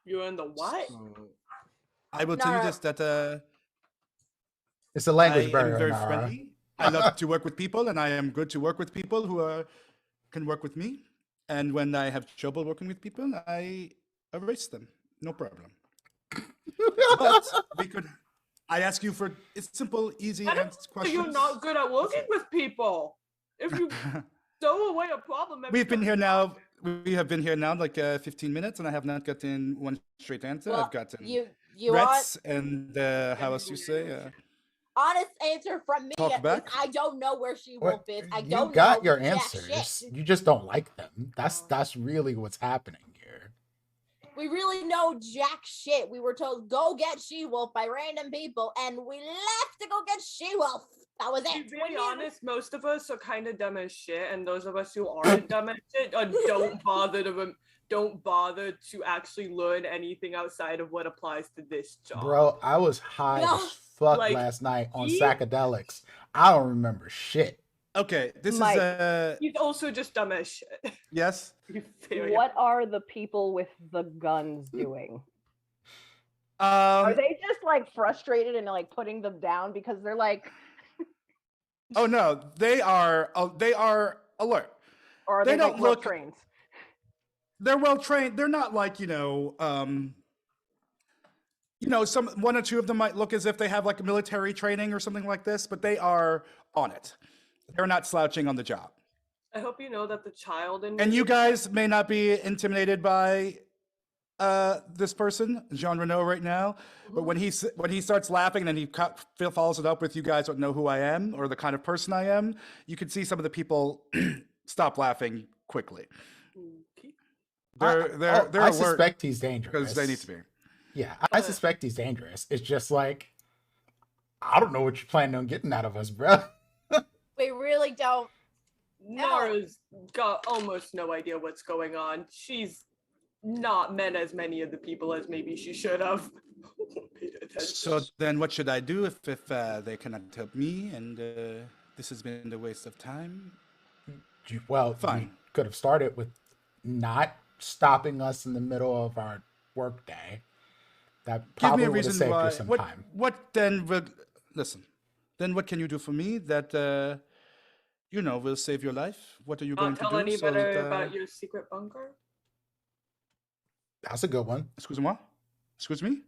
You're in the what? So, I will tell you Nara. this: that It's a language I barrier, am very Nara. friendly. I love to work with people, and I am good to work with people who can work with me. And when I have trouble working with people, I erase them. No problem. But I ask you for it's simple, easy I don't questions. think you're not good at working with people. If you throw away a problem, every We've been time here you now. We have been here now like 15 minutes, and I have not gotten one straight answer. Well, I've gotten you want threats and how else you say? honest answer from me. Talk At least, back. I don't know where she What- wolf is. I you don't got know your jack answers. shit. You just don't like them. That's really what's happening here. We really know jack shit. We were told go get She-Wolf by random people, and we left to go get She-Wolf. That was To it. be really honest, most of us are kind of dumb as shit, and those of us who aren't dumb as shit don't bother to actually learn anything outside of what applies to this job. Bro, I was high No. as fuck Like, last night on he- psychedelics. I don't remember shit. Okay, this Mike. is He's also just dumb as shit. yes. What are the people with the guns doing? Are they just like frustrated and like putting them down because they're like, Oh no, they are alert. or are They they, don't like well look- trained? They're well trained. They're not like some one or two of them might look as if they have like military training or something like this, but they are on it. They're not slouching on the job. I hope you know that the child in And me- you guys may not be intimidated by this person, Jean Renault, right now, but when he starts laughing and then he follows it up with, "You guys don't know who I am or the kind of person I am," you can see some of the people stop laughing quickly. Okay. They're I alert suspect he's dangerous. because they need to be. Yeah, I suspect he's dangerous. It's just like, I don't know what you're planning on getting out of us, bro. We really don't. Nara's got almost no idea what's going on. She's not met as many of the people as maybe she should have. Paid attention. So then what should I do if they cannot help me and this has been a waste of time? Well, Fine. you could have started with not stopping us in the middle of our workday. That Give me probably a would have reason saved why. you some time. What then will listen? Then what can you do for me that will save your life? What are you going Not to tell do? anybody that, about your secret bunker. That's a good one. Excuse-moi? Excuse me?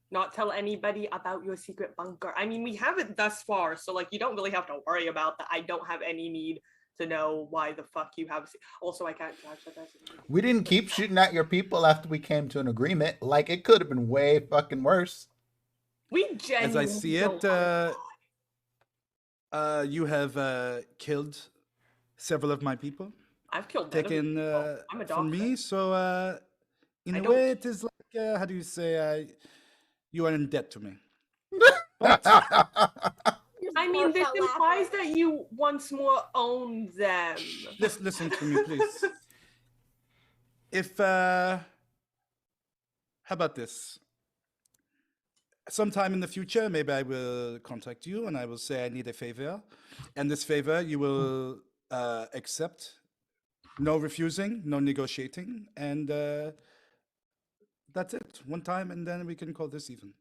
Not tell anybody about your secret bunker. I mean, we have it thus far, so like you don't really have to worry about that. I don't have any need to know why the fuck you have. Also, I can't judge that. We didn't keep shooting at your people after we came to an agreement. Like, it could have been way fucking worse. We genuinely As I see don't it, have- You have killed several of my people, I've killed none of you taken people. I'm a from doctor. me. So in I a don't- way, it is like how do you say? You are in debt to me. I mean, this Burst out implies laughing. that you once more own them. Listen to me, please. If how about this? Sometime in the future, maybe I will contact you and I will say I need a favor, and this favor you will accept. No refusing, no negotiating, and that's it. One time, and then we can call this even.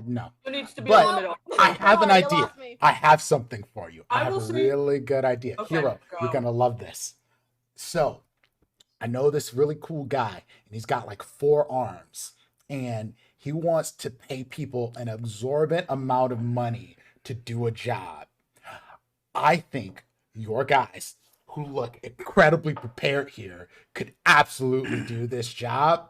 No. There needs to be But a limit on I have an Sorry, you idea. lost me. I have something for you. I I have will a say- really good idea. Okay, Hero, you're go. going to love this. So, I know this really cool guy, and he's got like 4 arms, and he wants to pay people an exorbitant amount of money to do a job. I think your guys, who look incredibly prepared here, could absolutely do this job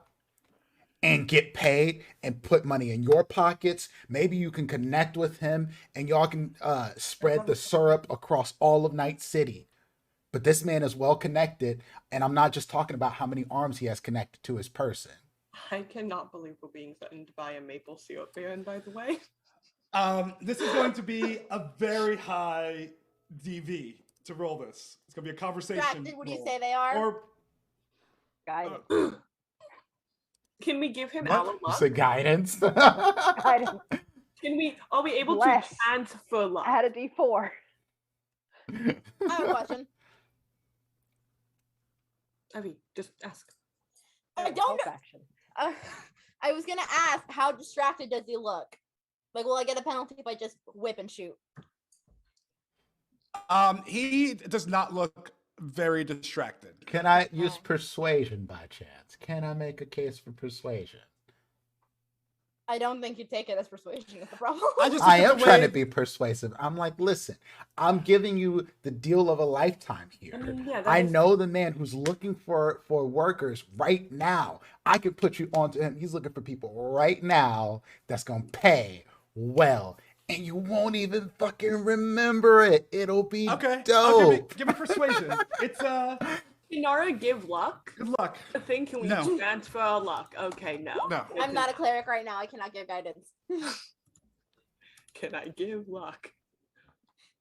and get paid and put money in your pockets. Maybe you can connect with him and y'all can spread the syrup across all of Night City. But this man is well connected, and I'm not just talking about how many arms he has connected to his person. I cannot believe we're being threatened by a maple syrup baron, by the way. This is going to be a very high DV to roll this. It's going to be a conversation. Distracted, would you roll. say they are? Or Guidance. Can we give him What? our You luck? say guidance? Guidance. Are we able Bless. to transfer luck? I had a D4. I have a question. Abby, just ask. I don't Help know. action. I was gonna ask, how distracted does he look? Like, will I get a penalty if I just whip and shoot? he does not look very distracted. Can I use persuasion by chance? Can I make a case for persuasion? I don't think you take it as persuasion. Is the problem? I just I look at am the trying way- to be persuasive. I'm like, listen, I'm giving you the deal of a lifetime here. I mean, yeah, that I is- know the man who's looking for workers right now. I could put you onto him. He's looking for people right now that's gonna pay well, and you won't even fucking remember it. It'll be Okay. dope. Give me persuasion. It's Can Nara give luck? good luck. I think can we No. transfer our luck? Okay, no. No. I'm not a cleric right now. I cannot give guidance. Can I give luck?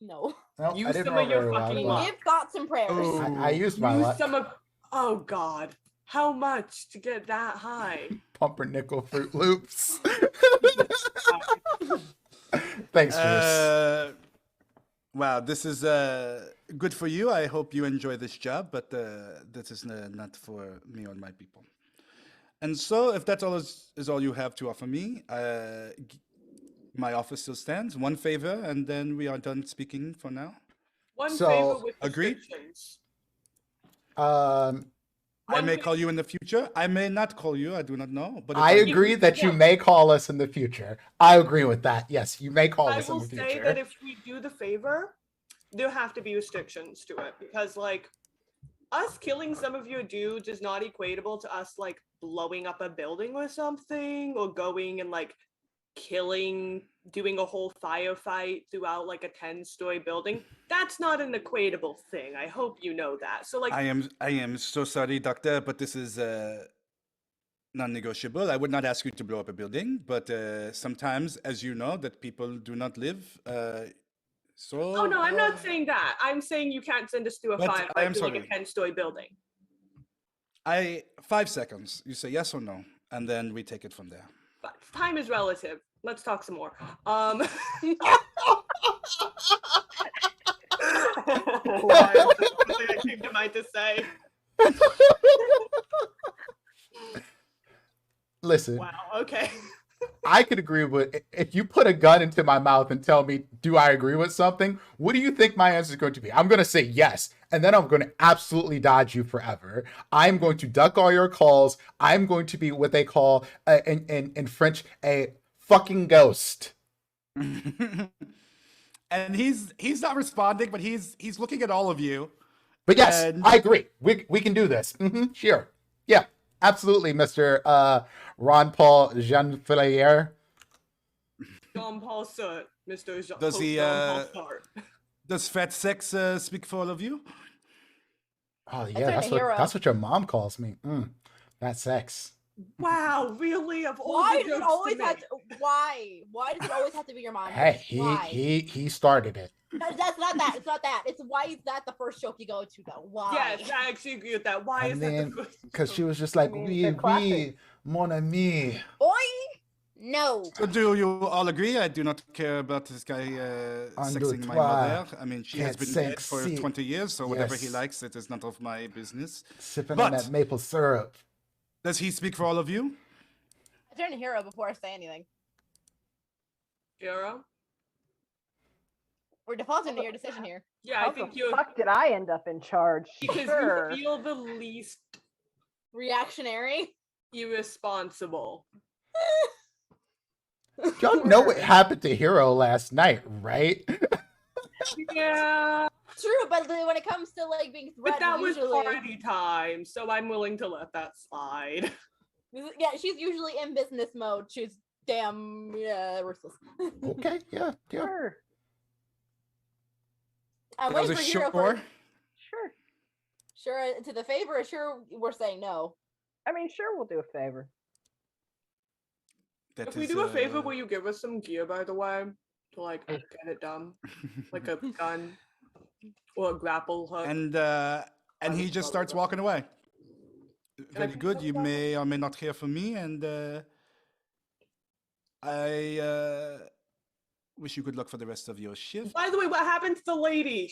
No. No, Use I didn't some roll of your very well, fucking but luck. Give thoughts and prayers. Oh. I used my Use luck. some of. Oh God, how much to get that high? Pumpernickel Fruit Loops. Thanks, Chris. Wow, this is good for you. I hope you enjoy this job, but this is not for me or my people. And so, if that's all is all you have to offer me, my office still stands. One favor, and then we are done speaking for now. One So, favor with agreed? restrictions. I One may fa- call you in the future. I may not call you. I do not know. But if I agree that you yeah. may call us in the future. I agree with that. Yes, you may call I us in will the say future. that if we do the favor, there have to be restrictions to it because, like, us killing some of your dudes is not equatable to us like blowing up a building or something, or going and like doing a whole firefight throughout like a 10-story building. That's not an equatable thing. I hope you know that. So like, I am so sorry, doctor, but this is non-negotiable. I would not ask you to blow up a building, but sometimes, as you know, that people do not live. oh no, I'm not saying that. I'm saying you can't send us through a But firefight I am through like a sorry. 10-story building. 5 seconds. You say yes or no, and then we take it from there. But time is relative. Let's talk some more. Why? That's something that came to mind to say. Listen, Wow. Okay. I could agree with if you put a gun into my mouth and tell me, do I agree with something? What do you think my answer is going to be? I'm going to say yes, and then I'm going to absolutely dodge you forever. I'm going to duck all your calls. I'm going to be what they call in French a fucking ghost. And he's not responding, but he's looking at all of you. But yes, And- I agree. We can do this. Sure. Yeah, absolutely, Mr. Ron Paul Jean Fillier. Jean Paul Surt, Mr. Jean Does he, Paul Surt. Does Fat Sex speak for all of you? Oh turn yeah, to hero. that's what your mom calls me. That's sex. Wow, really? Of all Why the does it jokes to always have make. to, why? Why does it always have to be your mom? Hey, Why? he started it. That's not that. It's not that. It's why is that the first joke you go to though? Why? Yes, I actually agree with that. Why I is that mean, the first because joke? she was just like, I mean, oui, they're oui, classic. mon ami. Boy, no. So do you all agree? I do not care about this guy Un, deux, sexing my trois, mother. I mean, she has quatre, been cinq, dead for six. 20 years, so whatever he Yes. likes, it is none of my business. Sipping But- on that maple syrup. Does he speak for all of you? I turn to hero before I say anything. Hero? We're defaulting to your decision here. Yeah, How I think the you fuck did I end up in charge? because Sure. you feel the least Reactionary. irresponsible. Y'all know what happened to Hero last night, right? Yeah, True, but when it comes to like being but threatened, that was usually, party time, so I'm willing to let that slide. yeah, she's usually in business mode. She's damn ruthless. Okay, yeah. Sure. I'm That was waiting a for hero. sure. Sure. Sure to the favor. Or sure, we're saying no. I mean, sure, we'll do a favor. That If we is, do a favor, will you give us some gear, by the way, to like get it done, like a gun or a grapple hook? And he just starts walking away. Very pick good. up You that? may or may not hear from me, and I wish you good luck for the rest of your shift. By the way, what happened to the lady?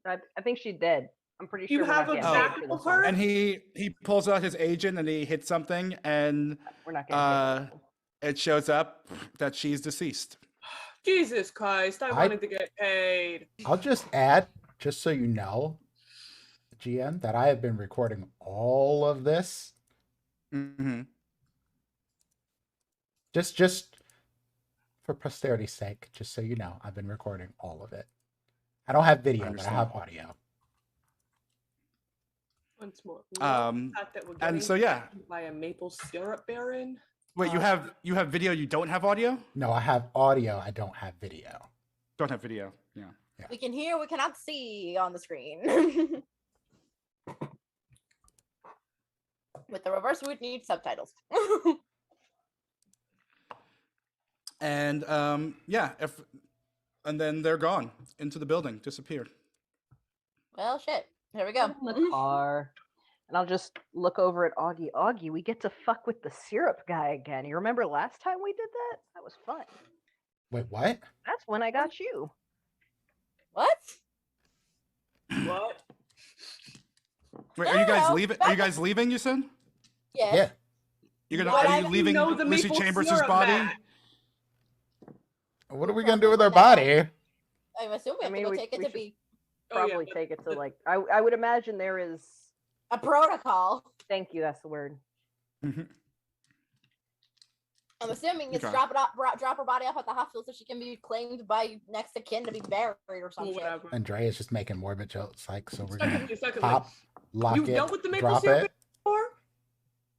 I think she's dead. I'm pretty You sure we're have not a getting paid for backup this of her? one. And he pulls out his agent and he hits something, and We're not getting paid for this one. it shows up that she's deceased. Jesus Christ! I wanted to get paid. I'll just add, just so you know, GM, that I have been recording all of this. Mm-hmm. Just for posterity's sake, just so you know, I've been recording all of it. I don't have video, but I have audio. Once more. And so yeah. By a maple syrup baron. Wait, you have video, you don't have audio? No, I have audio, I don't have video. Don't have video. Yeah. We can hear, we cannot see on the screen. With the reverse, we'd need subtitles. And yeah, and then they're gone into the building, disappeared. Well, shit. Here we go. In the car. And I'll just look over at Augie. Augie, we get to fuck with the syrup guy again. You remember last time we did that? That was fun. Wait, what? That's when I got you. What? What? Wait, are you guys No, leaving? Are you guys leaving? You said Yes. Yeah. you're gonna. But Are I you didn't leaving know the Lucy maple Chambers' syrup body? man. What are we gonna do with our body? I'm assuming we have to go take it to should be probably but take it to like I would imagine there is a protocol. thank you, that's the word. Mhm. I'm assuming it's Okay. drop her body off at the hospital so she can be claimed by next of kin to be buried or some Or shit. whatever. Andrea's just making morbid jokes, like, so we're gonna Secondly, pop, lock You've it, dealt with the maple drop syrup it. before?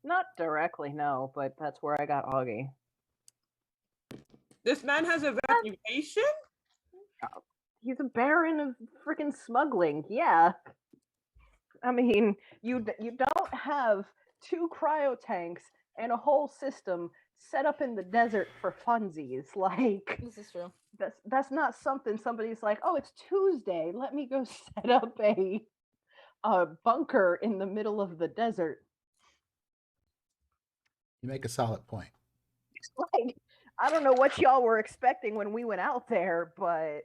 Not directly, no, but that's where I got Augie. This man has a reputation? He's a baron of freaking smuggling. Yeah. I mean, you don't have 2 cryo tanks and a whole system set up in the desert for funsies. Like This is true. that's not something somebody's like, "Oh, it's Tuesday. Let me go set up a bunker in the middle of the desert." You make a solid point. Like, I don't know what y'all were expecting when we went out there, but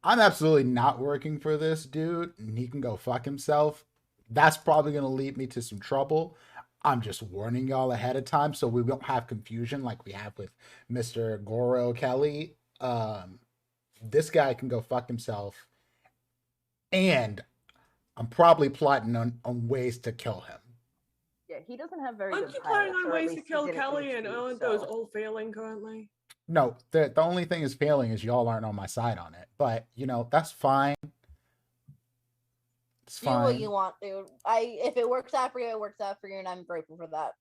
I'm absolutely not working for this dude, and he can go fuck himself. That's probably gonna lead me to some trouble. I'm just warning y'all ahead of time so we won't have confusion like we have with Mr. Goro Kelly. This guy can go fuck himself, and I'm probably plotting on ways to kill him. yeah, he doesn't have very Aren't good you planning pilots, on or at ways to least he kill didn't Kelly used and to, aren't those so- all failing currently? No, the only thing is failing is y'all aren't on my side on it. But you know, that's fine. It's Do what fine. you want, dude. If it works out for you, it works out for you, and I'm grateful for that.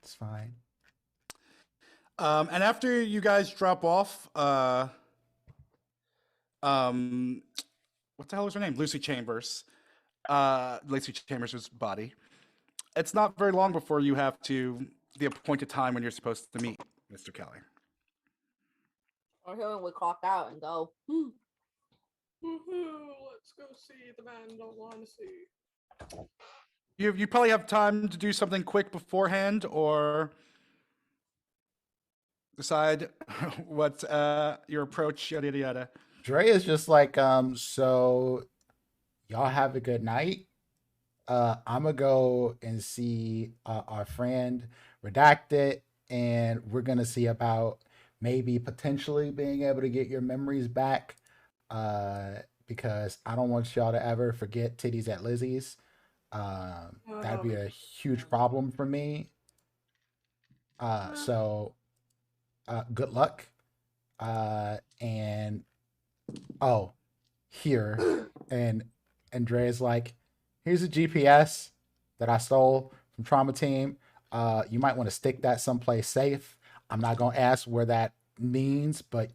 It's fine. And after you guys drop off what the hell was her name? Lucy Chambers. Lucy Chambers' body. It's not very long before you have to the appointed time when you're supposed to meet Mr. Kelly. Or when we clock out and go. Let's go see the man don't want to see. You probably have time to do something quick beforehand, or decide what your approach, yada yada yada. Dre is just like, so y'all have a good night. I'm gonna go and see our friend Redacted, and we're gonna see about maybe potentially being able to get your memories back. Because I don't want y'all to ever forget titties at Lizzie's. That'd be a huge problem for me. So good luck. And here, and Andrea's like, here's a GPS that I stole from Trauma Team. You might want to stick that someplace safe. I'm not gonna ask where that means, but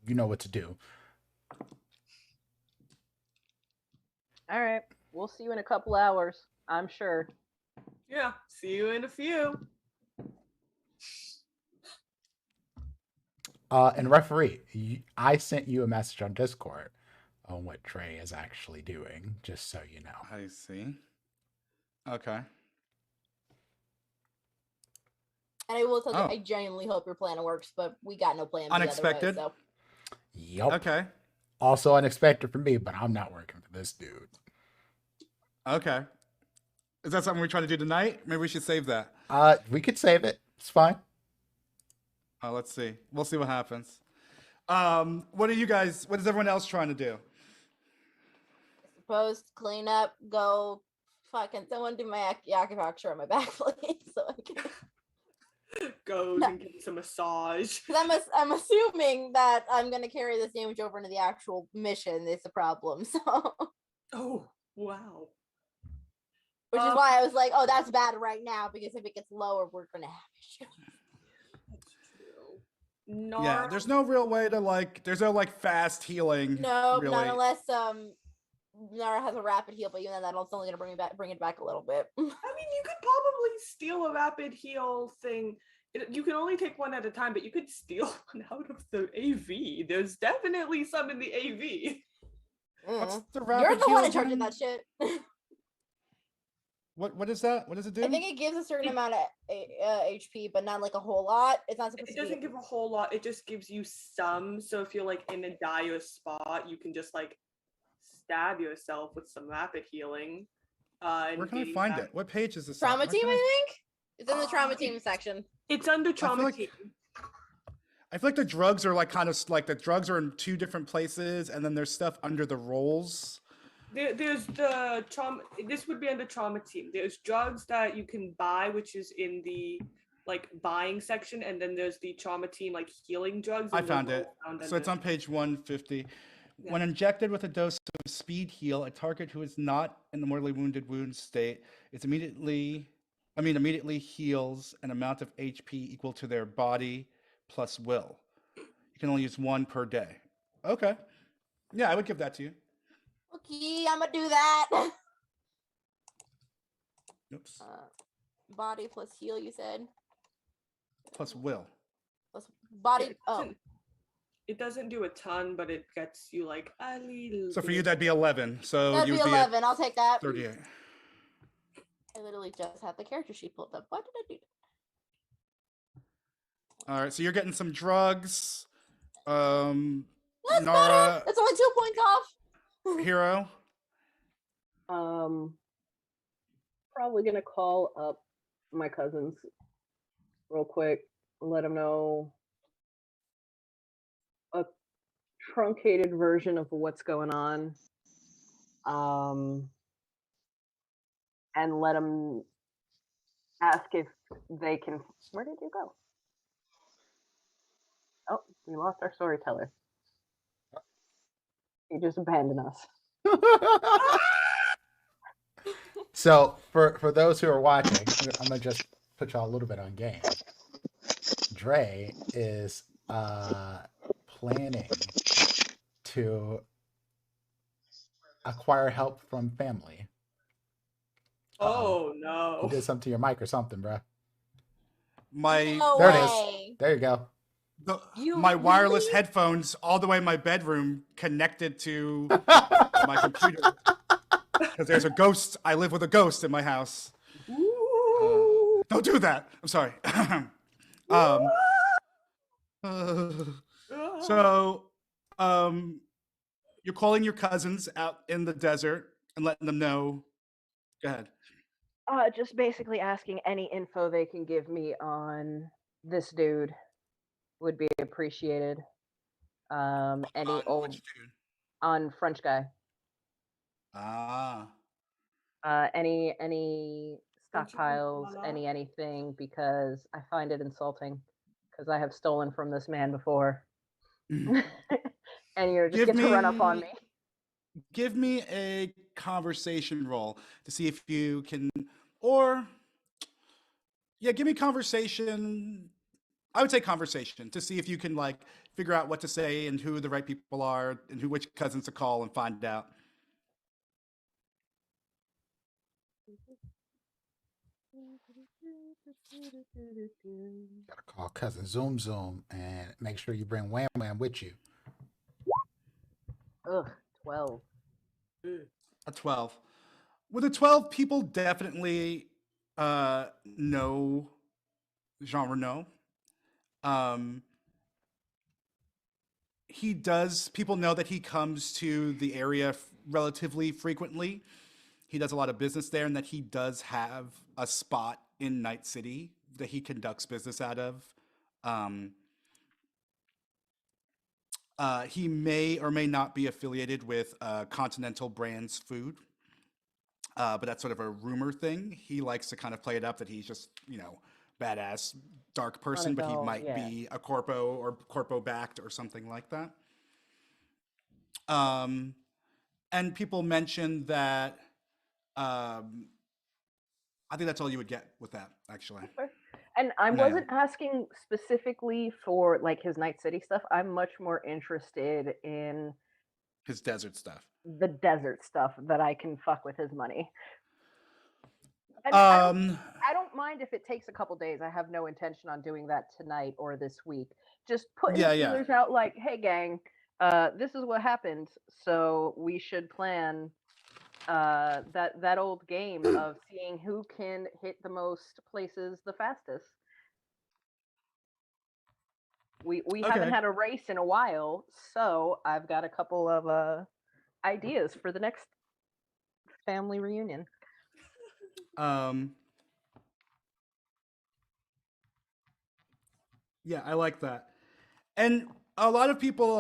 you know what to do. All right. We'll see you in a couple hours, I'm sure. Yeah, see you in a few. And referee, I sent you a message on Discord on what Trey is actually doing, just so you know. I see. Okay. And I will tell you, I genuinely hope your plan works, but we got no plan. Unexpected. The other way, so. Yep. Okay. Also unexpected for me, but I'm not working for this dude. Okay. Is that something we're trying to do tonight? Maybe we should save that. We could save it. It's fine. Let's see. We'll see what happens. What is everyone else trying to do? Suppose clean up, go fucking someone do my acupuncture on my back, please. So I can Goes and gets a massage. I'm assuming that I'm gonna carry this damage over into the actual mission. It's a problem. So Oh, wow. which is why I was like, oh, that's bad right now, because if it gets lower, we're gonna have issues. Nara. Yeah, there's no real way to there's no fast healing. No, really. not unless Nara has a rapid heal, but even then that's only gonna bring it back a little bit. I mean, you could probably steal a rapid heal thing. You can only take one at a time, but you could steal one out of the AV. There's definitely some in the AV. What's the rapid You're the heal one in charge of again? that shit. What is that? What does it do? I think it gives a certain amount of HP, but not like a whole lot. It's not supposed It to doesn't give a whole lot. It just gives you some. So if you're in a dire spot, you can just stab yourself with some rapid healing. Where can I find it? What page is this? Trauma on? Team, I think. It's in the Trauma Team section. It's under Trauma Team. I feel like the drugs are the drugs are in two different places, and then there's stuff under the rolls. There's the trauma. This would be under Trauma Team. There's drugs that you can buy, which is in the buying section, and then there's the Trauma Team healing drugs. I found it. So it's on page 150. Yeah. When injected with a dose of speed heal, a target who is not in the mortally wound state is immediately heals an amount of HP equal to their body plus will. You can only use one per day. Okay. Yeah, I would give that to you. Okay, I'm gonna do that. Oops. Body plus heal, you said? Plus will. Plus body. It doesn't do a ton, but it gets you a little. So for you, that'd be 11. So that'd be 11. I'll take that. 38. I literally just had the character sheet pulled up. Why did I do that? All right, so you're getting some drugs. That's Nara, better. That's only 2 points off. Hero. Probably gonna call up my cousins real quick and let them know a truncated version of what's going on. And let them ask if they can. Where did you go? Oh, we lost our storyteller. He just abandoned us. So for those who are watching, I'm gonna just put y'all a little bit on game. Dre is planning to acquire help from family. Oh You no. did something to your mic or something, bro. My No There it is. way. There you go. my wireless really? headphones all the way in my bedroom connected to my computer because there's a ghost. I live with a ghost in my house. Ooh. Don't do that. I'm sorry. um, so, you're calling your cousins out in the desert and letting them know. Go ahead. Just basically asking any info they can give me on this dude would be appreciated. Any On old which dude? on French guy. Ah. Any stockpiles, anything, because I find it insulting because I have stolen from this man before. And you just Give get to run up on me me. give me a conversation roll to see if you can, or yeah, give me conversation. I would say conversation to see if you can like figure out what to say and who the right people are and which cousins to call and find out. Gotta call cousin Zoom Zoom and make sure you bring Wham Wham with you. Ugh, 12. A 12. With a 12, people definitely know Jean Renault. Um, he does, people know that he comes to the area relatively frequently. He does a lot of business there and that he does have a spot in Night City that he conducts business out of. Um, he may or may not be affiliated with Continental Brands Food, but that's sort of a rumor thing. He likes to kind of play it up that he's just, badass, dark person, but he might Yeah. be a corpo or corpo backed or something like that. Um, and people mentioned that. I think that's all you would get with that, actually. And I Yeah. wasn't asking specifically for like his Night City stuff. I'm much more interested in His desert stuff. the desert stuff that I can fuck with his money. And I don't mind if it takes a couple days. I have no intention on doing that tonight or this week. Just putting the feelers out like, hey gang, this is what happened. So we should plan that old game of seeing who can hit the most places the fastest. We haven't had a race in a while, so I've got a couple of ideas for the next family reunion. Yeah, I like that. And a lot of people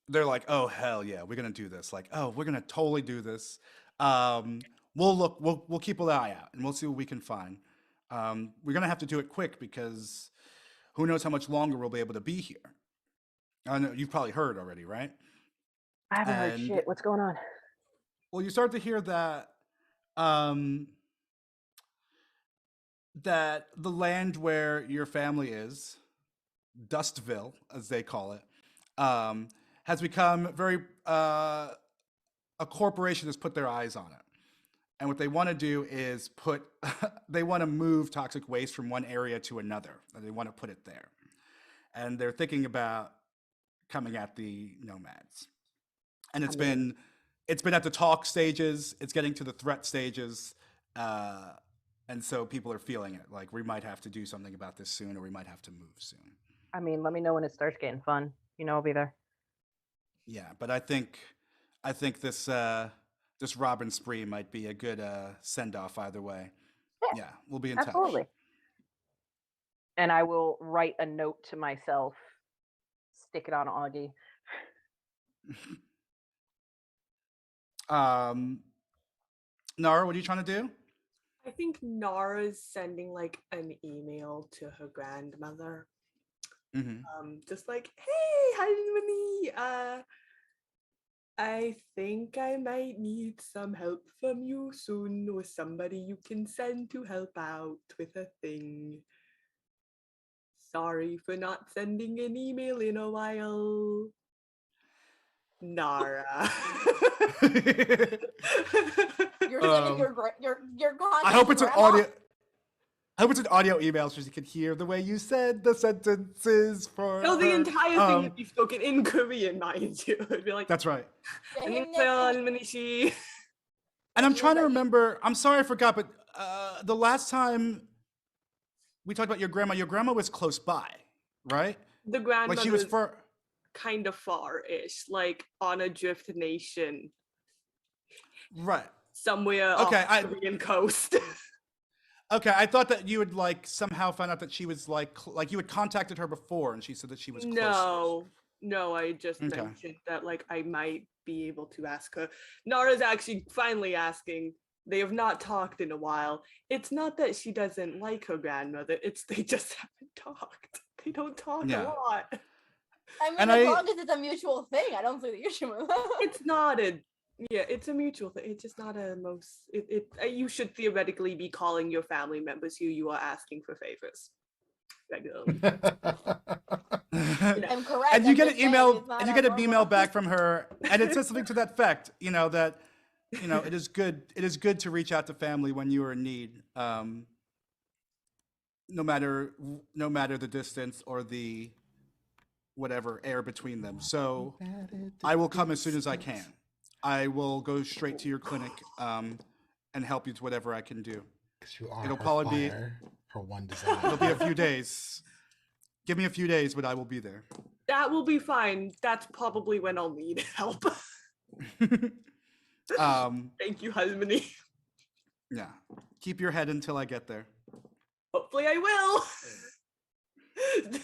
they're like, oh hell yeah, we're gonna do this. Like, oh, we're gonna totally do this. We'll keep an eye out and we'll see what we can find. We're gonna have to do it quick because who knows how much longer we'll be able to be here. I know you've probably heard already, right? I haven't heard shit. What's going on? Well, you start to hear that that the land where your family is, Dustville, as they call it, has become very a corporation has put their eyes on it. And what they want to do is they want to move toxic waste from one area to another. And they want to put it there. And they're thinking about coming at the nomads. And it's been at the talk stages. It's getting to the threat stages. And so people are feeling it. Like we might have to do something about this soon, or we might have to move soon. I mean, let me know when it starts getting fun. I'll be there. Yeah, but I think this this Robin spree might be a good send off either way. Yeah, we'll be in touch. Absolutely. And I will write a note to myself, stick it on Augie. Nara, what are you trying to do? I think Nara's sending like an email to her grandmother. Just like, hey, honey, I think I might need some help from you soon, or somebody you can send to help out with a thing. Sorry for not sending an email in a while. Nara. You're sending your I hope it's an audio. I hope it's an audio email so she can hear the way you said the sentences for No, the her. entire thing would be spoken in Korean, mind you. It'd be like, That's right. 안녕하세요, 할머니씨. And I'm trying to remember. I'm sorry I forgot, but the last time we talked about your grandma was close by, right? The grandmother Like she was far. Kind of far-ish, like on a drift nation. Right. Somewhere off the Korean coast. Okay, I thought that you would like somehow find out that she was like you had contacted her before and she said that she was close. No, I just mentioned that like I might be able to ask her. Nara's actually finally asking. They have not talked in a while. It's not that she doesn't like her grandmother, it's they just haven't talked. They don't talk a lot. I mean, as long as it's a mutual thing, I don't see the issue with that. It's not it's a mutual thing. It's just not a you should theoretically be calling your family members who you are asking for favors regularly. I'm correct. And you get an email, and you get an email back from her, and it says something to that effect. That it is good. It is good to reach out to family when you are in need, no matter the distance or the whatever air between them. So I will come as soon as I can. I will go straight to your clinic and help you to whatever I can do. It'll probably be her one desire. It'll be a few days. Give me a few days, but I will be there. That will be fine. That's probably when I'll need help. Thank you, husbandy. Yeah. Keep your head until I get there. Hopefully I will.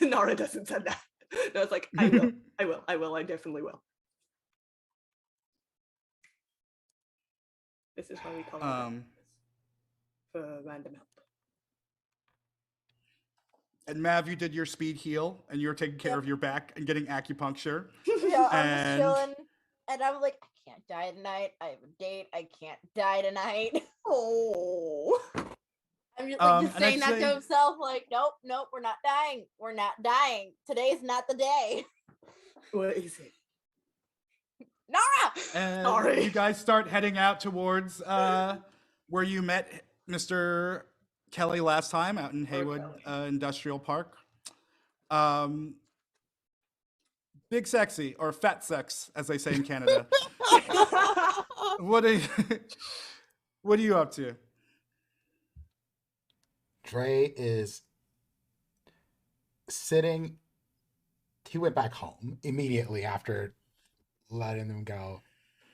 Nara doesn't say that. No, it's like, I will, I definitely will. This is why we call it for random help. And Mav, you did your speed heal, and you're taking care of your back and getting acupuncture. Yeah, I'm just chilling, and I'm like, I can't die tonight. I have a date. I can't die tonight. Oh. I'm just saying that to himself, like, nope, we're not dying. We're not dying. Today's not the day. What is it? Nara! And Sorry. you guys start heading out towards where you met Mr. Kelly last time, out in Haywood Industrial Park. Big sexy, or fat sex, as they say in Canada. What are you up to? Dre is sitting. He went back home immediately after letting them go.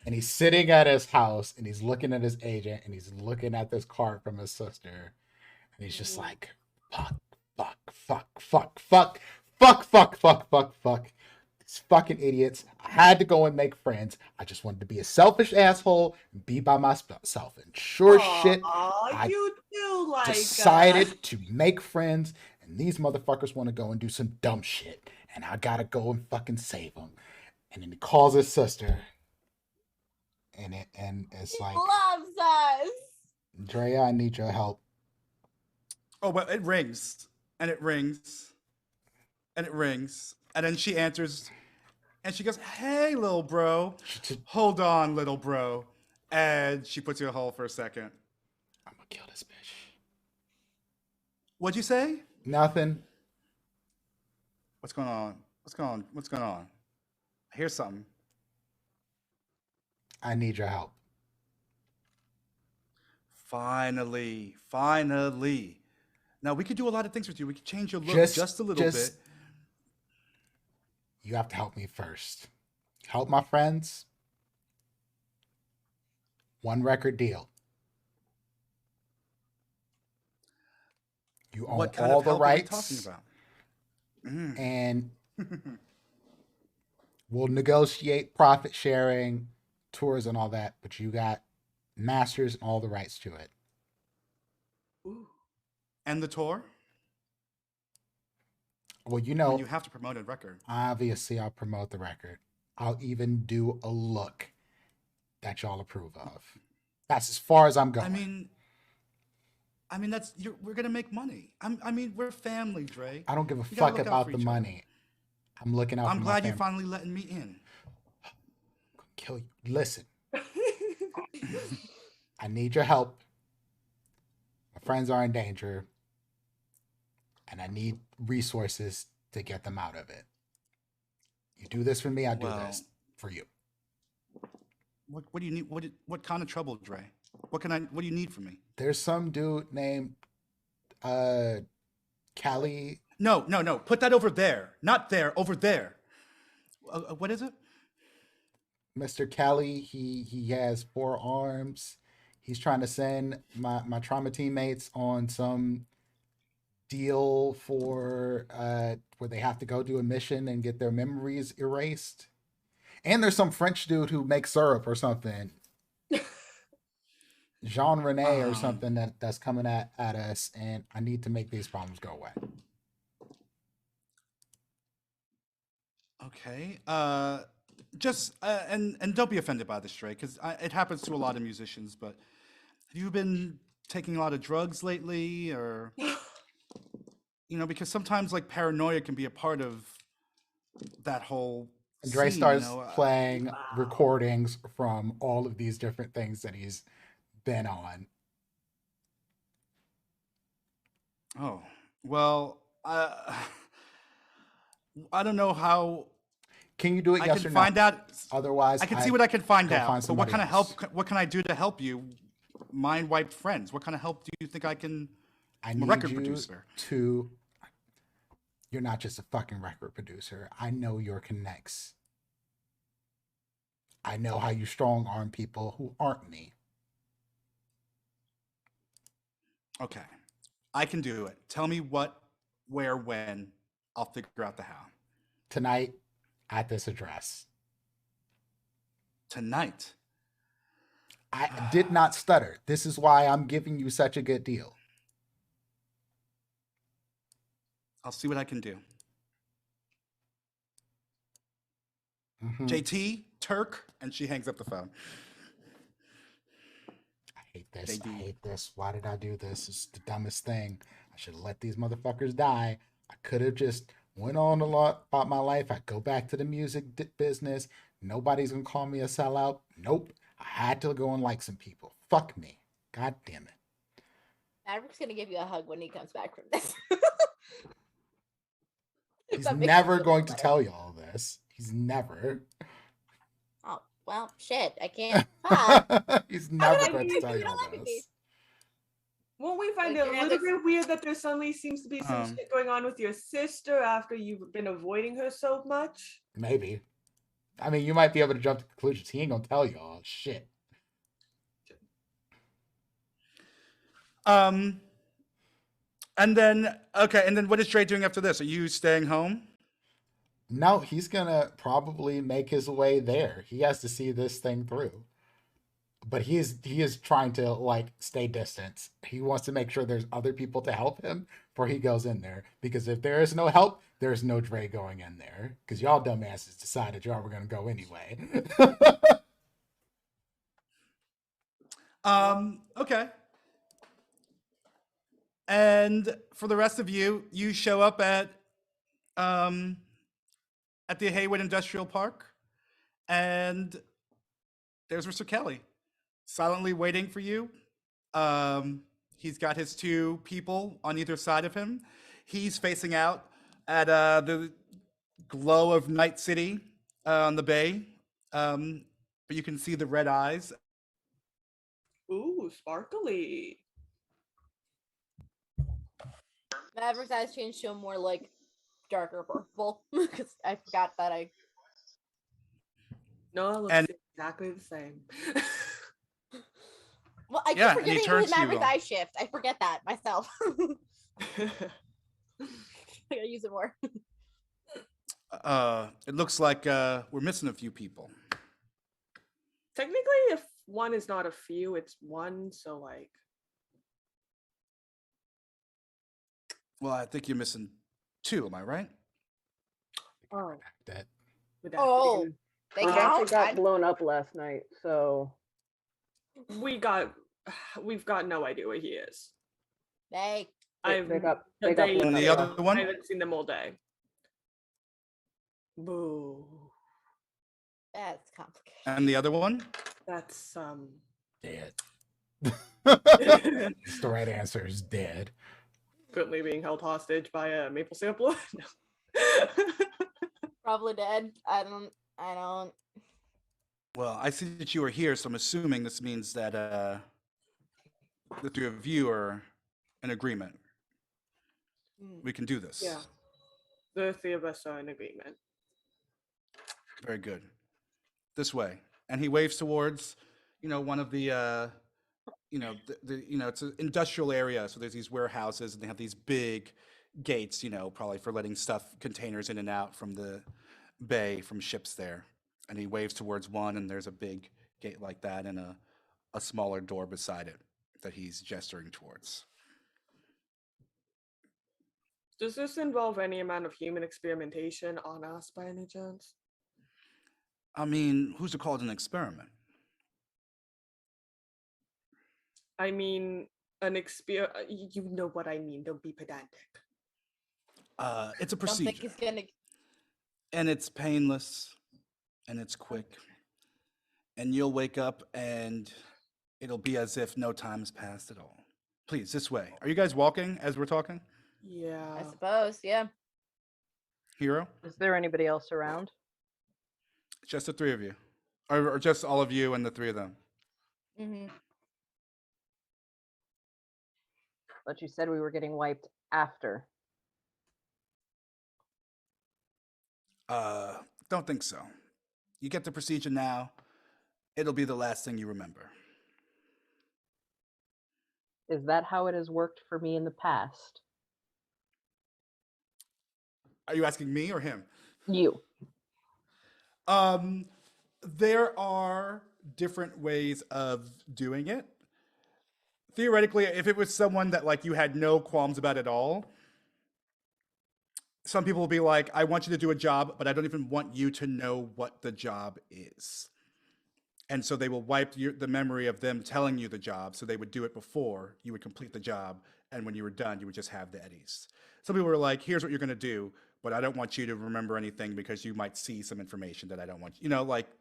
And he's sitting at his house and he's looking at his agent and he's looking at this card from his sister. And he's just like, fuck. These fucking idiots. I had to go and make friends. I just wanted to be a selfish asshole and be by myself. And sure shit, I decided to make friends. And these motherfuckers want to go and do some dumb shit. And I gotta go and fucking save them. And then he calls his sister. And it's like, loves us. Drea, I need your help. Oh, but it rings. And it rings. And it rings. And then she answers. And she goes, hey, little bro. Hold on, little bro. And she puts you in a hole for a second. I'm gonna kill this bitch. What'd you say? Nothing. What's going on? I hear something. I need your help. Finally. Now, we could do a lot of things with you. We could change your look just a little bit. You have to help me first. Help my friends. One record deal. You own all the rights. And we'll negotiate profit sharing, tours, and all that. But you got masters and all the rights to it. Ooh. And the tour? Well, you know, you have to promote a record. Obviously, I'll promote the record. I'll even do a look that y'all approve of. That's as far as I'm going. I mean, we're gonna make money. We're family, Dre. I don't give a fuck about the money. I'm looking out. I'm glad you're finally letting me in. kill you. Listen, I need your help. My friends are in danger, and I need resources to get them out of it. You do this for me, I do this for you. What do you need? What kind of trouble, Dre? What do you need from me? There's some dude named Callie. No. Put that over there. Not there. Over there. What is it? Mr. Kelly, he has 4 arms. He's trying to send my trauma teammates on some deal for where they have to go do a mission and get their memories erased. And there's some French dude who makes syrup or something. Jean Rene or something that's coming at us, and I need to make these problems go away. Okay. Just and don't be offended by this, Dre, because it happens to a lot of musicians. But have you been taking a lot of drugs lately, or because sometimes like paranoia can be a part of that whole. And Dre scene, starts playing recordings from all of these different things that he's been on. Oh well, I don't know how. Can you do it? I Yes can or find no? out. Otherwise, I can see what I can find go out. find But what somebody kind of else. help? What can I do to help you? Mind wiped friends. What kind of help do you think I can? I I'm a need record you producer. to. You're not just a fucking record producer. I know your connects. I know how you strong arm people who aren't me. Okay, I can do it. Tell me what, where, when. I'll figure out the how. Tonight, at this address. Tonight. I did not stutter. This is why I'm giving you such a good deal. I'll see what I can do. Mm-hmm. JT, Turk, and she hangs up the phone. I hate this. I hate this. Why did I do this? It's the dumbest thing. I should have let these motherfuckers die. I could have just went on a lot about my life. I'd go back to the music business. Nobody's gonna call me a sellout. Nope. I had to go and like some people. Fuck me. God damn it. Maverick's gonna give you a hug when he comes back from this. He's never going to tell you all this. He's never. Oh, well, shit. I can't. Hug. He's never going to tell you all this. Won't we find it a little bit weird that there suddenly seems to be some shit going on with your sister after you've been avoiding her so much? Maybe. I mean, you might be able to jump to conclusions. He ain't gonna tell you all shit. And then what is Dre doing after this? Are you staying home? No, he's gonna probably make his way there. He has to see this thing through. But he is trying to like stay distant. He wants to make sure there's other people to help him before he goes in there. Because if there is no help, there's no Dre going in there. Because y'all dumbasses decided y'all were gonna go anyway. Okay. And for the rest of you, you show up at the Haywood Industrial Park, and there's Mr. Kelly, silently waiting for you. He's got his 2 people on either side of him. He's facing out at the glow of Night City on the bay, but you can see the red eyes. Ooh, sparkly. Maverick's eyes changed to a more like darker purple because I forgot that I. No, it looks exactly the same. Well, I keep forgetting his Maverick's eye shift. I forget that myself. I gotta use it more. It looks like we're missing a few people. Technically, if one is not a few, it's one. So like. Well, I think you're missing 2. Am I right? Oh, that. Oh, they count. got blown up last night, so we've got no idea where he is. They got and the other one? I haven't seen them all day. Boo. That's complicated. And the other one? That's Dead. It's the right answer is dead. currently being held hostage by a maple sampler. No. Probably dead. I don't. Well, I see that you are here, so I'm assuming this means that the three of you are in agreement. We can do this. Yeah. The three of us are in agreement. Very good. This way. And he waves towards, one of the, it's an industrial area. So there's these warehouses and they have these big gates, probably for letting containers in and out from the bay, from ships there. And he waves towards one and there's a big gate like that and a smaller door beside it that he's gesturing towards. Does this involve any amount of human experimentation on us by any chance? I mean, who's it called an experiment? I mean, you know what I mean. Don't be pedantic. It's a Don't think procedure. he's gonna. And it's painless and it's quick. And you'll wake up and it'll be as if no time has passed at all. Please, this way. Are you guys walking as we're talking? Yeah. I suppose. Yeah. Hero? Is there anybody else around? Just the three of you. Or just all of you and the three of them. Mm-hmm. But you said we were getting wiped after. Don't think so. You get the procedure now, it'll be the last thing you remember. Is that how it has worked for me in the past? Are you asking me or him? You. There are different ways of doing it. Theoretically, if it was someone that you had no qualms about at all, some people will be like, I want you to do a job, but I don't even want you to know what the job is. And so they will wipe the memory of them telling you the job, so they would do it before you would complete the job, and when you were done, you would just have the eddies. Some people were like, here's what you're going to do, but I don't want you to remember anything because you might see some information that I don't want you,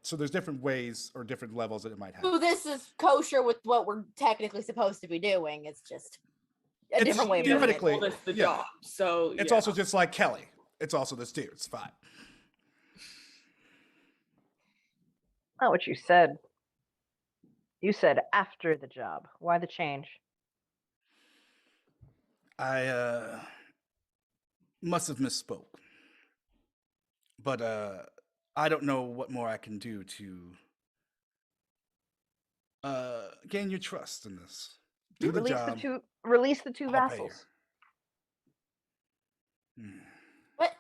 so there's different ways or different levels that it might have. So this is kosher with what we're technically supposed to be doing. It's just a different way of doing it. Theoretically, That's the yeah. job. So It's yeah. also just like Kelly. It's also this dude. It's fine. Not what you said. You said after the job. Why the change? I must have misspoke. But I don't know what more I can do to gain your trust in this. Do the job. Release the two I'll pay you. vassals. What?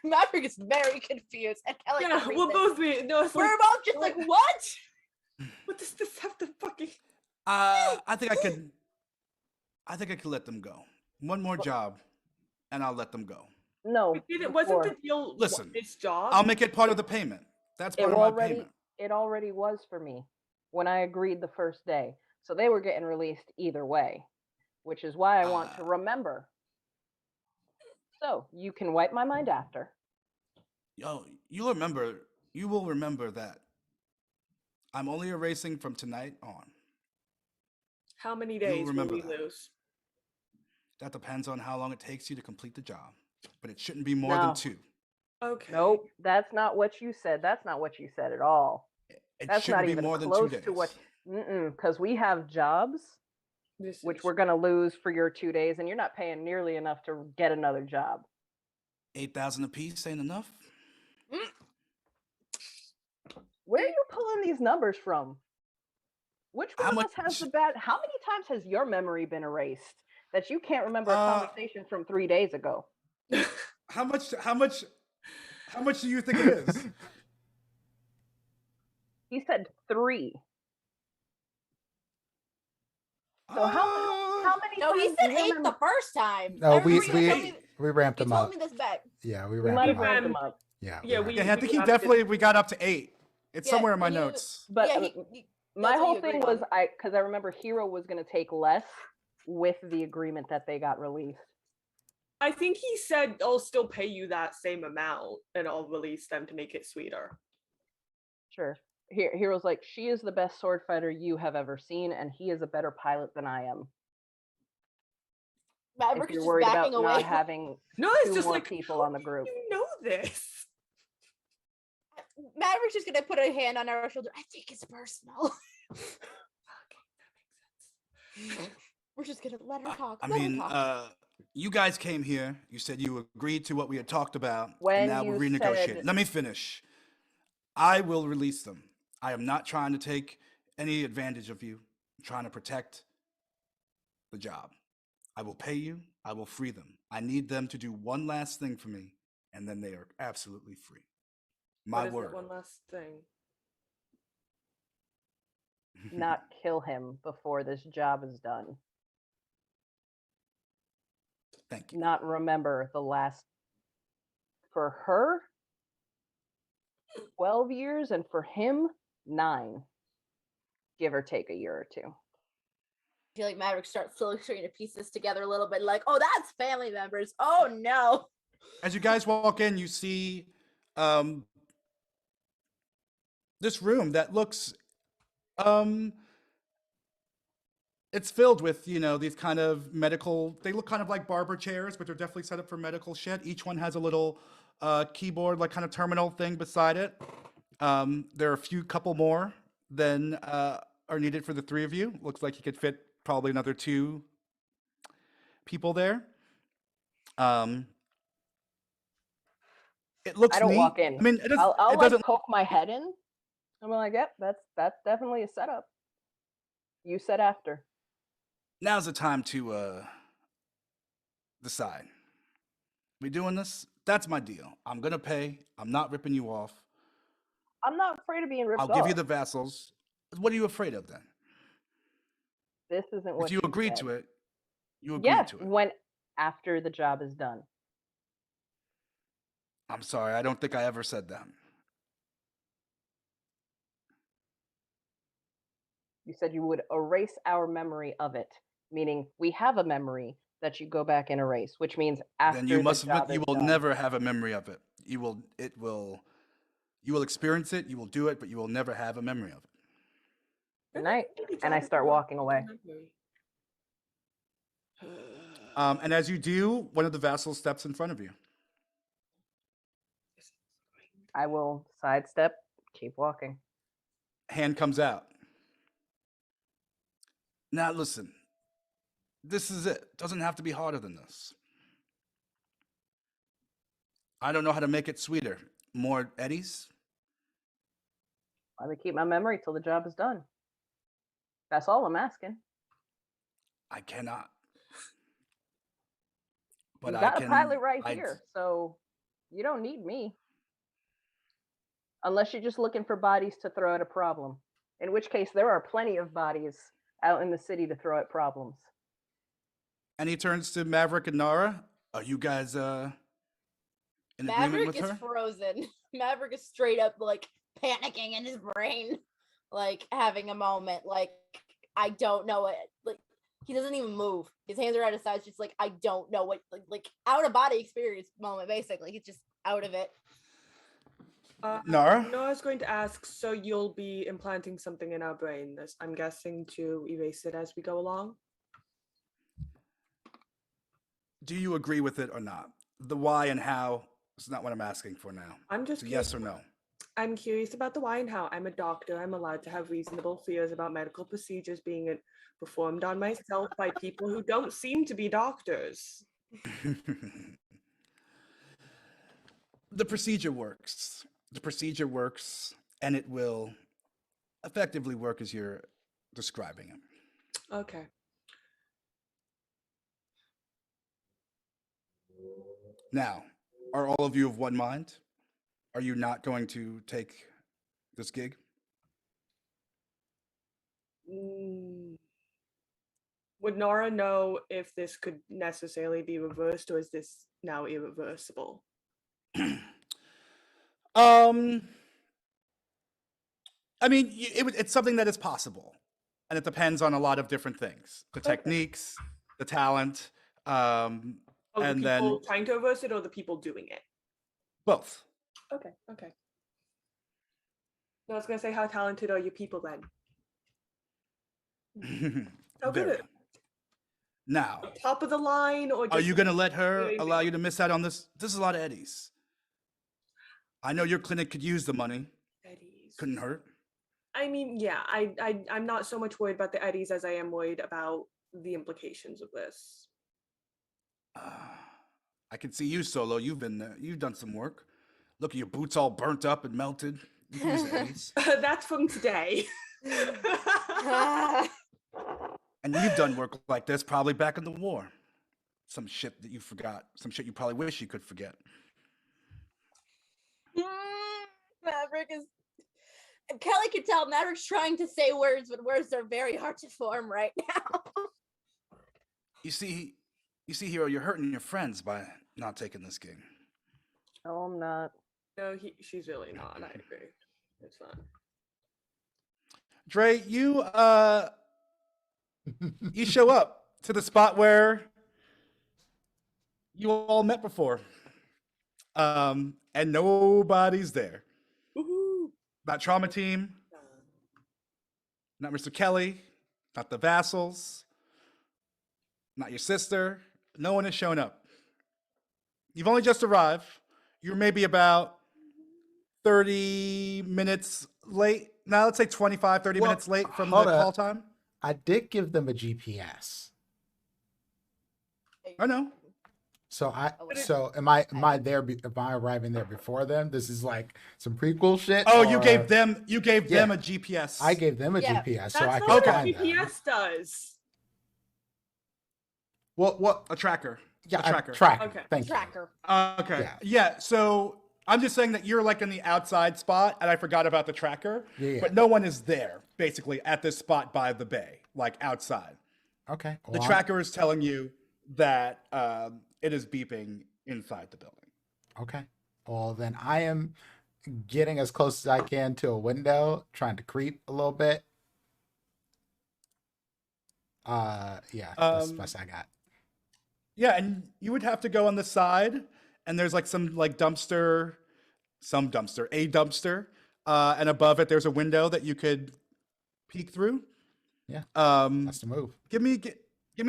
Maverick is very confused. And Kelly Yeah, agrees we'll that both be. No, it's we're like, both just like, what? what does this have to fucking? I think I could let them go. One more job, and I'll let them go. No. Wasn't the deal Listen, his job? I'll make it part of the payment. That's part It of my already payment. it already was for me when I agreed the first day. So they were getting released either way, which is why I want to remember. So you can wipe my mind after. Yo, you will remember that I'm only erasing from tonight on. How many days will remember we that. lose? That depends on how long it takes you to complete the job. But it shouldn't be more than 2. Okay. Nope, that's not what you said. That's not what you said at all. It That's shouldn't not be even more than 2 close days. to what. Because we have jobs which we're going to lose for your 2 days, and you're not paying nearly enough to get another job. 8,000 apiece ain't enough. Where are you pulling these numbers from? Which one How of much- us has the bad? How many times has your memory been erased that you can't remember a conversation from 3 days ago? How much do you think it is? He said 3. So how many? No, he times said do you 8 the remember- first time. No, we Everybody told me ramped this him up. back. Yeah, we We ramped might him have up. ramped him up. Yeah, Yeah, we Yeah, I think have we got up to 8. It's Yeah, somewhere in my and you- notes. But Yeah, my that's what whole you thing agreed was on. because I remember Hero was going to take less with the agreement that they got released. I think he said I'll still pay you that same amount and I'll release them to make it sweeter. Sure. Hero's like, she is the best sword fighter you have ever seen, and he is a better pilot than I am. Maverick If is you're just worried backing about away. not having No, it's two just more like people how on the group. do you know this? Maverick's just gonna put a hand on our shoulder. I think it's personal. Okay, that makes sense. We're just gonna let her talk. I Let her mean, talk. you guys came here. You said you agreed to what we had talked about, and When now we're you renegotiating. said- Let me finish. I will release them. I am not trying to take any advantage of you. I'm trying to protect the job. I will pay you. I will free them. I need them to do one last thing for me, and then they are absolutely free. My What is word. it? One last thing. Not kill him before this job is done. Thank you. Not remember the last, for her, 12 years, and for him, 9. Give or take a year or two. I feel like Maverick starts slowly starting to piece this together a little bit. Like, oh, that's family members. Oh no. As you guys walk in, you see this room that looks it's filled with, these kind of medical, they look kind of like barber chairs, but they're definitely set up for medical shit. Each one has a little keyboard, like kind of terminal thing beside it. There are a couple more than are needed for the 3 of you. Looks like you could fit probably another 2 people there. It looks I don't neat. walk in. I mean, it I'll it like doesn't. poke my head in. I'm like, yep, that's definitely a setup. You said after. Now's the time to decide. We doing this? That's my deal. I'm gonna pay. I'm not ripping you off. I'm not afraid of being ripped I'll off. give you the vassals. What are you afraid of then? This isn't what If you agreed said. to it, you agreed Yeah, to it. when after the job is done. I'm sorry, I don't think I ever said that. You said you would erase our memory of it, meaning we have a memory that you go back and erase, which means after Then you the job you is will done. never have a memory of it. You will experience it, you will do it, but you will never have a memory of it. Good night. And I start walking away. And as you do, one of the vassals steps in front of you. I will sidestep, keep walking. Hand comes out. Now listen, this is it. Doesn't have to be harder than this. I don't know how to make it sweeter. More eddies? Let me keep my memory till the job is done. That's all I'm asking. I cannot. But You got I a can. pilot right here, so you don't need me. Unless you're just looking for bodies to throw at a problem. In which case, there are plenty of bodies out in the city to throw at problems. And he turns to Maverick and Nara. Are you guys in agreement Maverick with is her? frozen. Maverick is straight up like panicking in his brain, like having a moment. Like, I don't know it. Like, he doesn't even move. His hands are at his sides, just like, I don't know what, like out of body experience moment. Basically, he's just out of it. Nara? No, I was going to ask, so you'll be implanting something in our brain, I'm guessing, to erase it as we go along? Do you agree with it or not? The why and how is not what I'm asking for now. I'm just It's a yes or no. I'm curious about the why and how. I'm a doctor. I'm allowed to have reasonable fears about medical procedures being performed on myself by people who don't seem to be doctors. The procedure works. The procedure works, and it will effectively work as you're describing it. Okay. Now, are all of you of one mind? Are you not going to take this gig? Would Nora know if this could necessarily be reversed, or is this now irreversible? I mean, it's something that is possible, and it depends on a lot of different things: the techniques, the talent, and the people then trying to reverse it, or the people doing it? both. Okay. I was gonna say, how talented are you people then? How good Very. at Now, top of the line, or just are you gonna let her anything? allow you to miss out on this? This is a lot of eddies. I know your clinic could use the money. Eddies? Couldn't hurt. I mean, yeah, I'm not so much worried about the eddies as I am worried about the implications of this. I can see you, Solo. You've been there. You've done some work. Look at your boots all burnt up and melted. You can use the eddies. That's from today. And you've done work like this probably back in the war. Some shit that you forgot. Some shit you probably wish you could forget. Maverick is. Kelly can tell Maverick's trying to say words, but words are very hard to form right now. You see, Hero, you're hurting your friends by not taking this gig. No, I'm not. No, she's really not. I agree. It's fine. Dre, you you show up to the spot where you all met before. And nobody's there. Woohoo! Not Trauma Team, not Mr. Kelly, not the Vassals, not your sister. No one has shown up. You've only just arrived. You're maybe about 30 minutes late. Now, let's say 25, 30 minutes late from the hold up. call time. I did give them a GPS. I know. So am I there? Am I arriving there before them? This is like some prequel shit. Oh, you or- gave them a GPS. I gave them a Yeah, GPS, so That's I not can what find a them. GPS does. What? a tracker. Yeah, a tracker. Tracker. Okay. Thank Tracker. Okay. Yeah. Yeah. So I'm just saying that you're like in the outside spot, and I forgot about the tracker. Yeah. But no one is there, basically, at this spot by the bay, like outside. you. Okay. The tracker is telling you that it is beeping inside the building. Okay. Well, then I am getting as close as I can to a window, trying to creep a little bit. Yeah, that's the best I got. Yeah, and you would have to go on the side, and there's like some like dumpster, a dumpster, and above it there's a window that you could peek through. Yeah, That's the move. Give me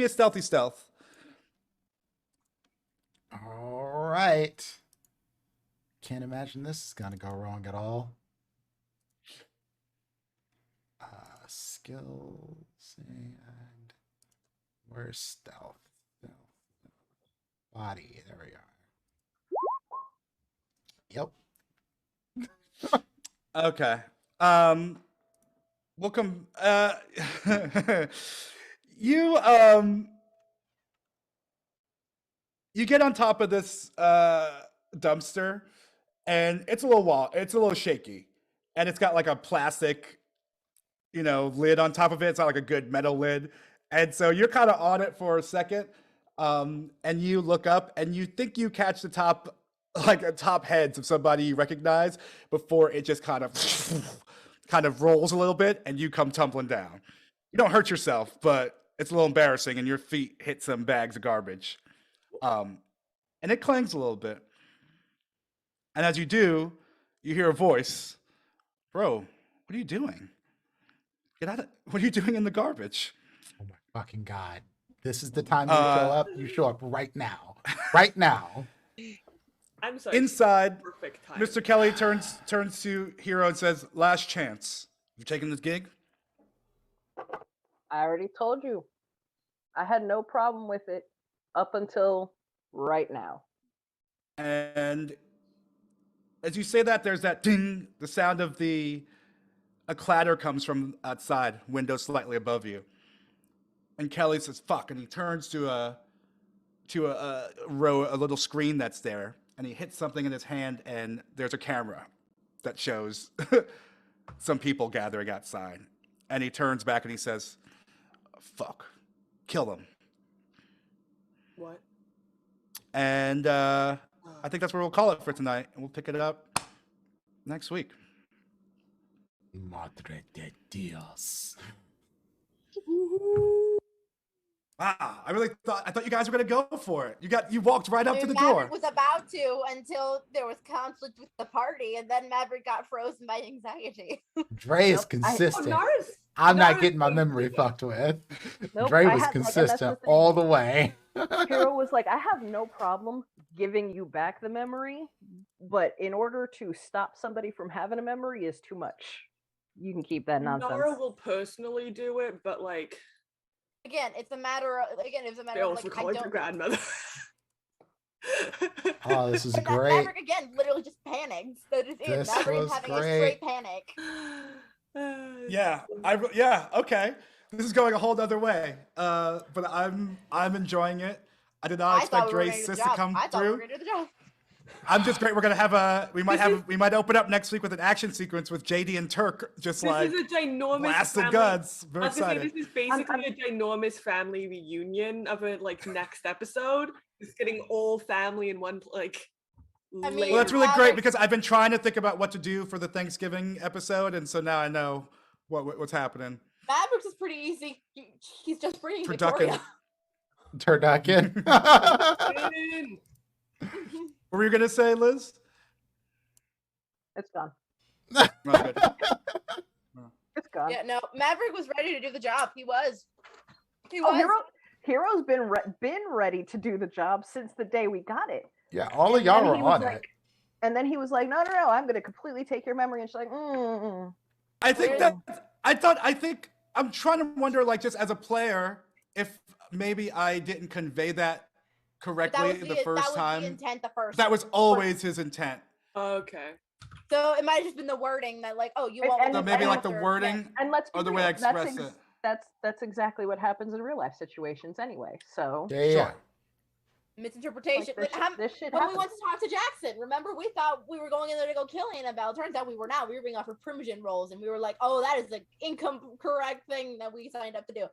a stealthy stealth. All right. Can't imagine this is gonna go wrong at all. Skills and where's stealth? Body. There we are. Yep. Okay. Welcome. You you get on top of this dumpster, and it's a little shaky, and it's got like a plastic, lid on top of it. It's not like a good metal lid, and so you're kind of on it for a second, and you look up, and you think you catch the top, like a top heads of somebody you recognize, before it just kind of rolls a little bit, and you come tumbling down. You don't hurt yourself, but it's a little embarrassing, and your feet hit some bags of garbage. And it clangs a little bit. And as you do, you hear a voice. Bro, what are you doing? Get out of, what are you doing in the garbage? Oh my fucking god! This is the time you show up. You show up right now. Right now. I'm sorry. Inside, Perfect time. Mr. Kelly turns to Hero and says, "Last chance. You taking this gig?" I already told you. I had no problem with it up until right now. And as you say that, there's that ding, the sound of a clatter comes from outside, window slightly above you. And Kelly says, "Fuck," and he turns to a little screen that's there, and he hits something in his hand, and there's a camera that shows some people gathering outside. And he turns back and he says, "Fuck, kill them." What? And I think that's where we'll call it for tonight, and we'll pick it up next week. Madre de Dios. Wow, I thought you guys were gonna go for it. You walked right up to the Maverick door. was about to until there was conflict with the party, and then Maverick got frozen by anxiety. Dre is Nope, consistent. Nara's I'm not Nara's getting my so memory good. fucked with. Nope, Dre I was had- like, and that's the consistent thing. all the way. Hero was like, I have no problem giving you back the memory, but in order to stop somebody from having a memory is too much. You can keep that nonsense. Nara will personally do it, but like Again, it's a matter of they of also like call I it your don't. grandmother. Oh, this is And that great. Maverick again literally just panics. That is it. This Maverick is was having great. a straight panic. Yeah, okay. This is going a whole other way. But I'm enjoying it. I did not I thought expect we were Dre's gonna do the sis to job. come I thought we were through. gonna do the job. I'm just great. We're gonna have we might open up next week with an action sequence with JD and Turk just This like is a ginormous blasted family. guns. Very I was gonna say, excited. this is basically a ginormous family reunion of a like next episode. Just getting all family in one like. I mean, Well, that's layered. really great because I've been trying to think about what to do for the Thanksgiving episode, and so now I know what's happening. Maverick's is pretty easy. He's just bringing Turducken. Victoria. Turducken. What were you gonna say, Liz? It's gone. Oh, good. It's gone. Yeah, no, Maverick was ready to do the job. He was. Oh, Hero's been ready to do the job since the day we got it. Yeah, all of And y'all then were he was on like- it. And then he was like, no, I'm going to completely take your memory. And she's like, I think I'm trying to wonder, like, just as a player, if maybe I didn't convey that correctly the first time. The intent the first. That was always his intent. Okay. So it might have just been the wording that like, oh, you And- won't. and So want maybe that like the after- wording And let's be or the real, way I express it. That's exactly what happens in real life situations anyway. So Yeah. Misinterpretation. like, this shit When we happens. went to talk to Jackson, remember we thought we were going in there to go kill Annabelle. Turns out we were not. We were being offered primogen roles, and we were like, "Oh, that is the incorrect thing that we signed up to do."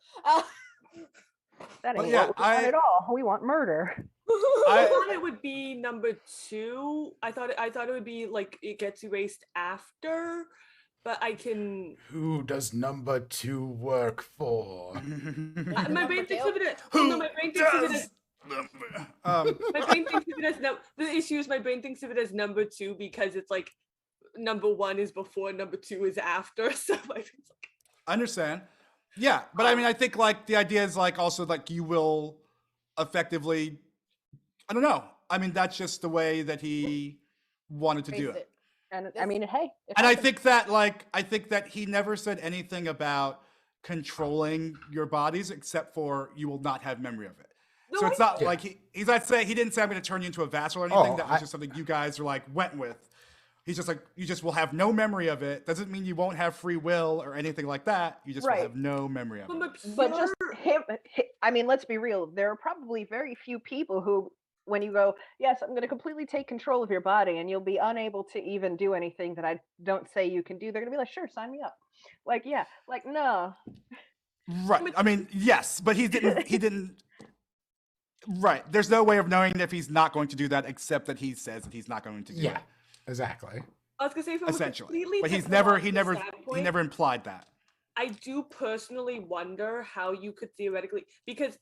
That Well, ain't yeah, what we want at all. We want murder. I thought it would be number 2. I thought it would be like it gets erased after, but I can. Who does number 2 work for? My brain thinks of it as. Who No, my brain thinks of it as. Um, My brain thinks of it as the issue is my brain thinks of it as number 2 because it's like number 1 is before, number 2 is after. So like, it's like I understand. Yeah, but I mean, I think like the idea is like also like you will effectively. I don't know. I mean, that's just the way that he wanted to do it. And I mean, hey. And I think that he never said anything about controlling your bodies except for you will not have memory of it. No, So it's I not know. like he didn't say I'm going to turn you into a vassal or anything. Oh, That was just something you guys are like went with. He's just like, you just will have no memory of it. Doesn't mean you won't have free will or anything like that. You just will Right. have no memory of from it. a But pure- just him, I mean, let's be real. There are probably very few people who, when you go, yes, I'm going to completely take control of your body and you'll be unable to even do anything that I don't say you can do, they're going to be like, sure, sign me up. Like, yeah, like, no. Right. I mean, yes, but he didn't. Right. There's no way of knowing if he's not going to do that except that he says that he's not going to do Yeah, it. exactly. I was gonna say from Essentially. a completely But he technological never implied that. I do personally wonder how you could theoretically, because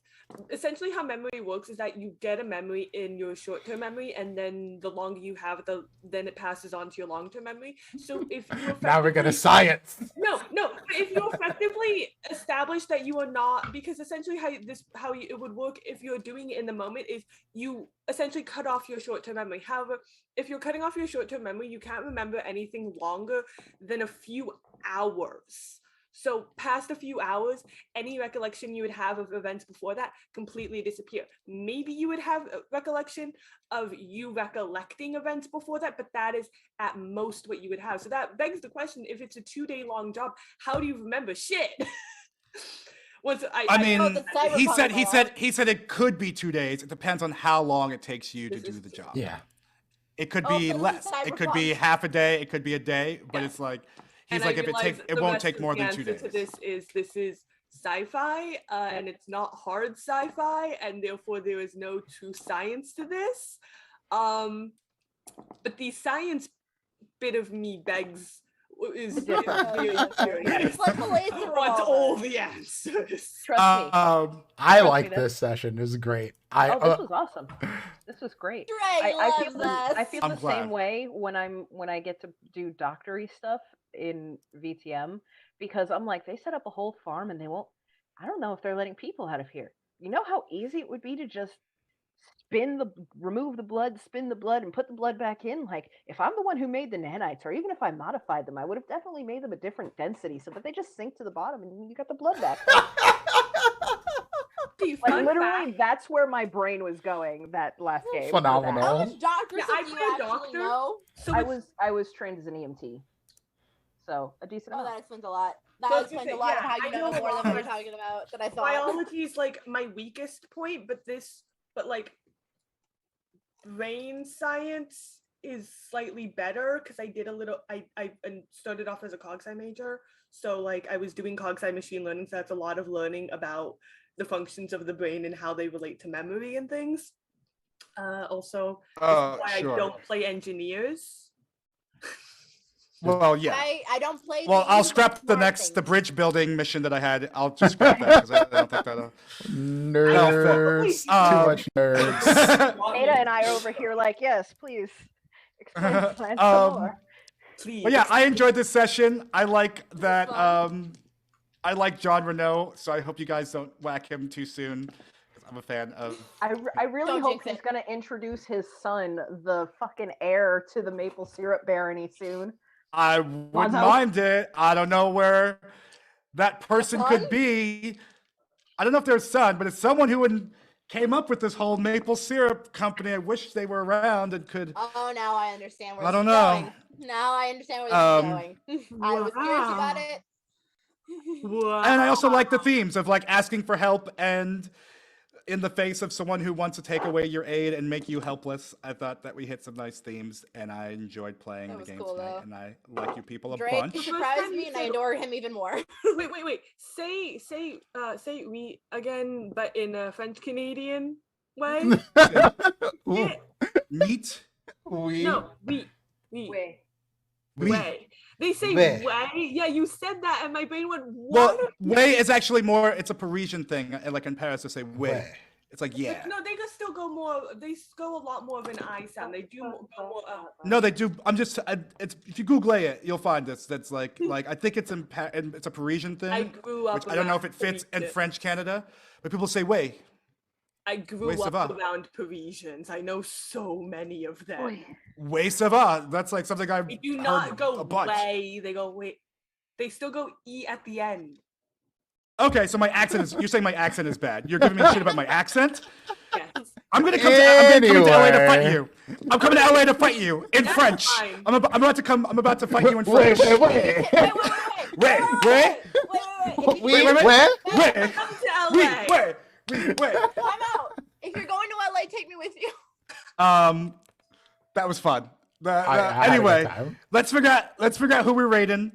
essentially how memory works is that you get a memory in your short-term memory, and then the longer you have it, then it passes on to your long-term memory. So if you Now we're gonna effectively- science. No, but if you effectively establish that you are not, because essentially it would work if you're doing it in the moment is you essentially cut off your short-term memory. However, if you're cutting off your short-term memory, you can't remember anything longer than a few hours. So past a few hours, any recollection you would have of events before that completely disappear. Maybe you would have a recollection of you recollecting events before that, but that is at most what you would have. So that begs the question, if it's a 2-day long job, how do you remember shit? I mean, the Cyberpunk he said it could be 2 days. It depends on how long it takes you to This do is the true. job. Yeah. It could Oh, be so this is less. It could be Cyberpunk. half a day. It could be a day. But Yeah. it's like And he's I like, if realize it the won't rest take of more the than 2 answer days. to this is sci-fi, and it's not hard sci-fi, and therefore there is no true science to this. But the science bit of me begs is Different. really curious. It's like the laser Wants revolver. all the answers. Trust me. I me, like though. this session. It was great. Oh, this was awesome. This was great. Dre I loves feel us. I feel I'm the glad. same way when I get to do doctory stuff in VTM, because I'm like, they set up a whole farm and they won't. I don't know if they're letting people out of here. You know how easy it would be to just remove the blood, spin the blood, and put the blood back in. Like, if I'm the one who made the nanites, or even if I modified them, I would have definitely made them a different density so that they just sink to the bottom and you got the blood back. Like, Fun literally, fact, that's where my brain was going that last game. for that. Phenomenal. How much doctors Yeah, do I you play a actually doctor. know? so I it's- was trained as an EMT, so a decent Oh, amount. that explains a lot. That So I was explains gonna a say, lot of yeah, how I you know know a more lot than what of you're talking about that I thought. biology is like my weakest point, but brain science is slightly better because I did a little. I started off as a cog sci major, so like I was doing cog sci machine learning. So that's a lot of learning about the functions of the brain and how they relate to memory and things. Also, this is why Sure. I don't play engineers. Well, yeah. I don't play. Well, the I'll easy scrap the smart things. bridge building mission that I had. I'll just scrap that because I don't think that. Nerds. Too much nerds. Ada and I are over here like, yes, please explain the plan some more. Please. But yeah, I enjoyed this session. I like that. fun. I like John Renault, so I hope you guys don't whack him too soon. 'Cause I'm a fan of. I really Don't hope jinx he's it. gonna introduce his son, the fucking heir to the maple syrup barony, soon. I wouldn't Lonzo? mind it. I don't know where that person could son? be. I don't know if they're a son, but it's someone who came up with this whole maple syrup company. I wish they were around and could. Oh, now I understand where I this don't is know. going. Now I understand where this is going. I was curious about Wow. it. Wow. And I also like the themes of like asking for help and in the face of someone who wants to take away your aid and make you helpless. I thought that we hit some nice themes and I enjoyed playing That the was game cool, tonight. though. And I like you people a Drake bunch. surprised time me you and I said- adore him even more. Wait. Say we again, but in a French Canadian way. Ooh, Yeah. Meat. we. No, we. Wait. Way. They say Way. way. Yeah, you said that, and my brain went, what? Well, way is actually more. It's a Parisian thing. Like in Paris, they say way. Way. It's like yeah. No, they just still go more. They go a lot more of an I sound. They do go more. No, they do. I'm just. It's if you Google it, you'll find this. That's like I think it's it's a Parisian thing. I grew up. Which I don't know if around it fits in Parisian- French Canada, but people say way. I grew Way up ça va. around Parisians. I know so many of them. Way ça va. That's like something I've They do heard not go a bunch. way. They go wait. They still go e at the end. Okay, so my accent is. You're saying my accent is bad. You're giving me shit about my accent. Yes. I'm gonna come. I'm coming to LA to fight Anyway. you. I'm coming to LA to fight you in That's French. fine. I'm about to come. I'm about to fight you in Wait, French. wait. Wait, wait. Wait. We, wait. where? Wait. Come to LA. Wait. I'm out. If you're going to LA, take me with you. That was fun. I had a good Anyway, time. let's figure out who we're rating,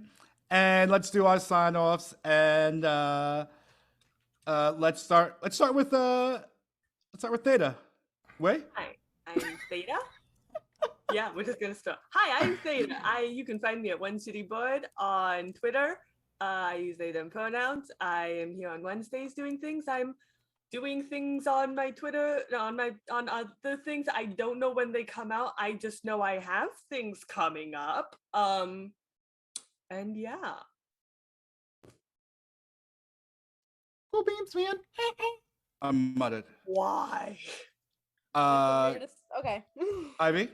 and let's do our sign offs. And let's start with Theta. Wait. Hi, I'm Theta. Yeah, we're just gonna start. Hi, I'm Theta. You can find me at One City Board on Twitter. I use they them pronouns. I am here on Wednesdays doing things. I'm doing things on my Twitter, on other things. I don't know when they come out. I just know I have things coming up. And yeah. Cool beans, man. I'm mudded. Why? Okay. Ivy.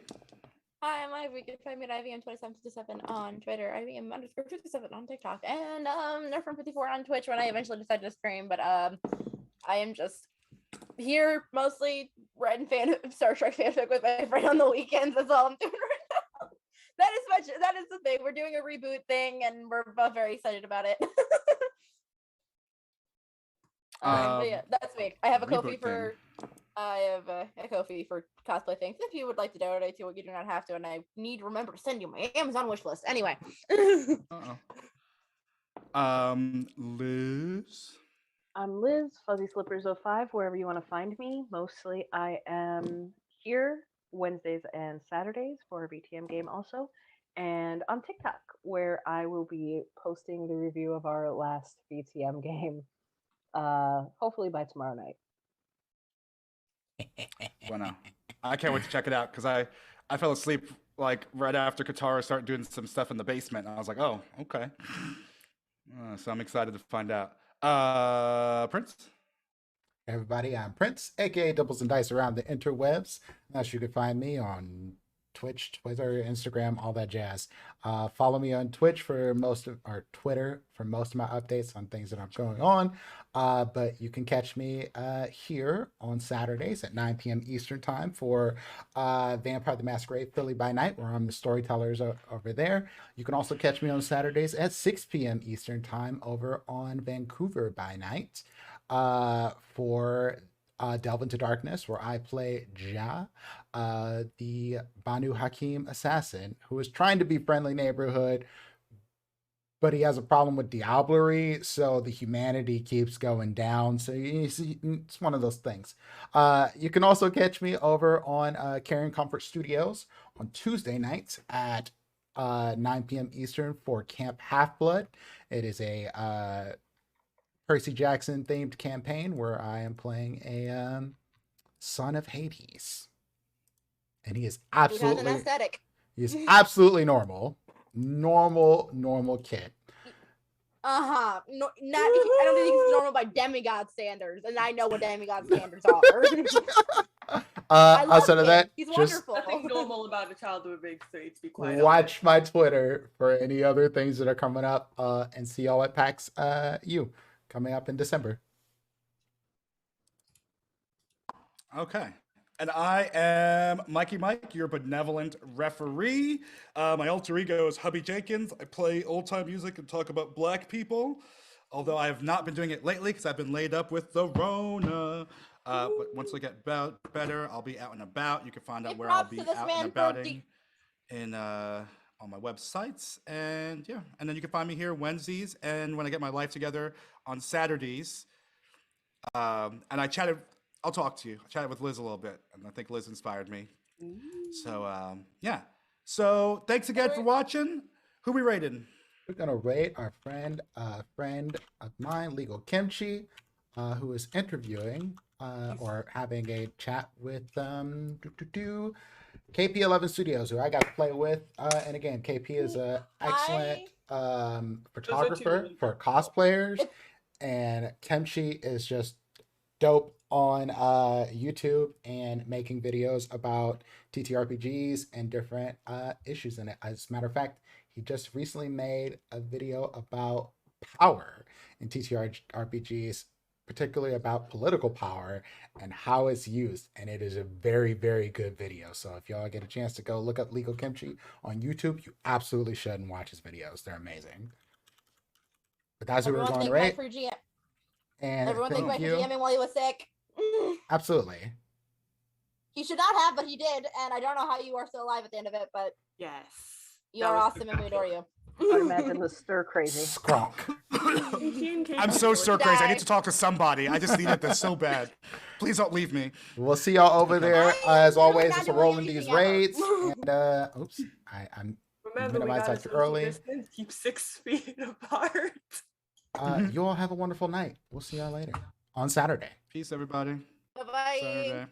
Hi, I'm Ivy. You can find me at IVM2757 on Twitter, IVM_57 on TikTok, and Nerfrom54 on Twitch when I eventually decide to stream. But I am just here mostly writing Star Trek fanfic with my friend on the weekends. That's all I'm doing right now. That is the thing. We're doing a reboot thing, and we're both very excited about it. But yeah, that's me. I have a Ko-fi Reboot for. I have a Ko-fi for cosplay things. If you would like to donate to it, you do not have to, and I need to remember to send you my Amazon wish list. Anyway. Liz. I'm Liz, Fuzzy Slippers 05, wherever you want to find me. Mostly I am here Wednesdays and Saturdays for a VTM game also. and on TikTok, where I will be posting the review of our last VTM game, hopefully by tomorrow night. Bueno. I can't wait to check it out because I fell asleep like right after Katara started doing some stuff in the basement, and I was like, oh, okay. So I'm excited to find out. Prince? Hey everybody, I'm Prince, aka Doubles and Dice around the interwebs. That's you can find me on Twitch, Twitter, Instagram, all that jazz. Follow me on Twitch for Twitter for most of my updates on things that are going on. But you can catch me here on Saturdays at 9 p.m. Eastern time for Vampire the Masquerade Philly by Night, where I'm the storytellers over there. You can also catch me on Saturdays at 6 p.m. Eastern time over on Vancouver by Night for Delve into Darkness, where I play Ja, the Banu Hakim assassin, who is trying to be friendly neighborhood, but he has a problem with diablerie, so the humanity keeps going down. So you see, it's one of those things. You can also catch me over on Caring Comfort Studios on Tuesday nights at 9 p.m. Eastern for Camp Half-Blood. It is a Percy Jackson themed campaign where I am playing a son of Hades, and he is absolutely aesthetic. He is absolutely normal kid. No, not. I don't think he's normal by demigod standards, and I know what demigod standards are. Outside of that, he's just wonderful. Nothing normal about a child of a big three, to be quite watch my Twitter for any other things that are coming up, and see y'all at PAX U coming up in December. Okay. And I am Mikey Mike, your benevolent referee. My alter ego is Hubby Jenkins. I play old-time music and talk about Black people, although I have not been doing it lately because I've been laid up with the Rona. But once I get better, I'll be out and about. You can find out where I'll be out and about on my websites. And yeah, and then you can find me here Wednesdays and when I get my life together on Saturdays. And I'll talk to you. I chatted with Liz a little bit, and I think Liz inspired me. So, yeah. So, thanks again for watching. Who we rating? We're going to rate our friend of mine, Legal Kimchi, who is interviewing or having a chat with KP11 Studios, who I got to play with. And again, KP is an excellent photographer for cosplayers, and Kimchi is just dope on YouTube and making videos about TTRPGs and different issues in it. As a matter of fact, he just recently made a video about power in TTRPGs, particularly about political power and how it's used. And it is a very, very good video. So if y'all get a chance to go look up Legal Kimchi on YouTube, you absolutely should and watch his videos. They're amazing. But that's who we're going to rate. And everyone thank Mike for GMing while he was sick. Absolutely. He should not have, but he did. And I don't know how you are still alive at the end of it, but yes, you are awesome and we adore you. I imagine the stir crazy. Skronk. I'm so stir crazy. I need to talk to somebody. I just needed this so bad. Please don't leave me. We'll see y'all over there. As always, it's a rolling these raids. And oops, I'm minimized that too early. Keep 6 feet apart. You all have a wonderful night. We'll see y'all later on Saturday. Peace, everybody. Bye-bye. Saturday.